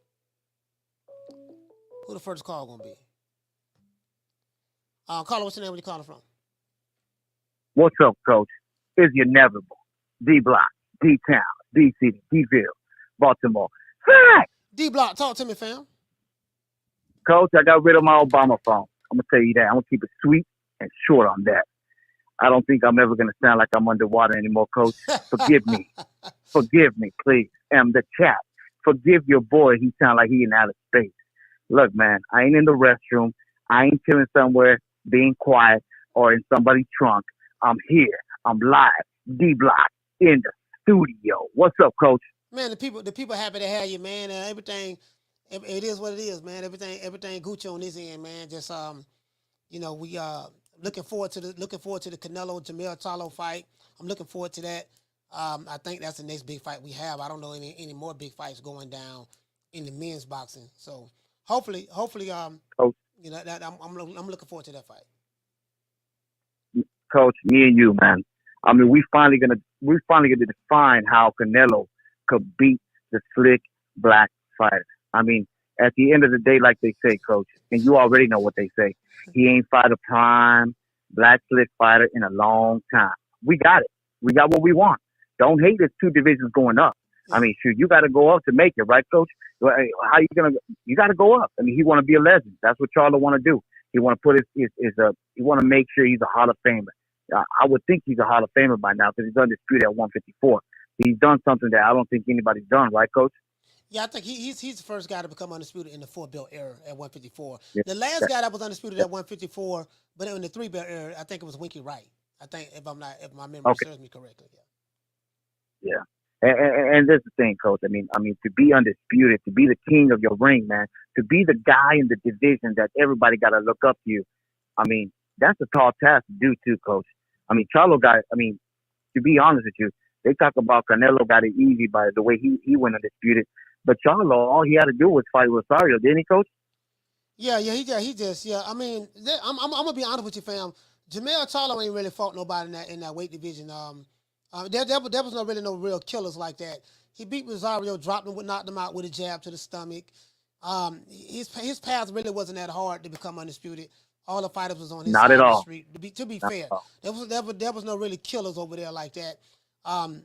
Who the first call gonna be? Caller, what's your name? Where you calling from? What's up, Coach? It's your inevitable. D-Block, D-Town, D-City, D-Ville, Baltimore. Fact! D-Block, talk to me, fam. Coach, I got rid of my Obama phone. I'm going to tell you that. I'm going to keep it sweet and short on that. I don't think I'm ever going to sound like I'm underwater anymore, Coach. Forgive me. Forgive me, please. The chat. Forgive your boy. He sound like he in outer space. Look, man, I ain't in the restroom. I ain't chilling somewhere being quiet or in somebody's trunk. I'm here. I'm live. D-Block in the studio. What's up, Coach? Man, the people happy to have you, man. Everything, it is what it is, man. Everything Gucci on this end, man. Just you know, we looking forward to the Canelo Jamel Charlo fight. I'm looking forward to that. I think that's the next big fight we have. I don't know any more big fights going down in the men's boxing. So hopefully, Coach, you know, that I'm looking forward to that fight. Coach, me and you, man. I mean, we're finally gonna define how Canelo could beat the slick black fighter. I mean, at the end of the day, like they say, Coach, and you already know what they say, he ain't fought a prime black slick fighter in a long time. We got it. We got what we want. Don't hate there's 2 divisions going up. I mean, shoot, you got to go up to make it, right, Coach? How you gonna? You got to go up. I mean, he want to be a legend. That's what Charlo want to do. He want to put he want to make sure he's a Hall of Famer. I would think he's a Hall of Famer by now because he's undisputed at 154. He's done something that I don't think anybody's done, right, Coach? Yeah, I think he's the first guy to become undisputed in the 4-belt era at 154. Yeah. The last guy that was undisputed at 154, but in the 3-belt era, I think it was Winky Wright. I think if my memory serves me correctly. Yeah. And that's the thing, Coach. I mean, to be undisputed, to be the king of your ring, man, to be the guy in the division that everybody got to look up to you. I mean, that's a tall task to do too, Coach. I mean, Charlo to be honest with you, they talk about Canelo got it easy by the way he went undisputed. But Charlo, all he had to do was fight Rosario, didn't he, Coach? Yeah. I mean, I'm gonna be honest with you, fam. Jamel Charlo ain't really fought nobody in that weight division. There was no real killers like that. He beat Rosario, knocked him out with a jab to the stomach. His path really wasn't that hard to become undisputed. All the fighters was on his side of the street. To be fair, there was no really killers over there like that. And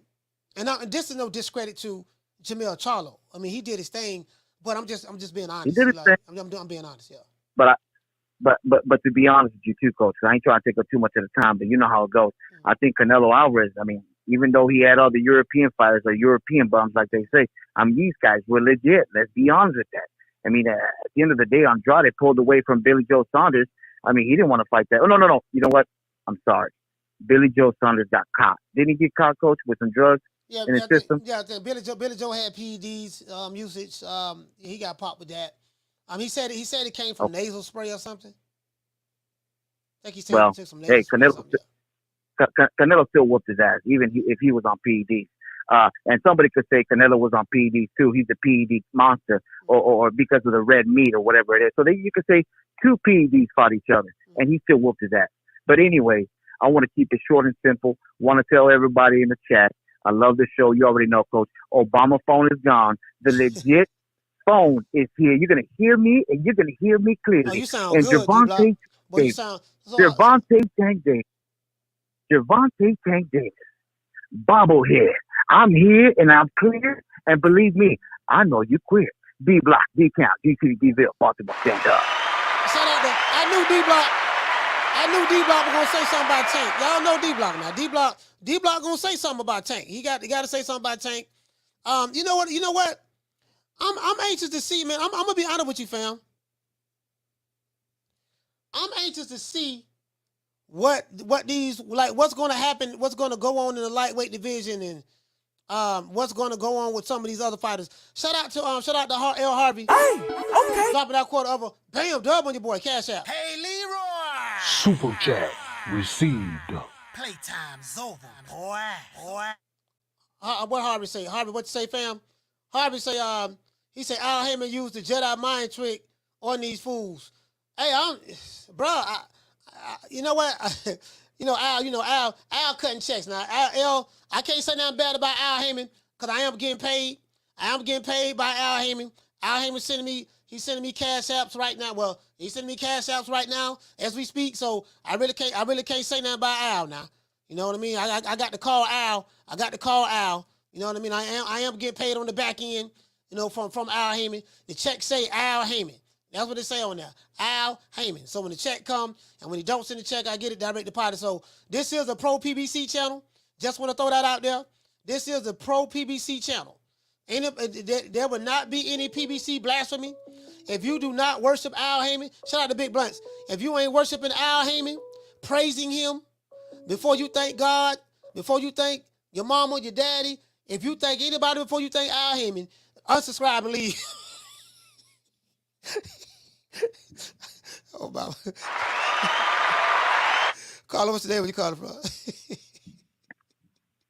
this is no discredit to Jamel Charlo. I mean, he did his thing, but I'm just being honest. He did his thing. I'm being honest, yeah. But to be honest with you too, Coach, I ain't trying to take up too much of the time, but you know how it goes. I think Canelo Alvarez, I mean, even though he had all the European fighters or European bums, like they say, these guys were legit. Let's be honest with that. I mean, at the end of the day, Andrade pulled away from Billy Joe Saunders. I mean, he didn't want to fight that. Oh, no. You know what? I'm sorry. Billy Joe Saunders got caught. Didn't he get caught, Coach, with some drugs in his system? I think Billy Joe had PEDs usage. He got popped with that. He said it came from nasal spray or something. I think he said he took some nasal spray. Canelo still whooped his ass, even if he was on PEDs. And somebody could say Canelo was on PEDs too. He's a PED monster, or because of the red meat or whatever it is. So you could say 2 PEDs fought each other, and he still whooped his ass. But anyway, I want to keep it short and simple. Want to tell everybody in the chat, I love the show. You already know, Coach. Obama phone is gone. The legit phone is here. You're going to hear me, and you're going to hear me clearly. Oh, you sound and good, Gervonta Tank Davis, bobblehead. I'm here, and I'm clear. And believe me, I know you queer. D-Block, D-Count, D-City, D-Ville, Baltimore, stand up. Shout out there. I knew D-Block was gonna say something about Tank. Y'all know D-Block now. D-Block gonna say something about Tank. He got to say something about Tank. You know what? I'm anxious to see, man. I'm gonna be honest with you, fam. I'm anxious to see what what's gonna happen, what's gonna go on in the lightweight division, and what's gonna go on with some of these other fighters. Shout out to L. Harvey. Hey, okay. Dropping that quarter of a bam dub on your boy, cash out. Hey, Leroy. Super chat received. Playtime's over, boy. What Harvey say? Harvey, what you say, fam? Harvey say, he said Al Haymon used the Jedi mind trick on these fools. Hey, you know what? Al cutting checks now. Al, I can't say nothing bad about Al Haymon because I am getting paid. I am getting paid by Al Haymon. Al Haymon sending me cash apps right now. Well, he's sending me cash apps right now as we speak. So I really can't say nothing about Al now. You know what I mean? I got to call Al. You know what I mean? I am getting paid on the back end, you know, from Al Haymon. The check say Al Haymon. That's what they say on there. Al Haymon. So when the check come and when he don't send the check, I get it direct deposit. So this is a pro PBC channel. Just want to throw that out there. This is a pro PBC channel. There will not be any PBC blasphemy. If you do not worship Al Haymon, shout out to Big Blunts. If you ain't worshiping Al Haymon, praising him, before you thank God, before you thank your mama, your daddy, if you thank anybody before you thank Al Haymon, unsubscribe and leave. Oh, my. Carla, what's the name? Where you calling from?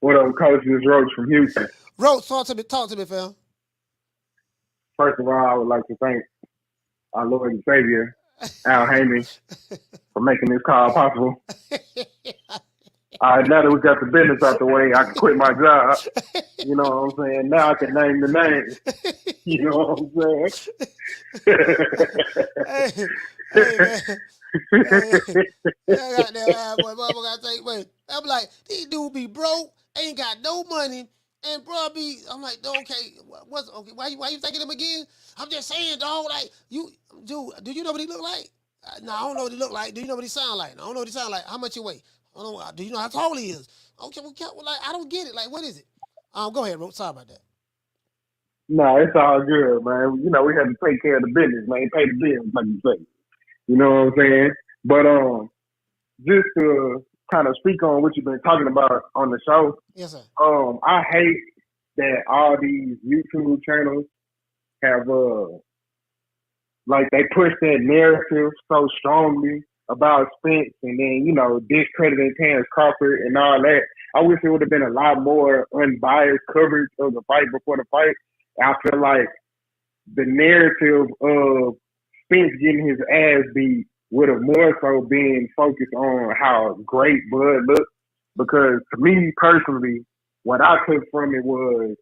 What up, Coach? This is Roach from Houston. Roach, talk to me, fam. First of all, I would like to thank our Lord and Savior, Al Haymon, for making this call possible. Now that we got the business out the way, I can quit my job. You know what I'm saying? Now I can name the name. You know what I'm saying? I'm like, these dudes be broke, ain't got no money, and bro, I'm like, okay, okay? Why you thanking him again? I'm just saying, dog, like, do you know what he look like? No, I don't know what he look like. Do you know what he sound like? I don't know what he sound like. How much he weigh? I don't know. Do you know how tall he is? Okay, well, like, I don't get it. Like, what is it? Go ahead, Ro. Sorry about that. No, it's all good, man. You know, we have to take care of the business, man. Pay the bills, like you say. You know what I'm saying? But just to kind of speak on what you've been talking about on the show. Yes, sir. I hate that all these YouTube channels have like they push that narrative so strongly about Spence and then, you know, discrediting Terence Crawford and all that. I wish it would have been a lot more unbiased coverage of the fight before the fight. I feel like the narrative of Spence getting his ass beat would have more so been focused on how great Bud looked. Because to me personally, what I took from it was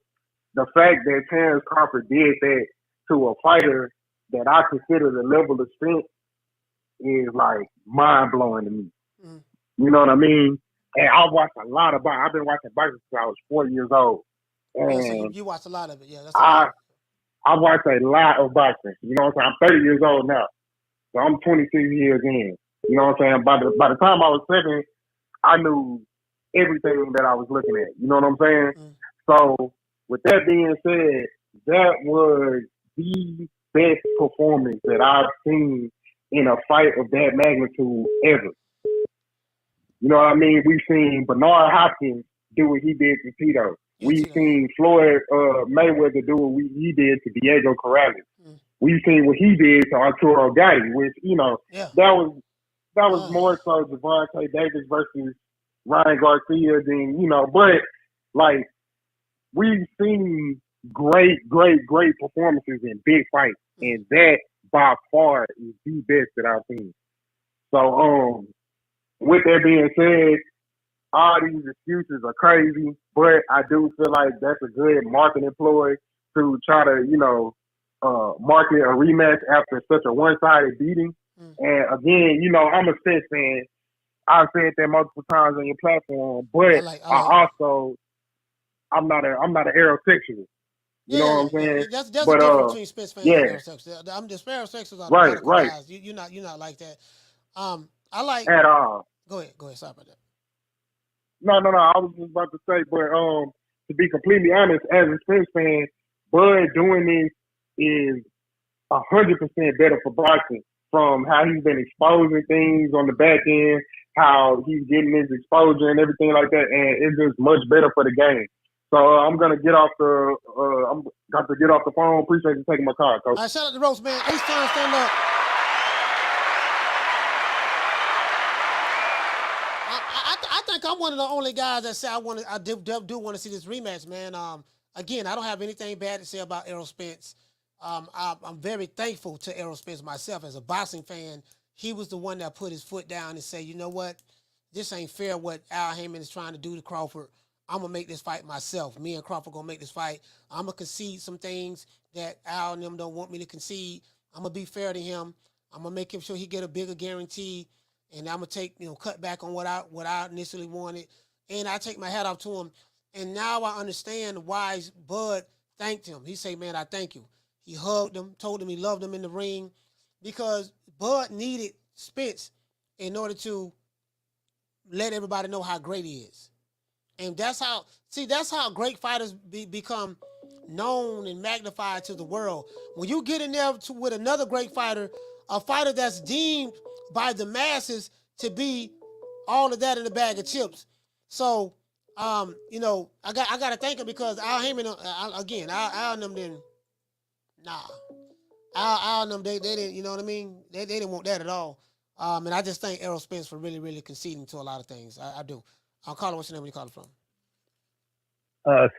the fact that Terence Crawford did that to a fighter that I consider the level of strength is like mind blowing to me. Mm. You know what I mean? And I watched a lot of boxing. I've been watching boxing since I was 4 years old. And so you watched a lot of it, yeah. I watched a lot of boxing. You know what I'm saying? I'm 30 years old now. So I'm 26 years in. You know what I'm saying? By the time I was 7, I knew everything that I was looking at. You know what I'm saying? Mm. So with that being said, that was the best performance that I've seen in a fight of that magnitude ever. You know what I mean? We've seen Bernard Hopkins do what he did to Tito. We've seen Floyd Mayweather do what he did to Diego Corrales. Mm. We've seen what he did to Arturo Gatti, which, you know, that was more so Gervonta Davis versus Ryan Garcia than, you know, but like we've seen great performances in big fights, and that by far is the best that I've seen. So, with that being said, all these excuses are crazy, but I do feel like that's a good marketing ploy to try to, you know, market a rematch after such a one-sided beating. Mm. And again, you know, I'm a Spence fan. I've said that multiple times on your platform, but I'm not an aerosexual. You know what I'm saying? That's the difference between Spence fans and aerosexuals. I'm just aerosexuals are right. You're not like that. I like at all. Go ahead. Sorry about that. No. I was just about to say, but to be completely honest, as a Spence fan, Bud doing this is 100% better for boxing. From how he's been exposing things on the back end, how he's getting his exposure and everything like that, and it's just much better for the game. So I'm gonna get off the phone. Appreciate you taking my call, Coach. All right, shout out to Roast, man. H-Town, stand up. I think think I'm one of the only guys that say I do want to see this rematch, man. Again, I don't have anything bad to say about Errol Spence. I'm very thankful to Errol Spence myself as a boxing fan. He was the one that put his foot down and said, you know what, this ain't fair what Al Haymon is trying to do to Crawford. I'm going to make this fight myself. Me and Crawford going to make this fight. I'm going to concede some things that Al and them don't want me to concede. I'm going to be fair to him. I'm going to make him sure he get a bigger guarantee. And I'm going to cut back on what I initially wanted. And I take my hat off to him. And now I understand why Bud thanked him. He said, man, I thank you. He hugged him, told him he loved him in the ring because Bud needed Spence in order to let everybody know how great he is. And that's how great fighters become known and magnified to the world. When you get in there with another great fighter, a fighter that's deemed by the masses to be all of that in a bag of chips. So, I got to thank him because Al Haymon, Al and them didn't, Al and them, they didn't, you know what I mean? They didn't want that at all. And I just thank Errol Spence for really, really conceding to a lot of things. I do. Carla, what's your name? Where you calling from?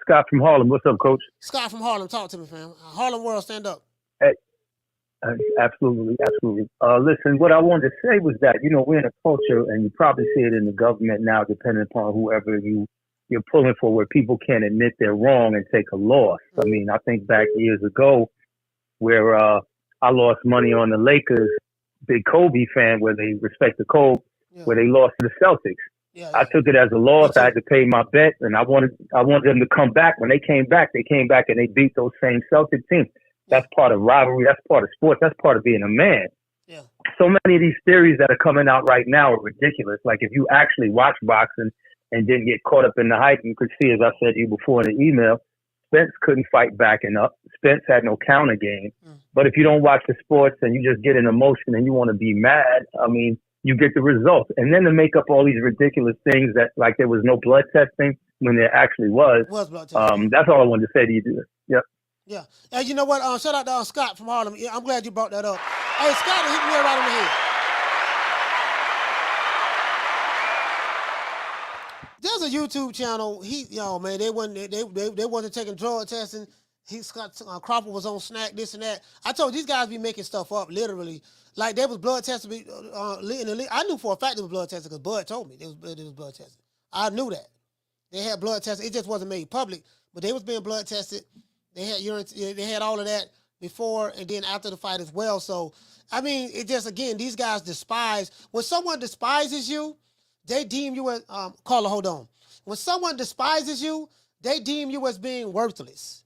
Scott from Harlem. What's up, Coach? Scott from Harlem. Talk to me, fam. Harlem World, stand up. Hey, absolutely. Listen, what I wanted to say was that, we're in a culture, and you probably see it in the government now, depending upon whoever you're pulling for, where people can't admit they're wrong and take a loss. I mean, I think back years ago where I lost money on the Lakers, big Kobe fan, where they respect the Kobe, where they lost to the Celtics. I took it as a loss. I had to pay my bet, and I wanted them to come back. When they came back and they beat those same Celtic teams. That's part of rivalry. That's part of sports. That's part of being a man. Yeah. So many of these theories that are coming out right now are ridiculous. Like if you actually watch boxing and didn't get caught up in the hype, you could see, as I said to you before in the email, Spence couldn't fight backing up. Spence had no counter game. But if you don't watch the sports and you just get an emotion and you want to be mad, I mean, you get the results. And then to make up all these ridiculous things that, like, there was no blood testing when there actually was. Blood testing. That's all I wanted to say to you. Yep. Yeah. And you know what? Shout out to Scott from Harlem. Yeah, I'm glad you brought that up. Hey, Scott, hit me right on the head. There's a YouTube channel. They wasn't taking drug testing. Crawford was on snack, this and that. I told these guys be making stuff up, literally. Like, there was blood testing. I knew for a fact there was blood testing because Bud told me there was blood testing. I knew that. They had blood testing. It just wasn't made public, but they was being blood tested. They had urine. They had all of that before and then after the fight as well. So, I mean, it just, again, these guys despise. When someone despises you, they deem you as, Carla, hold on. When someone despises you, they deem you as being worthless.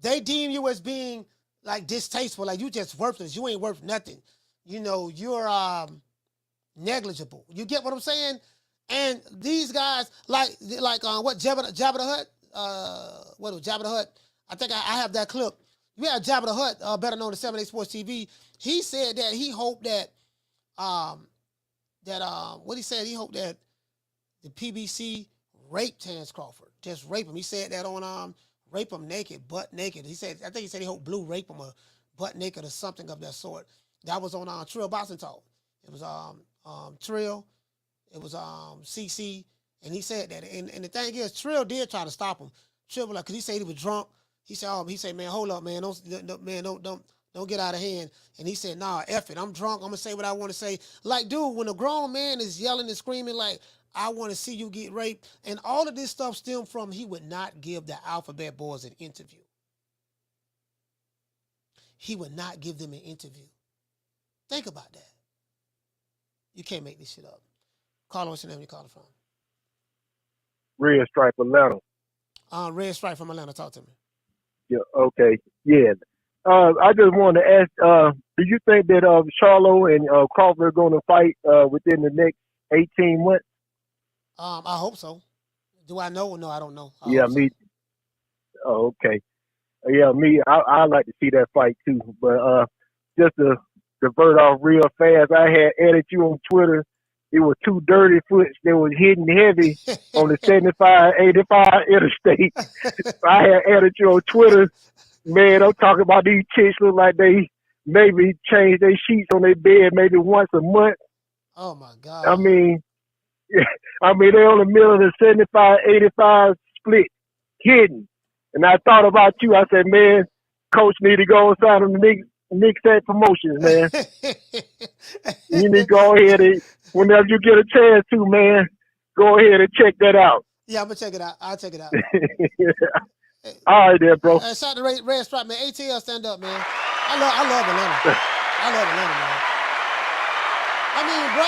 They deem you as being, like, distasteful, like you just worthless. You ain't worth nothing. You're negligible. You get what I'm saying? And these guys, like what, Jabba the Hutt? What was Jabba the Hutt? I think I have that clip. We had Jabba the Hutt, better known as 7 8 Sports TV. He said that he hoped that, what he said, he hoped that the PBC raped Terence Crawford. Just rape him. He said that on, rape him naked, butt naked. I think he said he hoped Blue rape him or butt naked or something of that sort. That was on Trill Boxing Talk. It was Trill. It was CC. And he said that. And the thing is, Trill did try to stop him. Trill was like, because he said he was drunk. He said, man, hold up, man. Don't get out of hand. And he said, nah, F it. I'm drunk. I'm going to say what I want to say. Like, dude, when a grown man is yelling and screaming like, I want to see you get raped, and all of this stuff stemmed from he would not give the Alphabet Boys an interview. He would not give them an interview. Think about that. You can't make this shit up. Carla, what's your name? You calling from? Red Stripe Atlanta. Red Stripe from Atlanta. Talk to me. Yeah. Okay. Yeah. I just wanted to ask, do you think that Charlo and Crawford are going to fight within the next 18 months? I hope so. Do I know? No, I don't know. Me. Oh, okay. Yeah, me. I like to see that fight too. But just to divert off real fast, I had added you on Twitter. It was two dirty foots that was hitting heavy on the 75-85 interstate. I had added you on Twitter. Man, I'm talking about these chicks look like they maybe change their sheets on their bed maybe once a month. Oh, my God. I mean, I mean, they on the middle of the 75-85 split, hitting. And I thought about you. I said, man, coach need to go inside of the Knicks at promotions, man. You need to go ahead and, whenever you get a chance to, man, go ahead and check that out. Yeah, I'm gonna check it out. I'll check it out. All right, there, bro. Shout out to Red Stripe, man. ATL, stand up, man. I love Atlanta. I love Atlanta, man. I mean, bro,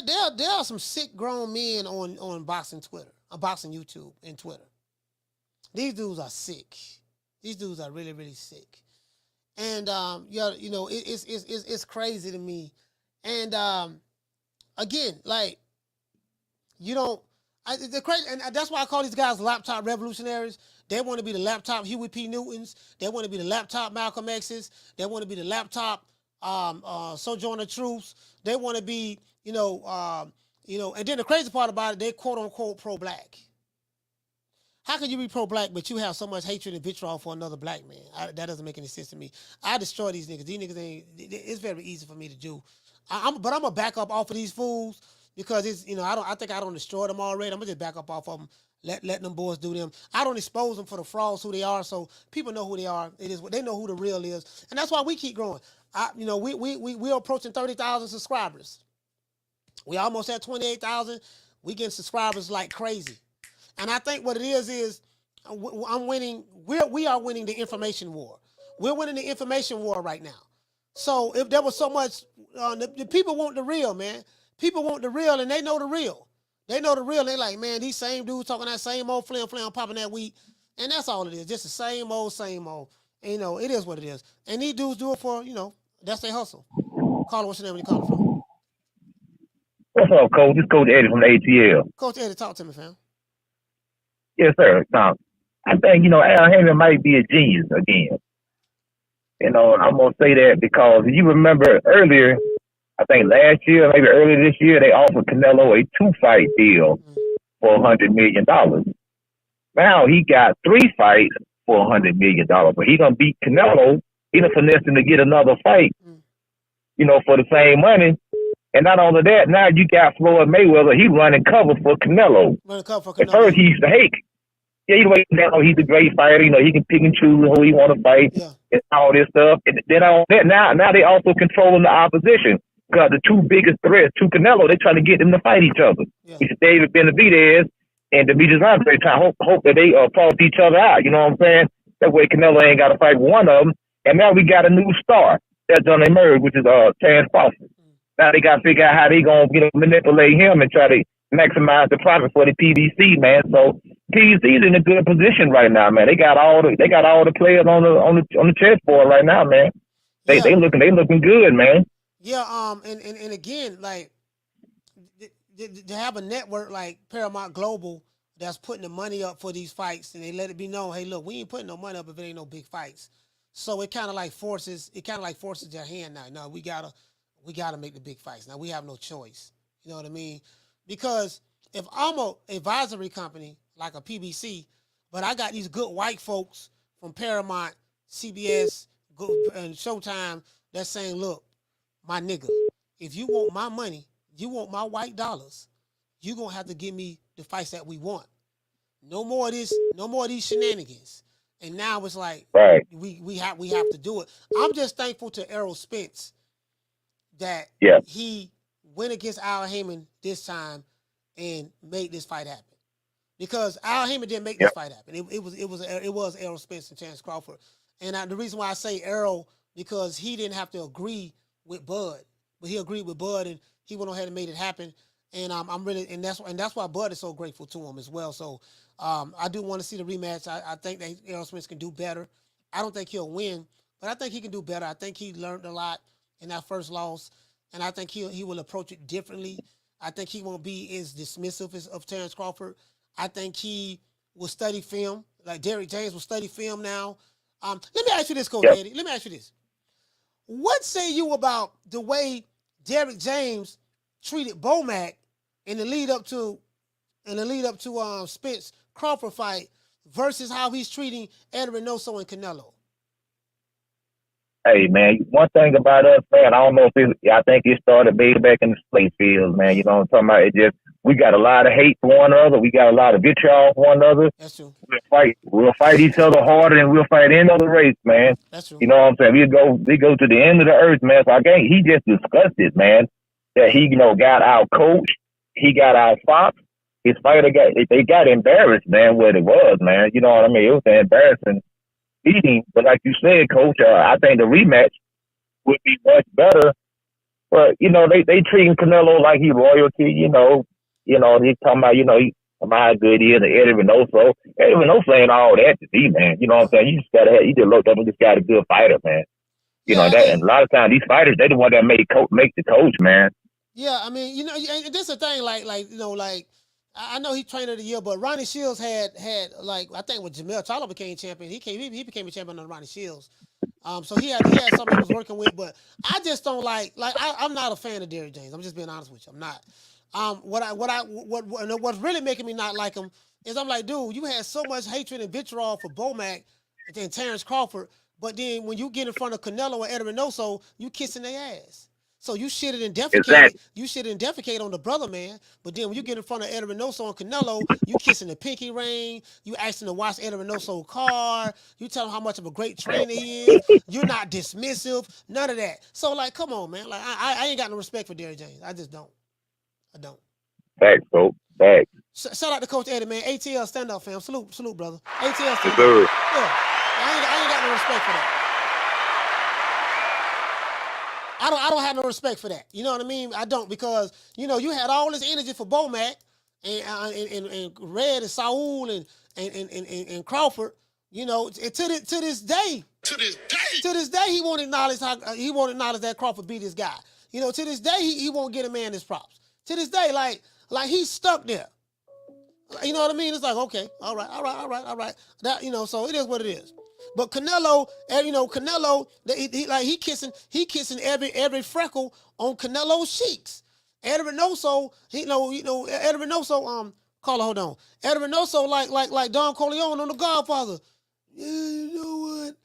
like, there are some sick grown men on boxing Twitter, boxing YouTube and Twitter. These dudes are sick. These dudes are really, really sick. And you know, it's crazy to me. And again, like, you don't. The crazy, and that's why I call these guys laptop revolutionaries. They want to be the laptop Huey P. Newtons. They want to be the laptop Malcolm X's. They want to be the laptop Sojourner Truths. They want to be, you know. And then the crazy part about it, they quote unquote pro-black. How can you be pro-black but you have so much hatred and vitriol for another black man? That doesn't make any sense to me. I destroy these niggas. These niggas ain't. It's very easy for me to do. But I'm gonna back up off of these fools. Because it's, you know, I think I don't destroy them already. I'm gonna just back up off of them, let them boys do them. I don't expose them for the frauds who they are, so people know who they are. They know who the real is, and that's why we keep growing. We're approaching 30,000 subscribers. We almost at 28,000. We getting subscribers like crazy, and I think what it is I'm winning. We are winning the information war. We're winning the information war right now. So if there was so much, the people want the real, man. People want the real, and they know the real. They know the real. They like, man, these same dudes talking that same old flam, popping that wheat. And that's all it is. Just the same old. And, you know, it is what it is. And these dudes do it for, you know, that's their hustle. Caller, what's your name when you call from? What's up, Coach? This is Coach Eddie from the ATL. Coach Eddie, talk to me, fam. Yes, sir. Now, I think, you know, Al Haymon might be a genius again. You know, I'm going to say that because you remember earlier, I think last year, maybe earlier this year, they offered Canelo a 2-fight deal for $100 million. Now he got 3 fights for $100 million, but he gonna beat Canelo. He done finessed him to get another fight, you know, for the same money. And not only that, now you got Floyd Mayweather. He running cover for Canelo. At first he used to hate. Yeah, you know, he's a great fighter. You know, he can pick and choose who he want to fight and all this stuff. And then on that, now they also controlling the opposition. Because the two biggest threats to Canelo, they're trying to get them to fight each other. It's David Benavidez and Demetrius Andre trying to hope that they cross each other out. You know what I'm saying? That way Canelo ain't got to fight one of them. And now we got a new star that's going to emerge, which is Terence Crawford. Now they got to figure out how they going to manipulate him and try to maximize the profit for the PBC, man. So PBC's in a good position right now, man. They got all the players on the chessboard right now, man. They looking good, man. Yeah, and again, like, to have a network like Paramount Global that's putting the money up for these fights, and they let it be known, hey, look, we ain't putting no money up if it ain't no big fights. So it kind of like forces their hand now. No, we gotta make the big fights. Now we have no choice. You know what I mean? Because if I'm a advisory company like a PBC, but I got these good white folks from Paramount, CBS, and Showtime that's saying, look, my nigga, if you want my money, you want my white dollars, you're going to have to give me the fights that we want. No more of these shenanigans. And now it's like, we have to do it. I'm just thankful to Errol Spence that he went against Al Haymon this time and made this fight happen. Because Al Haymon didn't make this fight happen. It was Errol Spence and Terence Crawford. And the reason why I say Errol, because he didn't have to agree with Bud, but he agreed with Bud and he went ahead and made it happen. And I'm really, and that's why Bud is so grateful to him as well. So I do want to see the rematch. I think that Errol Spence can do better. I don't think he'll win, but I think he can do better. I think he learned a lot in that first loss, and I think he will approach it differently. I think he won't be as dismissive of Terence Crawford. I think he will study film, like Derrick James will study film now. Let me ask you this, Coach Eddie. Let me ask you this. What say you about the way Derrick James treated Bomac in the lead up to Spence Crawford fight versus how he's treating Ed Reynoso and Canelo? Hey, man, one thing about us, man, I don't know if I think it started way back in the slave fields, man. You know what I'm talking about? It just, we got a lot of hate for one another. We got a lot of vitriol for one another. That's true. We'll fight each other harder than we'll fight any other race, man. That's true. You know what I'm saying? We go to the end of the earth, man. So I think he just disgusted, man, that he, got our coach. He got our Fox. His fighter they got embarrassed, man, what it was, man. You know what I mean? It was an embarrassing beating. But like you said, Coach, I think the rematch would be much better. But, they treating Canelo like he royalty, they talking about, how good he is, and Eddie Reynoso. Eddie Reynoso ain't all that to be, man. You know what I'm saying? You just looked up and just got a good fighter, man. And a lot of times these fighters, they the one that make the coach, man. Yeah, I mean, and this is the thing, like I know he trained of the year, but Ronnie Shields had I think when Jamel Charlo became champion, he became a champion under Ronnie Shields. So he had something he was working with, but I just don't I'm not a fan of Derrick James. I'm just being honest with you. I'm not. What's really making me not like him is I'm like, dude, you had so much hatred and vitriol for Bomac and Terence Crawford, but then when you get in front of Canelo and Eddie Reynoso, you kissing their ass. So you shitted and defecated. Exactly. You shitted and defecated on the brother, man. But then when you get in front of Eddie Reynoso and Canelo, you kissing the pinky ring. You asking to watch Eddie Reynoso's car. You tell him how much of a great trainer he is. You're not dismissive. None of that. So come on, man. I ain't got no respect for Derrick James. I just don't. I don't. Thanks, bro. Thanks. Shout out to Coach Eddie, man. ATL, stand up, fam. Salute, brother. ATL, stand up. Yeah. I ain't got no respect for that. I don't have no respect for that. You know what I mean? I don't, because you had all this energy for Bomac and Red and Saul and Crawford. And to this day, he won't acknowledge that Crawford beat this guy. To this day, he won't get a man his props. To this day, like he's stuck there. You know what I mean? It's like, okay, all right. That so it is what it is. But Canelo, Canelo, he kissing every freckle on Canelo's cheeks. Eddie Reynoso, Eddie Reynoso, Carla, hold on. Eddie Reynoso, like Don Corleone on The Godfather. Yeah, you know what?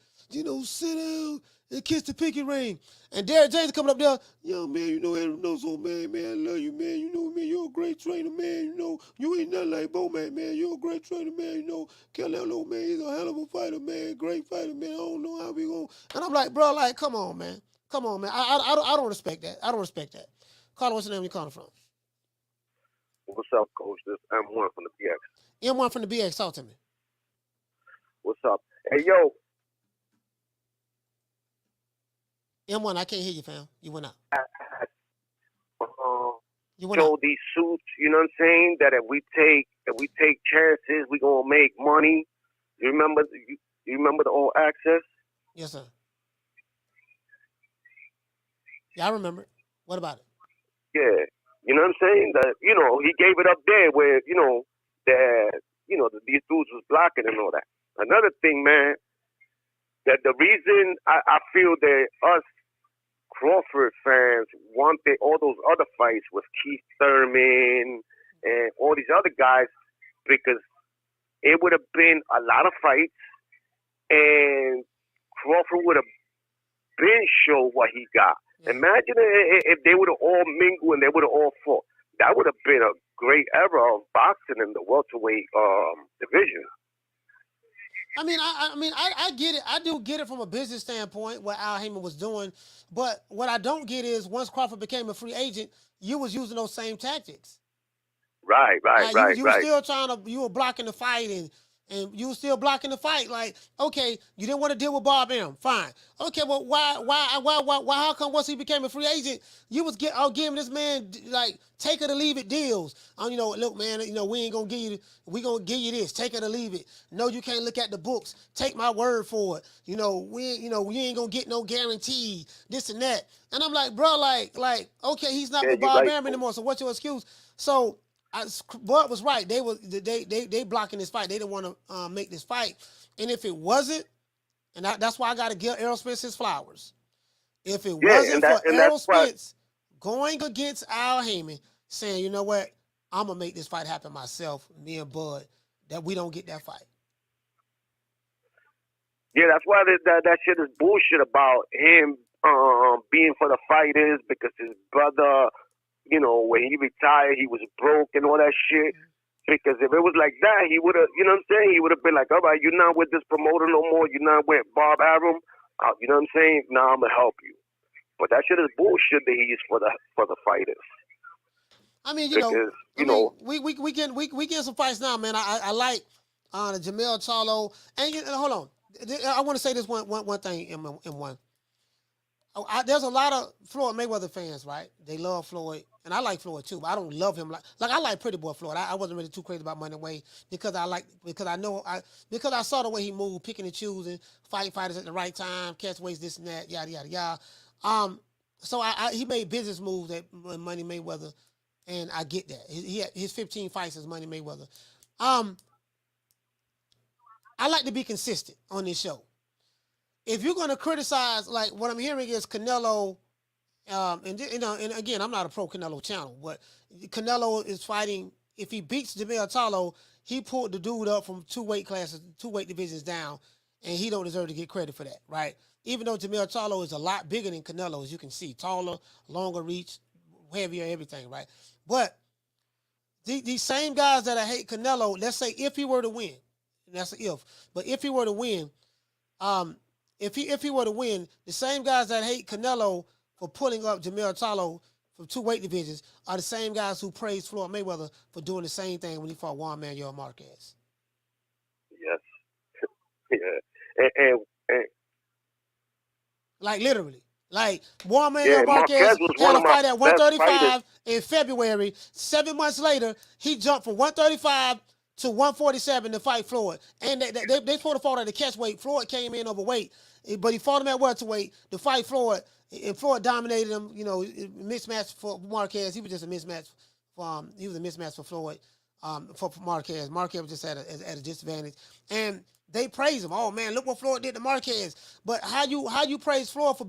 Sit down and kiss the pinky ring. And Derrick James coming up there, yo, man, Eddie Reynoso, man, I love you, man. Man, you're a great trainer, man. You ain't nothing like Bomac, man. You're a great trainer, man. Canelo, man, he's a hell of a fighter, man. Great fighter, man. I don't know how we going. And I'm like, bro, come on, man. I don't respect that. I don't respect that. Carla, what's the name you calling from? What's up, Coach? This is M1 from the BX. M1 from the BX, talk to me. What's up? Hey, yo. M1, I can't hear you, fam. You went out. These suits, you know what I'm saying? That if we take chances, we gonna make money. You remember the All Access? Yes, sir. Yeah, I remember it. What about it? Yeah, you know what I'm saying? That he gave it up there where these dudes was blocking and all that. Another thing, man, that the reason I feel that us Crawford fans wanted all those other fights with Keith Thurman and all these other guys, because it would have been a lot of fights and Crawford would have been show what he got. Yeah. Imagine if they would have all mingled and they would have all fought. That would have been a great era of boxing in the welterweight division. I get it. I do get it from a business standpoint, what Al Haymon was doing. But what I don't get is once Crawford became a free agent, you was using those same tactics. Right. You were still you were blocking the fight and you were still blocking the fight. Like, okay, you didn't want to deal with Bob Arum. Fine. Okay, well, why, how come once he became a free agent, you was giving this man, take it or leave it deals. Look, man, we ain't going to give you, we going to give you this, take it or leave it. No, you can't look at the books. Take my word for it. We ain't going to get no guarantee, this and that. And I'm like, bro, okay, he's not with Bob Arum anymore, so what's your excuse? So, Bud was right. They blocking this fight. They didn't want to make this fight. And if it wasn't, and that's why I got to give Errol Spence his flowers. If it wasn't for Errol Spence going against Al Haymon, saying, you know what, I'm going to make this fight happen myself, me and Bud, that we don't get that fight. Yeah, that's why that shit is bullshit about him being for the fighters because his brother, you know, when he retired, he was broke and all that shit. Because if it was like that, he would have, you know what I'm saying? He would have been like, all right, you're not with this promoter no more. You're not with Bob Arum. You know what I'm saying? Now I'm going to help you. But that shit is bullshit that he's for the fighters. I mean, you know, we get some fights now, man. I like the Jamel Charlo. And hold on. I want to say this one thing in one. There's a lot of Floyd Mayweather fans, right? They love Floyd, and I like Floyd too. But I don't love him like I like Pretty Boy Floyd. I wasn't really too crazy about Money Way because I saw the way he moved, picking and choosing, fighting fighters at the right time, catch weights, this and that, yada yada yada. So he made business moves at Money Mayweather, and I get that. His 15 fights as Money Mayweather. I like to be consistent on this show. If you're going to criticize, like what I'm hearing is Canelo, and again, I'm not a pro Canelo channel, but Canelo is fighting. If he beats Jamel Charlo, he pulled the dude up from two weight divisions down, and he don't deserve to get credit for that, right? Even though Jamel Charlo is a lot bigger than Canelo, as you can see, taller, longer reach, heavier, everything, right? But these same guys that I hate Canelo, let's say if he were to win, and that's an if, but if he were to win, if he were to win, the same guys that hate Canelo for pulling up Jamel Charlo from two weight divisions are the same guys who praise Floyd Mayweather for doing the same thing when he fought Juan Manuel Marquez. Yes. Yeah. And like literally. Like Juan Manuel Marquez had a fight at 135 in February. 7 months later, he jumped from 135 to 147 to fight Floyd. And they supposed to fought at the catch weight. Floyd came in overweight, but he fought him at welterweight to fight Floyd. And Floyd dominated him, mismatch for Marquez. He was just a mismatch. He was a mismatch for Floyd, for Marquez. Marquez was just at a disadvantage. And they praise him. Oh man, look what Floyd did to Marquez. But how you praise Floyd for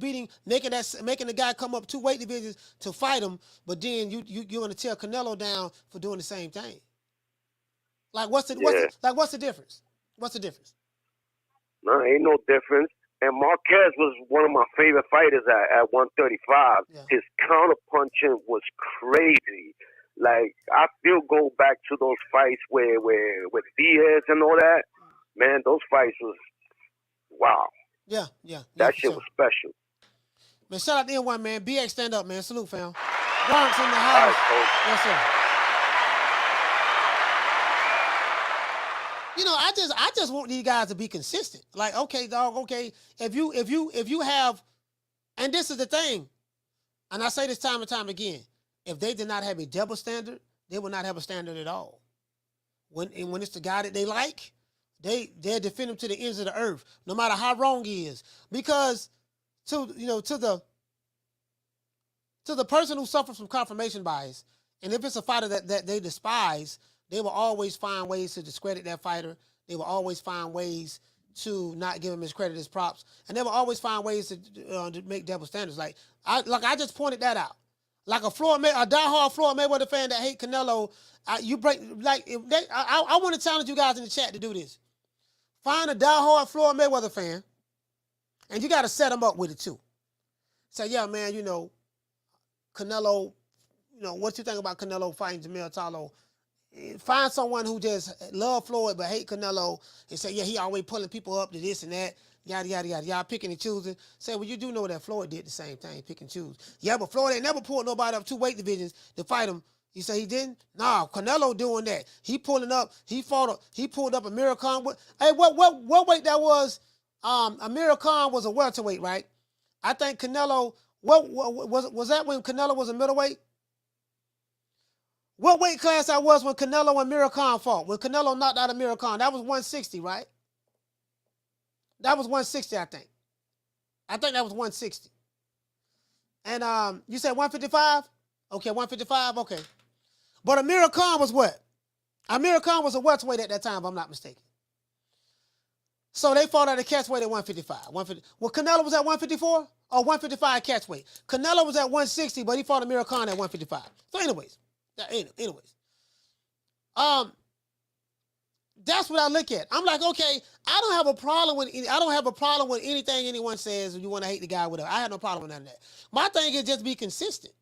making the guy come up two weight divisions to fight him, but then you're gonna tear Canelo down for doing the same thing. Like what's the difference? What's the difference? No, ain't no difference. And Marquez was one of my favorite fighters at 135. Yeah. His counterpunching was crazy. Like I still go back to those fights with Diaz and all that. Man, those fights was wow. Yeah. That shit was special. Man, shout out to N1, man. BX, stand up, man. Salute, fam. Bronx in the house. Yes, sir. I just want these guys to be consistent. Like, okay, dog, okay. If you have, and this is the thing, and I say this time and time again, if they did not have a double standard, they would not have a standard at all. When it's the guy that they like, they'll defend him to the ends of the earth, no matter how wrong he is. Because to the person who suffers from confirmation bias, and if it's a fighter that they despise, they will always find ways to discredit that fighter. They will always find ways to not give him his credit, his props, and they will always find ways to make double standards. Like I just pointed that out. Like a diehard Floyd Mayweather fan that hate Canelo, I want to challenge you guys in the chat to do this. Find a diehard Floyd Mayweather fan, and you got to set them up with it too. Say, yeah, man, Canelo, what you think about Canelo fighting Jamel Charlo? Find someone who just love Floyd but hate Canelo and say, yeah, he always pulling people up to this and that, yada, yada, yada, y'all picking and choosing. Say, well, you do know that Floyd did the same thing, pick and choose. Yeah, but Floyd ain't never pulled nobody up two weight divisions to fight him. You say he didn't? Nah, Canelo doing that. He pulled up Amir Khan. Hey, what weight that was? Amir Khan was a welterweight, right? I think Canelo, was that when Canelo was a middleweight? What weight class that was when Canelo and Amir Khan fought? When Canelo knocked out Amir Khan, that was 160, right? That was 160, I think. I think that was 160. And you said 155? Okay, 155, okay. But Amir Khan was what? Amir Khan was a welterweight at that time, if I'm not mistaken. So they fought at a catchweight at 155. Well, Canelo was at 154 or 155 catchweight. Canelo was at 160, but he fought Amir Khan at 155. So anyways. That's what I look at. I'm like, okay, I don't have a problem with anything anyone says. If you want to hate the guy, whatever, I have no problem with none of that. My thing is just be consistent.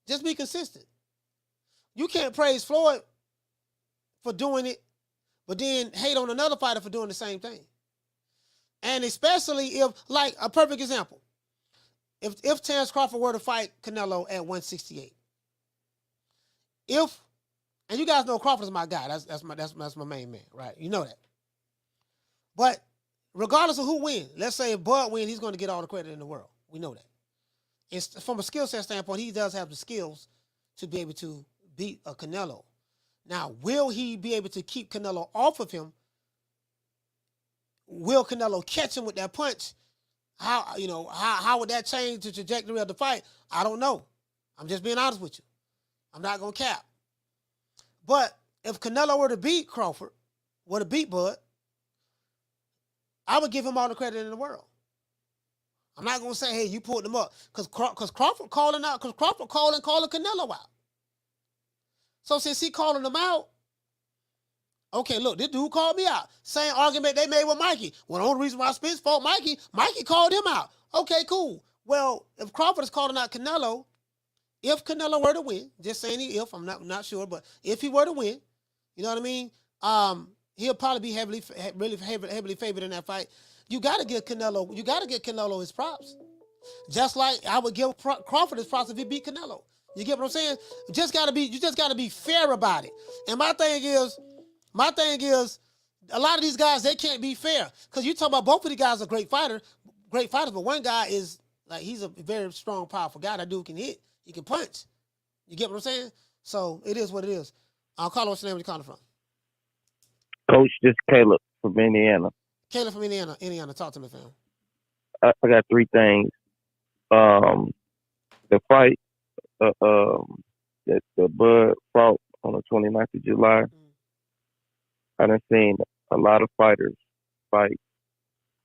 Just be consistent. You can't praise Floyd for doing it, but then hate on another fighter for doing the same thing. And especially if, like, a perfect example, if Terence Crawford were to fight Canelo at 168, and you guys know Crawford is my guy. That's my main man, right? You know that. But regardless of who wins, let's say if Bud wins, he's going to get all the credit in the world. We know that. And from a skill set standpoint, he does have the skills to be able to beat a Canelo. Now, will he be able to keep Canelo off of him? Will Canelo catch him with that punch? How would that change the trajectory of the fight? I don't know. I'm just being honest with you. I'm not going to cap. But if Canelo were to beat Crawford, were to beat Bud, I would give him all the credit in the world. I'm not going to say, hey, you pulled him up. Because Crawford calling Canelo out. So since he calling him out, okay, look, this dude called me out. Same argument they made with Mikey. Well, the only reason why Spence fought Mikey called him out. Okay, cool. Well, if Crawford is calling out Canelo, if Canelo were to win, just saying if, I'm not sure, but if he were to win, you know what I mean? He'll probably be heavily favored in that fight. You got to give Canelo his props. Just like I would give Crawford his props if he beat Canelo. You get what I'm saying? You just got to be fair about it. And my thing is, a lot of these guys, they can't be fair. Because you talk about both of these guys are great fighters, but one guy is, like, he's a very strong, powerful guy. That dude can hit. He can punch. You get what I'm saying? So it is what it is. Carlo, what's your name? Where you calling from? Coach, this is Caleb from Indiana. Caleb from Indiana. Talk to me, fam. I got three things. The fight that the Bud fought on the 29th of July. I done seen a lot of fighters fight.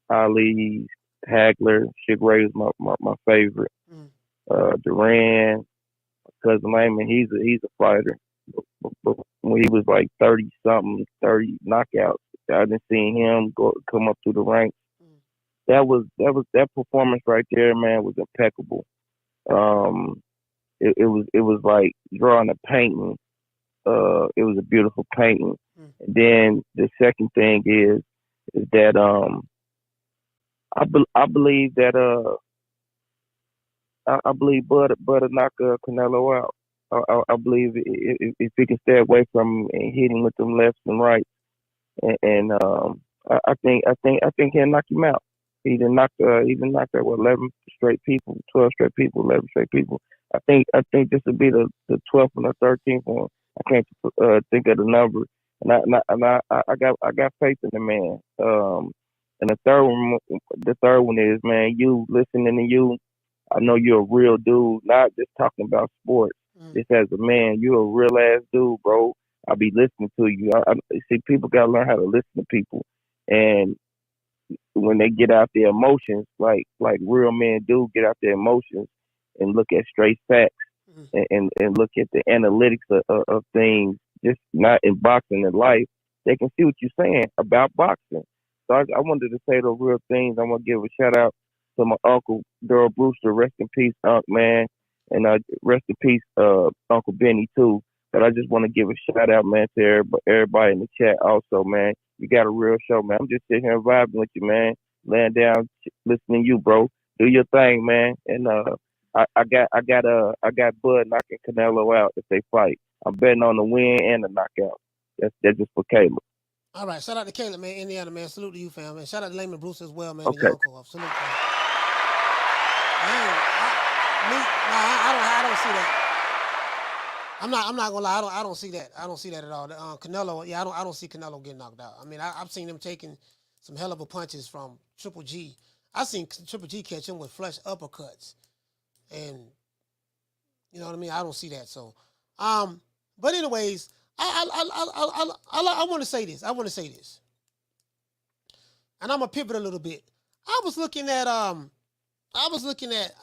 Ali, Hagler, Sugar Ray was my favorite. Duran, cousin Haymon, he's a fighter. But when he was like 30 knockouts, I didn't see him come up through the ranks. That performance right there, man, was impeccable. It was like drawing a painting. It was a beautiful painting. And then the second thing is that I believe that I believe Bud will knock Canelo out. I believe if he can stay away from him and hit him with them lefts and rights, and I think he'll knock him out. He done knocked out 11 straight people, 12 straight people, 11 straight people. I think this will be the 12th and the 13th one. I can't think of the number, and I got faith in the man. And the third one is, man, you listening to you. I know you're a real dude, not just talking about sports. Just as a man, you're a real ass dude, bro. I'll be listening to you. I see people gotta learn how to listen to people, and when they get out their emotions, like real men do, get out their emotions and look at straight facts and look at the analytics of things, just not in boxing, in life. They can see what you're saying about boxing. So I wanted to say those real things. I want to give a shout out to my uncle, Daryl Brewster. Rest in peace, Unc, man. And rest in peace, Uncle Benny, too. But I just want to give a shout out, man, to everybody in the chat also, man. You got a real show, man. I'm just sitting here vibing with you, man. Laying down, listening to you, bro. Do your thing, man. And I got Bud knocking Canelo out if they fight. I'm betting on the win and the knockout. That's just for Caleb. All right, shout out to Caleb, man, Indiana, man. Salute to you, fam, man. Shout out to Layman Bruce as well, man. Okay. And Yoko. Salute, man. I don't see that. I'm not gonna lie. I don't see that. I don't see that at all. Canelo, yeah, I don't see Canelo getting knocked out. I mean, I've seen him taking some hell of a punches from Triple G. I've seen Triple G catch him with flush uppercuts, and you know what I mean. I don't see that. So, but anyways, I want to say this. And I'm gonna pivot a little bit. I was looking at,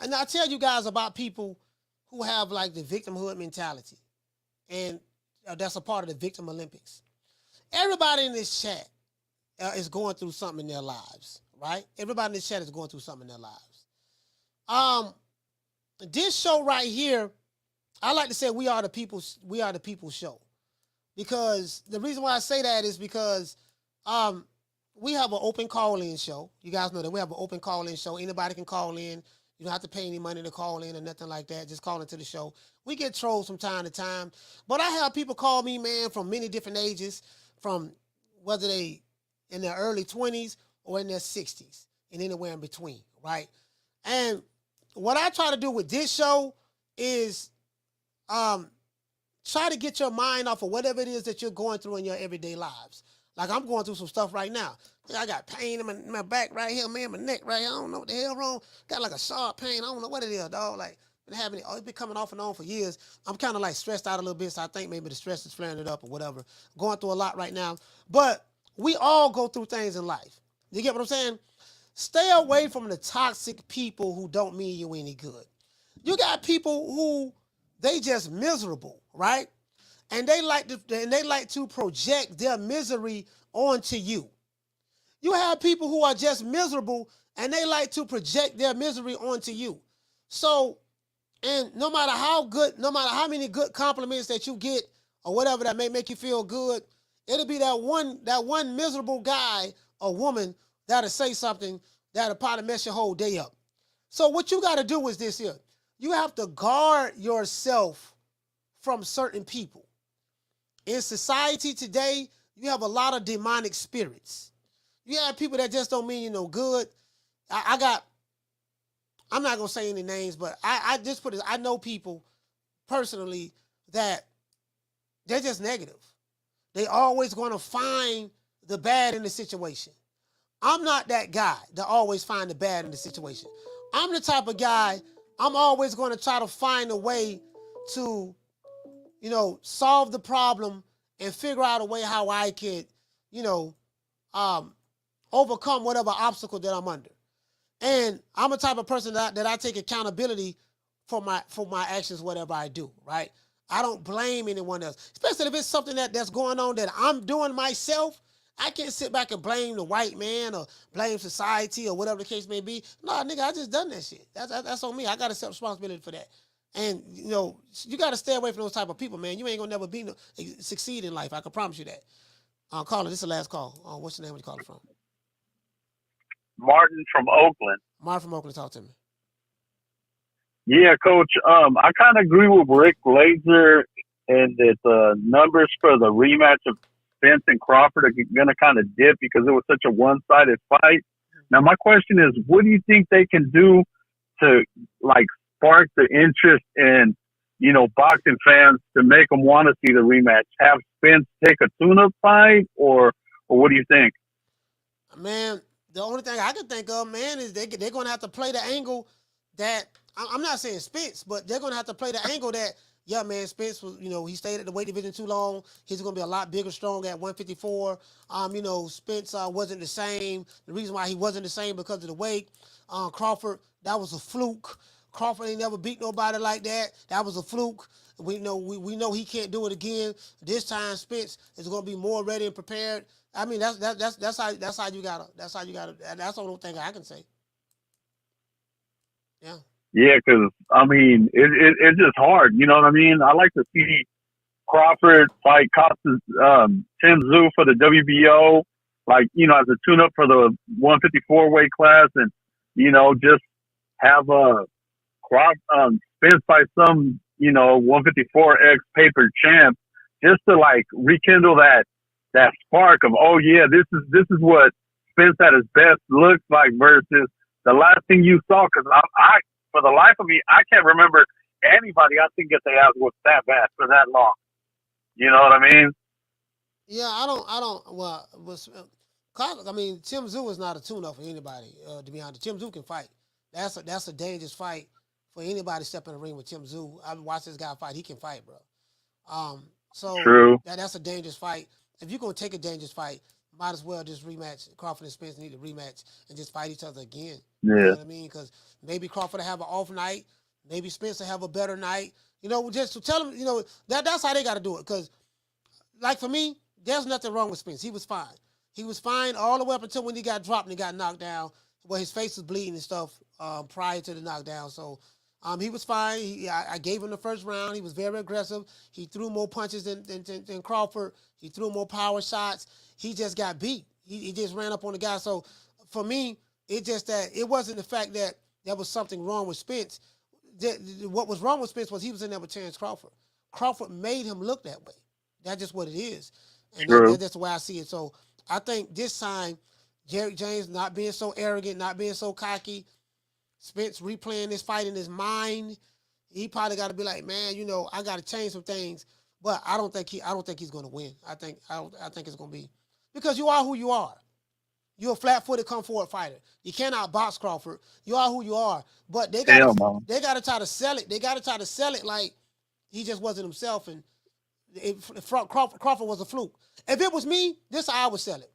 and I tell you guys about people who have like the victimhood mentality, and that's a part of the Victim Olympics. everybody in this chat is going through something in their lives, right? Everybody in this chat is going through something in their lives. This show right here, I like to say we are the people's show. Because the reason why I say that is because we have an open call-in show. You guys know that we have an open call-in show. Anybody can call in. You don't have to pay any money to call in or nothing like that. Just call into the show. We get trolls from time to time. But I have people call me, man, from many different ages, from whether they in their early 20s or in their 60s and anywhere in between, right? And what I try to do with this show is try to get your mind off of whatever it is that you're going through in your everyday lives. Like I'm going through some stuff right now. I got pain in my back right here, man, my neck right here. I don't know what the hell wrong. Got like a sharp pain. I don't know what it is, dog. Like been having it. It's been coming off and on for years. I'm kind of like stressed out a little bit, so I think maybe the stress is flaring it up or whatever. Going through a lot right now. But we all go through things in life. You get what I'm saying? Stay away from the toxic people who don't mean you any good. You got people who they just miserable, right? And they like to project their misery onto you. You have people who are just miserable and they like to project their misery onto you. So, and no matter how many good compliments that you get or whatever that may make you feel good, it'll be that one miserable guy or woman that'll say something that'll probably mess your whole day up. So what you got to do is this here. You have to guard yourself from certain people. In society today, you have a lot of demonic spirits. You have people that just don't mean you no good. I'm not going to say any names, but I just put it, I know people personally that they're just negative. They always going to find the bad in the situation. I'm not that guy that always find the bad in the situation. I'm the type of guy, I'm always going to try to find a way to, solve the problem and figure out a way how I could, overcome whatever obstacle that I'm under. And I'm a type of person that I take accountability for my actions, whatever I do, right? I don't blame anyone else, especially if it's something that's going on that I'm doing myself. I can't sit back and blame the white man or blame society or whatever the case may be. No, nigga, I just done that shit. That's on me. I got to accept responsibility for that. And, you got to stay away from those type of people, man. You ain't going to never succeed in life. I can promise you that. Caller, this is the last call. What's the name of the caller from? Martin from Oakland. Martin from Oakland, talk to me. Yeah, Coach. I kind of agree with Rick Glazer in that the numbers for the rematch of Spence and Crawford are going to kind of dip because it was such a one-sided fight. Now, my question is, what do you think they can do to, spark the interest in, boxing fans to make them want to see the rematch? Have Spence take a tune-up fight, or what do you think? Man, the only thing I can think of, man, is they're going to have to play the angle that, I'm not saying Spence, but they're going to have to play the angle that, yeah, man, Spence was, he stayed at the weight division too long. He's going to be a lot bigger, strong at 154. Spence wasn't the same. The reason why he wasn't the same because of the weight. Crawford, that was a fluke. Crawford ain't never beat nobody like that. That was a fluke. We know he can't do it again. This time, Spence is going to be more ready and prepared. I mean, that's how you gotta. That's the only thing I can say. Yeah. Yeah, because, it's just hard. You know what I mean? I like to see Crawford fight Tim Tszyu for the WBO, as a tune-up for the 154 weight class, and, just have Spence fight some, 154 ex-paper champ, just to, rekindle that spark of, oh, yeah, this is what Spence at his best looks like versus the last thing you saw, because I for the life of me, I can't remember anybody I think get their ass whooped that bad for that long. You know what I mean? Yeah, I don't. Well, Tim Tszyu is not a tune-up for anybody. To be honest, Tim Tszyu can fight. That's a dangerous fight for anybody stepping in the ring with Tim Tszyu. I've watched this guy fight. He can fight, bro. So true. That's a dangerous fight. If you're gonna take a dangerous fight, might as well just rematch. Crawford and Spence need to rematch and just fight each other again. Yeah. You know what I mean? Because maybe Crawford will have an off night. Maybe Spence will have a better night. Just to tell them, that's how they got to do it. Because, for me, there's nothing wrong with Spence. He was fine. He was fine all the way up until when he got dropped and he got knocked down, where his face was bleeding and stuff prior to the knockdown. So he was fine. I gave him the first round. He was very aggressive. He threw more punches than Crawford. He threw more power shots. He just got beat. He just ran up on the guy. So for me, it just that it wasn't the fact that there was something wrong with Spence. What was wrong with Spence was he was in there with Terence Crawford. Crawford made him look that way. That's just what it is. And that's the way I see it. So I think this time, Derrick James not being so arrogant, not being so cocky, Spence replaying this fight in his mind, he probably got to be like, man, you know, I got to change some things. But I don't think he's going to win. I think it's going to be because you are who you are. You're a flat-footed, come-forward fighter. You cannot box Crawford. You are who you are. But they got to try to sell it. They got to try to sell it like he just wasn't himself. And Crawford was a fluke. If it was me, this is how I would sell it.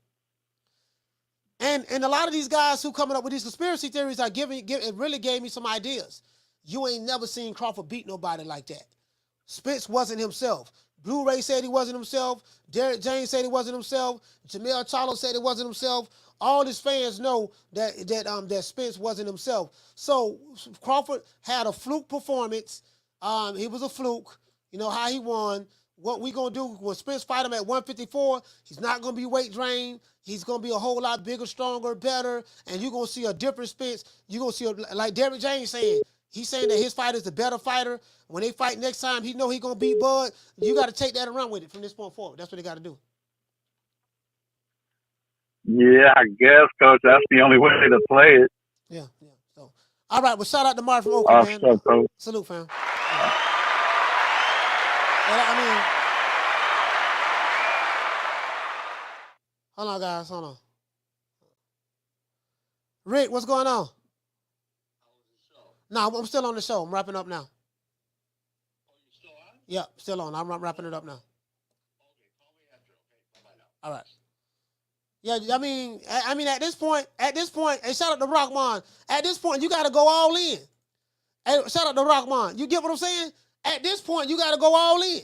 And a lot of these guys who coming up with these conspiracy theories are it really gave me some ideas. You ain't never seen Crawford beat nobody like that. Spence wasn't himself. Blu-ray said he wasn't himself. Derrick James said he wasn't himself. Jamel Charlo said he wasn't himself. All his fans know that Spence wasn't himself. So Crawford had a fluke performance. He was a fluke. You know how he won. What we gonna do when Spence fight him at 154? He's not gonna be weight drained. He's gonna be a whole lot bigger, stronger, better, and you're gonna see a different Spence. You're gonna see like Derrick James saying. He's saying that his fighter is the better fighter. When they fight next time, he know he gonna beat Bud. You got to take that and run with it from this point forward. That's what they got to do. Yeah, I guess, Coach. That's the only way to play it. Yeah. So, all right. Well, shout out to Mark from Oakland, man. Coach. Salute, fam. Yeah. I mean, hold on, guys. Hold on. Rick, what's going on? No, I'm still on the show. I'm wrapping up now. Oh, you still on? Yeah, still on. I'm wrapping it up now. Okay, call me after. Okay, bye-bye now. All right. Yeah, I mean, at this point, hey, shout out to Rockman. At this point, you got to go all in. Hey, shout out to Rockman. You get what I'm saying? At this point, you got to go all in.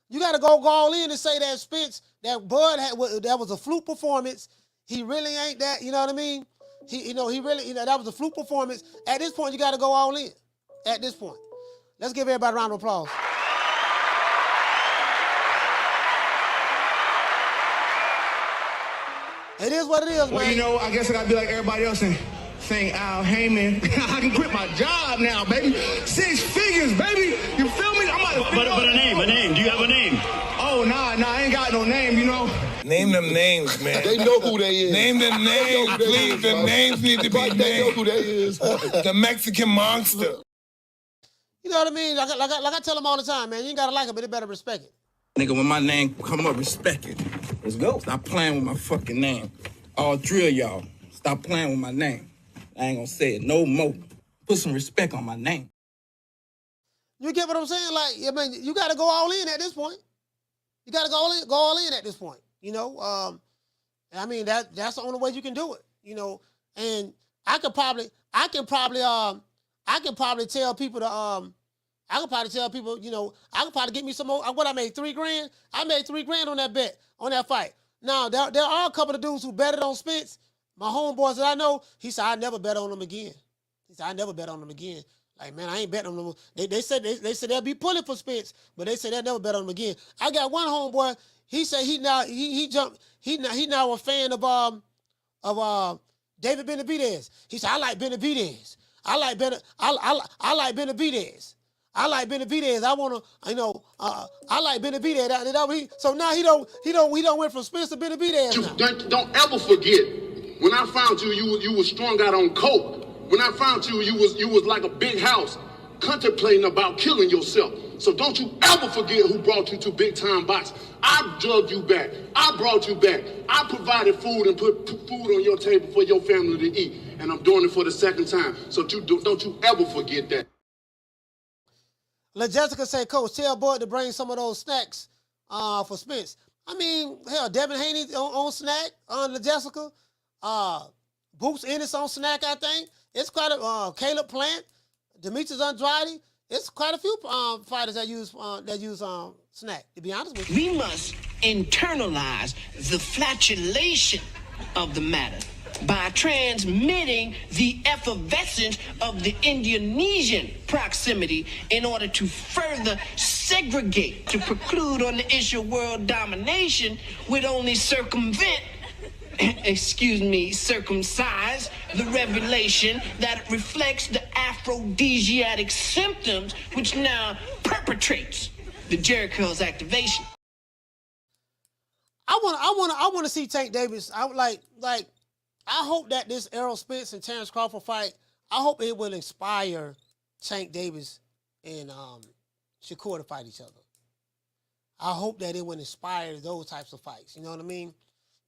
You got to go all in and say that Spence, that Bud that was a fluke performance. He really ain't that. You know what I mean? He really, that was a fluke performance. At this point, you got to go all in. At this point. Let's give everybody a round of applause. It is what it is, man. Well, you know, I guess I got to be like everybody else and thank Al Haymon. I can quit my job now, baby. 6 figures, baby. You feel me? But a name. Do you have a name? Oh, nah, I ain't got no name, you know. Name them names, man. They know who they is. Name them names, please. The names need to be named. They know who they is. The Mexican monster. You know what I mean? Like I tell them all the time, man. You ain't got to like it, but they better respect it. Nigga, when my name come up, respect it. Let's go. Stop playing with my fucking name. All 3 of y'all, stop playing with my name. I ain't gonna say it no more. Put some respect on my name. You get what I'm saying? Like, I mean, you got to go all in at this point. You got to go all in at this point. You know, I mean that's the only way you can do it. You know, and I can probably tell people to you know, I could probably get me some more. What I made $3,000. I made $3,000 on that bet on that fight. Now there are a couple of dudes who betted on Spence. My homeboys that I know, he said I never bet on him again. Like, man, I ain't betting on them. They said they'll be pulling for Spence, but they said they'll never bet on him again. I got one homeboy. He said he now a fan of David Benavidez. He said I like Benavidez. I like Benavidez. I like Benavidez. I wanna, you know, I like Benavidez. So now he don't went from Spence to Benavidez. Don't ever forget when I found you was strung out on coke. When I found you was like a big house, contemplating about killing yourself. So don't you ever forget who brought you to Big Time Box. I drugged you back. I brought you back. I provided food and put food on your table for your family to eat. And I'm doing it for the second time. So don't you ever forget that. Let Jessica say, Coach, tell Bud to bring some of those snacks for Spence. I mean, hell, Devin Haney on snack on Jessica. Boots Ennis on snack, I think. It's quite a Caleb Plant, Demetrius Andrade. It's quite a few fighters that use snack. To be honest with you, We must internalize the flatulation of the matter by transmitting the effervescence of the Indonesian proximity in order to further segregate, to preclude on the issue of world domination would only circumvent, circumcise the revelation that reflects the aphrodisiac symptoms which now perpetrates the Jericho's activation. I want to see Tank Davis. I hope that this Errol Spence and Terence Crawford fight, I hope it will inspire Tank Davis and Shakur to fight each other. I hope that it will inspire those types of fights. You know what I mean?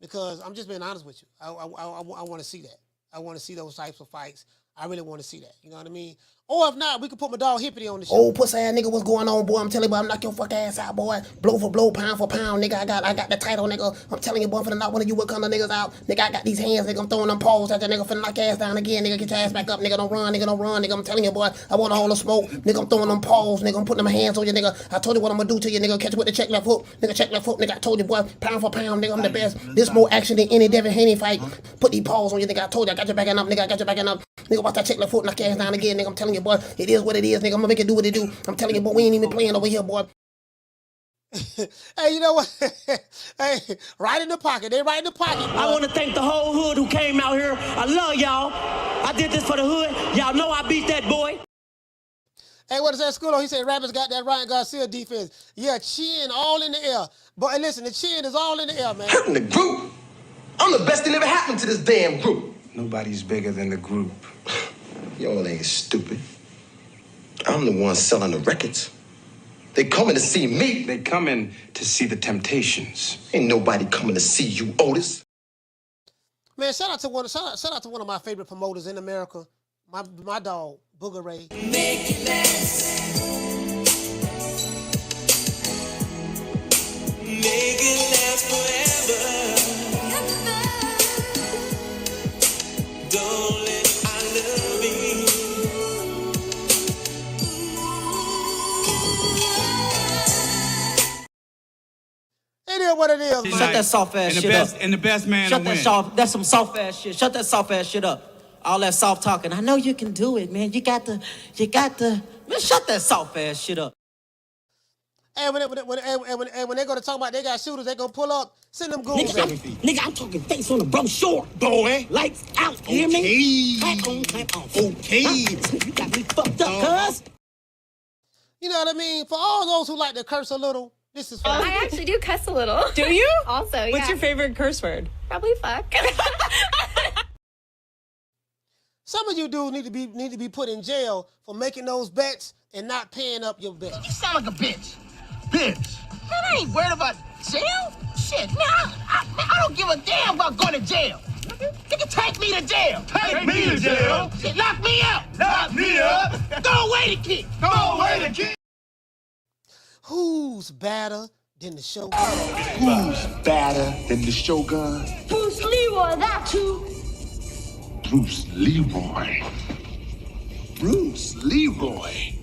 Because I'm just being honest with you. I want to see that. I want to see those types of fights. I really want to see that. You know what I mean? Or if not, we could put my dog Hippity on the show. Old pussy ass nigga, what's going on, boy? I'm telling you, boy, I'm knock your fuck ass out, boy. Blow for blow, pound for pound, nigga. I got the title, nigga. I'm telling you, boy, finna knock one of you Wakanda niggas out. Nigga, I got these hands, nigga. I'm throwing them paws at that nigga, finna knock your ass down again, nigga. Get your ass back up, nigga. Don't run, nigga. Don't run, nigga. I'm telling you, boy, I want all the smoke. Nigga, I'm throwing them paws, nigga. I'm putting them hands on you, nigga. I told you what I'm gonna do to you, nigga. Catch you with the check left hook. Nigga, check left hook, nigga. I told you, boy, pound for pound, nigga. I'm the best. This more action than any Devin Haney fight. Put these paws on you, nigga. I told you, I got you backing up, nigga. I got you backing up. Nigga, watch that check left foot, knock your ass down again, nigga. I'm telling you, boy, it is what it is, nigga. I'm gonna make it do what it do. I'm telling you, boy, we ain't even playing over here, boy. Hey, you know what? Hey, right in the pocket. They right in the pocket, boy. I want to thank the whole hood who came out here. I love y'all. I did this for the hood. Y'all know I beat that boy. Hey, what is that, Schoolo? He said Rappers got that Ryan Garcia defense. Yeah, chin all in the air. But hey, listen, the chin is all in the air, man. Hurting the group. I'm the best thing ever happened to this damn group. Nobody's bigger than the group. Y'all ain't stupid. I'm the one selling the records. They coming to see me. They coming to see the Temptations. Ain't nobody coming to see you, Otis. Man, shout out to one of my favorite promoters in America. My dog, Booger Ray. Make it last. Make it last forever. Don't let I love me. It is what it is, man. Shut that soft ass shit up. And the best man Shut will win. that's some soft ass shit. Shut that soft ass shit up. All that soft talking. I know you can do it, man. You got to. Man, shut that soft ass shit up. And when they go to talk about they got shooters, they gonna pull up, send them goons. Nigga, I'm talking face on the brochure. Boy. Lights out, hear me? Clap on, clap off. Okay. You got me fucked up, cuz. You know what I mean? For all those who like to curse a little, this is fun. I actually do cuss a little. Do you? Also, yeah. What's your favorite curse word? Probably fuck. Some of you dudes need to be put in jail for making those bets and not paying up your bets. You sound like a bitch. Bitch. Man, I ain't worried about jail. Shit, man, I don't give a damn about going to jail. Nigga, take me to jail. Take me to jail? Shit, lock me up. Lock me up. Throw away the key. Throw away the key. Who's badder than the Shogun? Who's badder than the Shogun? Bruce Leroy, that too. Bruce Leroy. Bruce Leroy.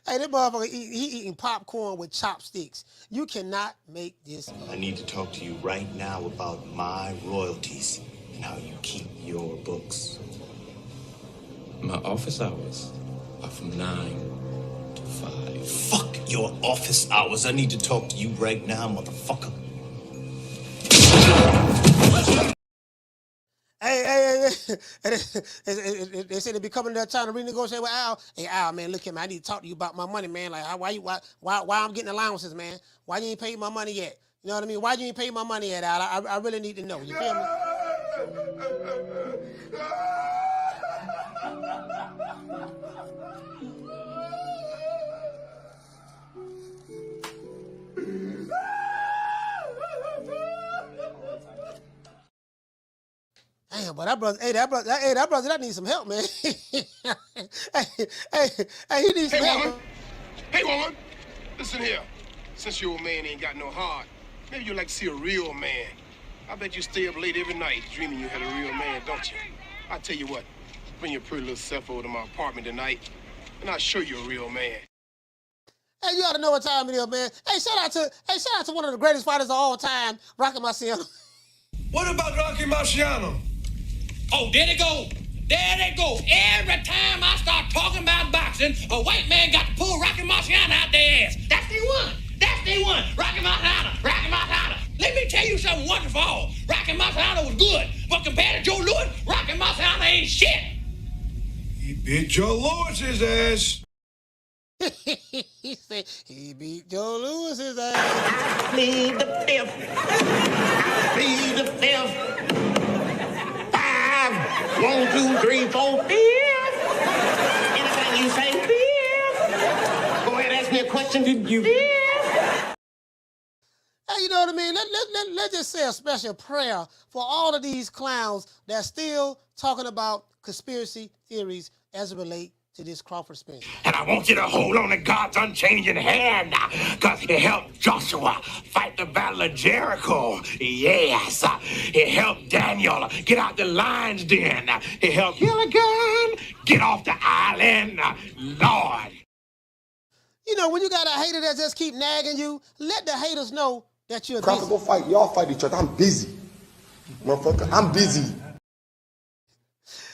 Hey, that motherfucker, he eating popcorn with chopsticks. You cannot make this up. I need to talk to you right now about my royalties and how you keep your books. My office hours are from 9 to 5. Fuck your office hours. I need to talk to you right now, motherfucker. Hey, they said they be coming there trying to renegotiate with Al. Hey, Al, man, look here, man, I need to talk to you about my money, man. Like, why I'm getting allowances, man? Why you ain't paid my money yet? You know what I mean? Why you ain't paid my money yet, Al? I really need to know. You feel me? Damn, but that brother, that needs some help, man. hey, he needs some help. Hey, woman. Listen here. Since your man ain't got no heart, maybe you'd like to see a real man. I bet you stay up late every night dreaming you had a real man, don't you? I tell you what, bring your pretty little self over to my apartment tonight, and I'll show you a real man. Hey, you ought to know what time it is, man. Hey, shout out to one of the greatest fighters of all time, Rocky Marciano. What about Rocky Marciano? Oh, there they go. There they go. Every time I start talking about boxing, a white man got to pull Rocky Marciano out their ass. That's the one. That's the one. Rocky Marciano. Rocky Marciano. Let me tell you something wonderful. Rocky Marciano was good, but compared to Joe Louis, Rocky Marciano ain't shit. He beat Joe Louis's ass. He said he beat Joe Louis's ass. I plead the fifth. I plead the fifth. 5, 1, 2, 3, 4, 5. Anything you say, 5. Go ahead, ask me a question. Did you? 5. Hey, you know what I mean? Let's just say a special prayer for all of these clowns that's still talking about conspiracy theories as it relates to this Crawford Spence. And I want you to hold on to God's unchanging hand, because he helped Joshua fight the battle of Jericho. Yes. He helped Daniel get out the lion's den. He helped Gilligan get off the island. Lord. You know, when you got a hater that just keep nagging you, let the haters know that you're Crawford, go fight. Y'all fight each other. I'm busy. Motherfucker, I'm busy.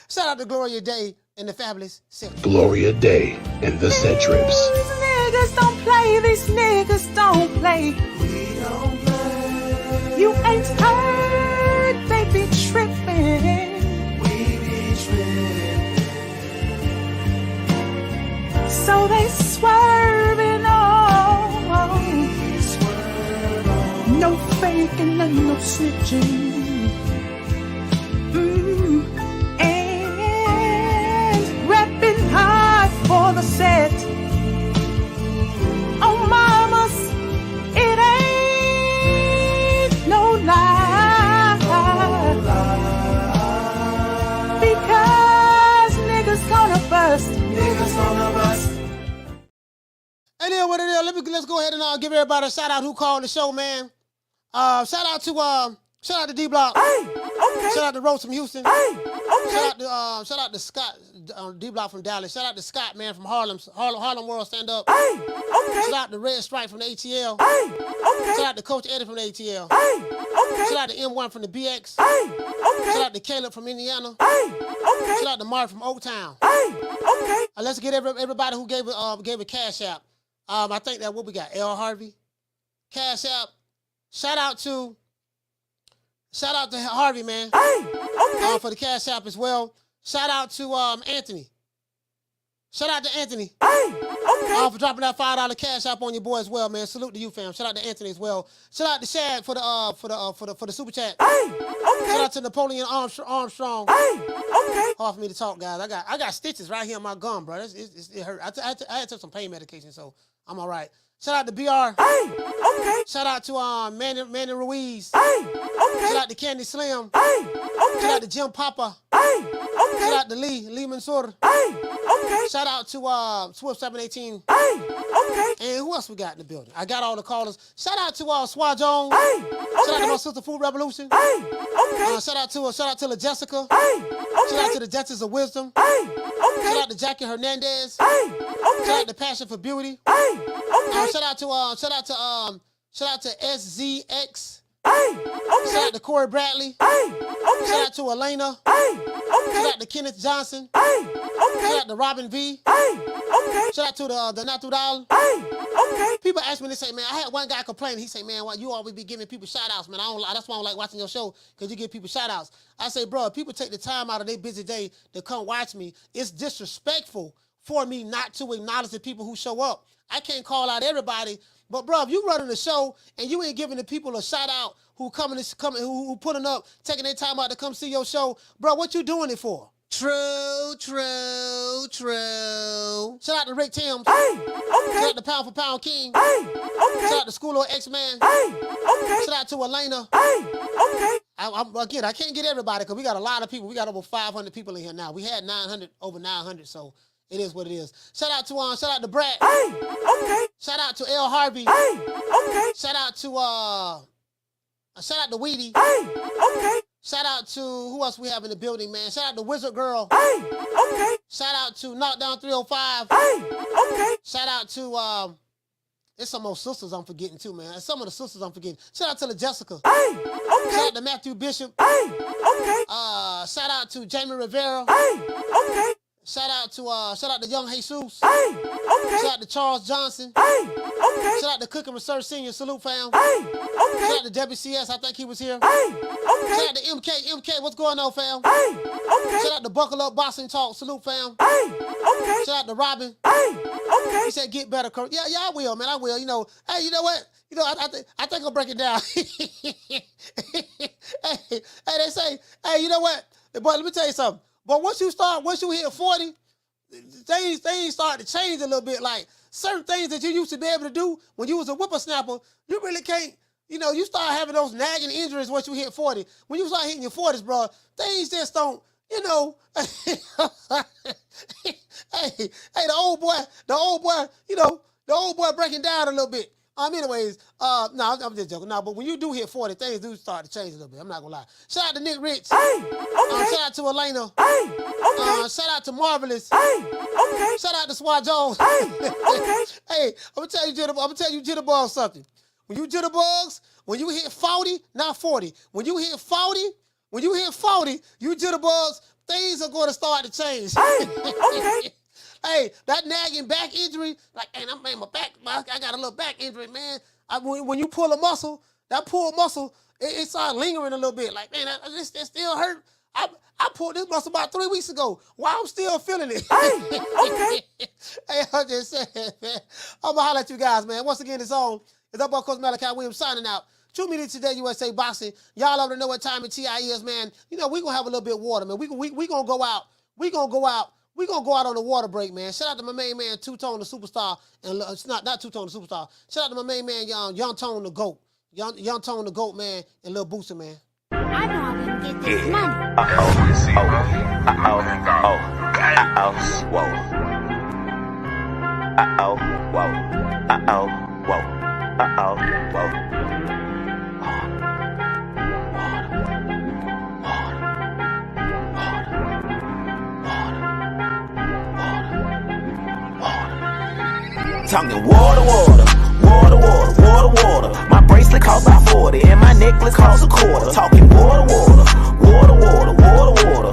Shout out to Gloria Day and the Fabulous Centrips. Gloria Day and the Centrips. These niggas don't play. These niggas don't play. We don't play. You ain't heard. They be tripping. We be tripping. So they swerving on. We swerve on. No faking and no snitching. For the set. Oh, mamas, it ain't no lie. Because niggas gonna bust. Niggas gonna bust. And then what it is, let's go ahead and give everybody a shout out who called the show, man. Shout out to D Block. Hey, okay. Shout out to Rose from Houston. Hey, okay. Shout out to Scott, D Block from Dallas. Shout out to Scott, man, from Harlem World Stand Up. Hey, okay. Shout out to Red Stripe from the ATL. Hey, okay. Shout out to Coach Eddie from the ATL. Hey, okay. Shout out to M1 from the BX. Hey, okay. Shout out to Caleb from Indiana. Hey, okay. Shout out to Mark from Oaktown. Hey, okay. Let's get everybody who gave a cash app. I think that what we got, L. Harvey, cash app. Shout out to Harvey, man. Hey, okay. For the cash app as well. Shout out to Anthony. Shout out to Anthony. Hey, okay. For dropping that $5 cash app on your boy as well, man. Salute to you, fam. Shout out to Anthony as well. Shout out to Shad for the super chat. Hey, okay. Shout out to Napoleon Armstrong. Hey, okay. Hard for me to talk, guys. I got stitches right here in my gum, bro. It hurt. I had to take some pain medication, so I'm all right. Shout out to BR. Hey, okay. Shout out to Manny Ruiz. Hey, okay. Shout out to Candy Slim. Hey, okay. Shout out to Jim Papa. Hey, okay. Shout out to Lee Mansour. Hey, okay. Shout out to Swift 718. Hey, okay. And who else we got in the building? I got all the callers. Shout out to Swat Jones. Hey, Shout okay. out to my sister Food Revolution. Hey, okay. Shout out to La Jessica. Hey, okay. Shout out to the Duchess of Wisdom. Hey, okay. Shout out to Jackie Hernandez. Hey, okay. Shout out to Passion for Beauty. Hey, okay. Shout out to SZX. Hey, okay. Shout out to Corey Bradley. Hey, okay. Shout out to Elena. Hey, okay. Shout out to Kenneth Johnson. Hey, okay. Shout out to Robin V. Hey, okay. Shout out to the Natural. Hey, okay. People ask me, they say, man, I had one guy complain. He say, man, why you always be giving people shout outs, man. That's why I don't like watching your show, because you give people shout outs. I say, bro, if people take the time out of their busy day to come watch me, it's disrespectful for me not to acknowledge the people who show up. I can't call out everybody, but bro, if you running the show and you ain't giving the people a shout out who who putting up, taking their time out to come see your show, bro, what you doing it for? True. Shout out to Rick Timms. Hey, okay. Shout out to Pound for Pound King. Hey, okay. Shout out to School of X-Man. Hey, okay. Shout out to Elena. Hey, okay. I can't get everybody because we got a lot of people. We got over 500 people in here now. We had over 900, so it is what it is. Shout out to Brad. Hey, okay. Shout out to L. Harvey. Hey, okay. Shout out to Weedy. Hey, okay. Shout out to who else we have in the building, man. Shout out to Wizard Girl. Hey, okay. Shout out to Knockdown 305. Hey, okay. Shout out to There's some more sisters I'm forgetting too, man. And some of the sisters I'm forgetting. Shout out to the Jessica. Hey, okay. Shout out to Matthew Bishop. Hey, okay. Shout out to Jamie Rivera. Hey, okay. Shout out to Young Jesus. Hey, okay. Shout out to Charles Johnson. Hey, okay. Shout out to Cook and Research Senior. Salute, fam. Hey, okay. Shout out to WCS. I think he was here. Hey, okay. Shout out to MK. MK, what's going on, fam? Hey, okay. Shout out to Buckle Up Boxing Talk. Salute, fam. Hey, okay. Shout out to Robin. Hey, okay. He said, "Get better, Kurt." Yeah, I will, man. I will. You know, hey, you know what? You know, I think I'll break it down. hey, they say, hey, you know what? But let me tell you something. But once you hit 40, things start to change a little bit. Like certain things that you used to be able to do when you was a whippersnapper, you really can't. You know, you start having those nagging injuries once you hit 40. When you start hitting your 40s, bro, things just don't. You know, hey, the old boy, you know, the old boy breaking down a little bit. Anyways, no, I'm just joking. No, but when you do hit 40, things do start to change a little bit. I'm not gonna lie. Shout out to Nick Rich. Hey, okay. Shout out to Elena. Hey, okay. Shout out to Marvelous. Hey, okay. Shout out to Swat Jones. Hey, okay. Hey, I'm gonna tell you jitterbug something. When you jitterbugs, when you hit 40, not 40. When you hit 40, you jitterbugs, things are going to start to change. Hey, okay. Hey, that nagging back injury, like, man, my back, I got a little back injury, man. When you pull a muscle, that pulled muscle, it started lingering a little bit. Like, man, it still hurt. I pulled this muscle about 3 weeks ago. Why I'm still feeling it? Hey, okay. Hey, I'm just saying, man. I'm going to holler at you guys, man. Once again, it's on. It's up on Coach Malachi Williams signing out. True Media Today, USA Boxing. Y'all already know what time it TI is, man. You know, we going to have a little bit of water, man. We going to go out. We going to go out on the water break, man. Shout out to my main man, Two-Tone the Superstar. And it's not Two-Tone the Superstar. Shout out to my main man, Young Tone the GOAT. Young Tone the GOAT, man, and Lil Booster, man. I know I'm gonna get this money. Talking water, my bracelet costs about 40 and my necklace costs a quarter. Talking water,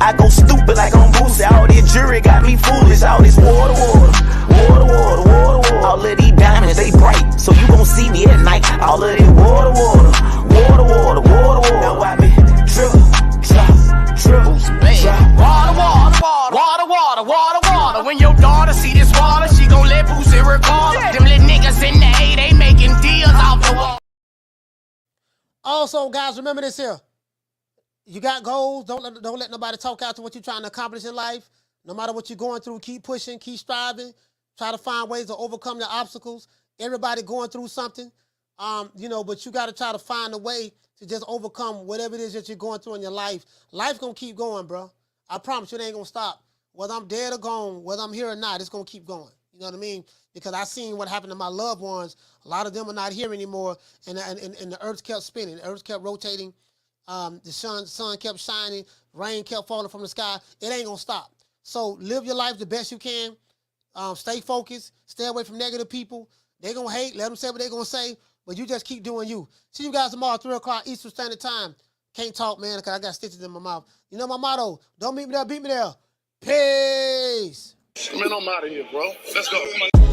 I go stupid like on Boosie. All this jury got me foolish. All this water. All of these diamonds, they bright, so you gon' see me at night. All of this water. Now I be drip. Water. When your daughter see this water, she gon' let Boosie record. Them little niggas in the A, they making deals off the wall. Also, guys, remember this here. You got goals. Don't let nobody talk out to what you're trying to accomplish in life. No matter what you're going through, keep pushing, keep striving. Try to find ways to overcome the obstacles. Everybody going through something, you know, but you got to try to find a way to just overcome whatever it is that you're going through in your life. Life going to keep going, bro. I promise you it ain't going to stop. Whether I'm dead or gone, whether I'm here or not, it's going to keep going. You know what I mean? Because I seen what happened to my loved ones. A lot of them are not here anymore, and the earth kept spinning. The earth kept rotating. The sun kept shining. Rain kept falling from the sky. It ain't going to stop. So live your life the best you can. Stay focused. Stay away from negative people. They're going to hate. Let them say what they're going to say, but you just keep doing you. See you guys tomorrow, 3 o'clock Eastern Standard Time. Can't talk, man, because I got stitches in my mouth. You know my motto. Don't meet me there, beat me there. Peace. Man, I'm out of here, bro. Let's go.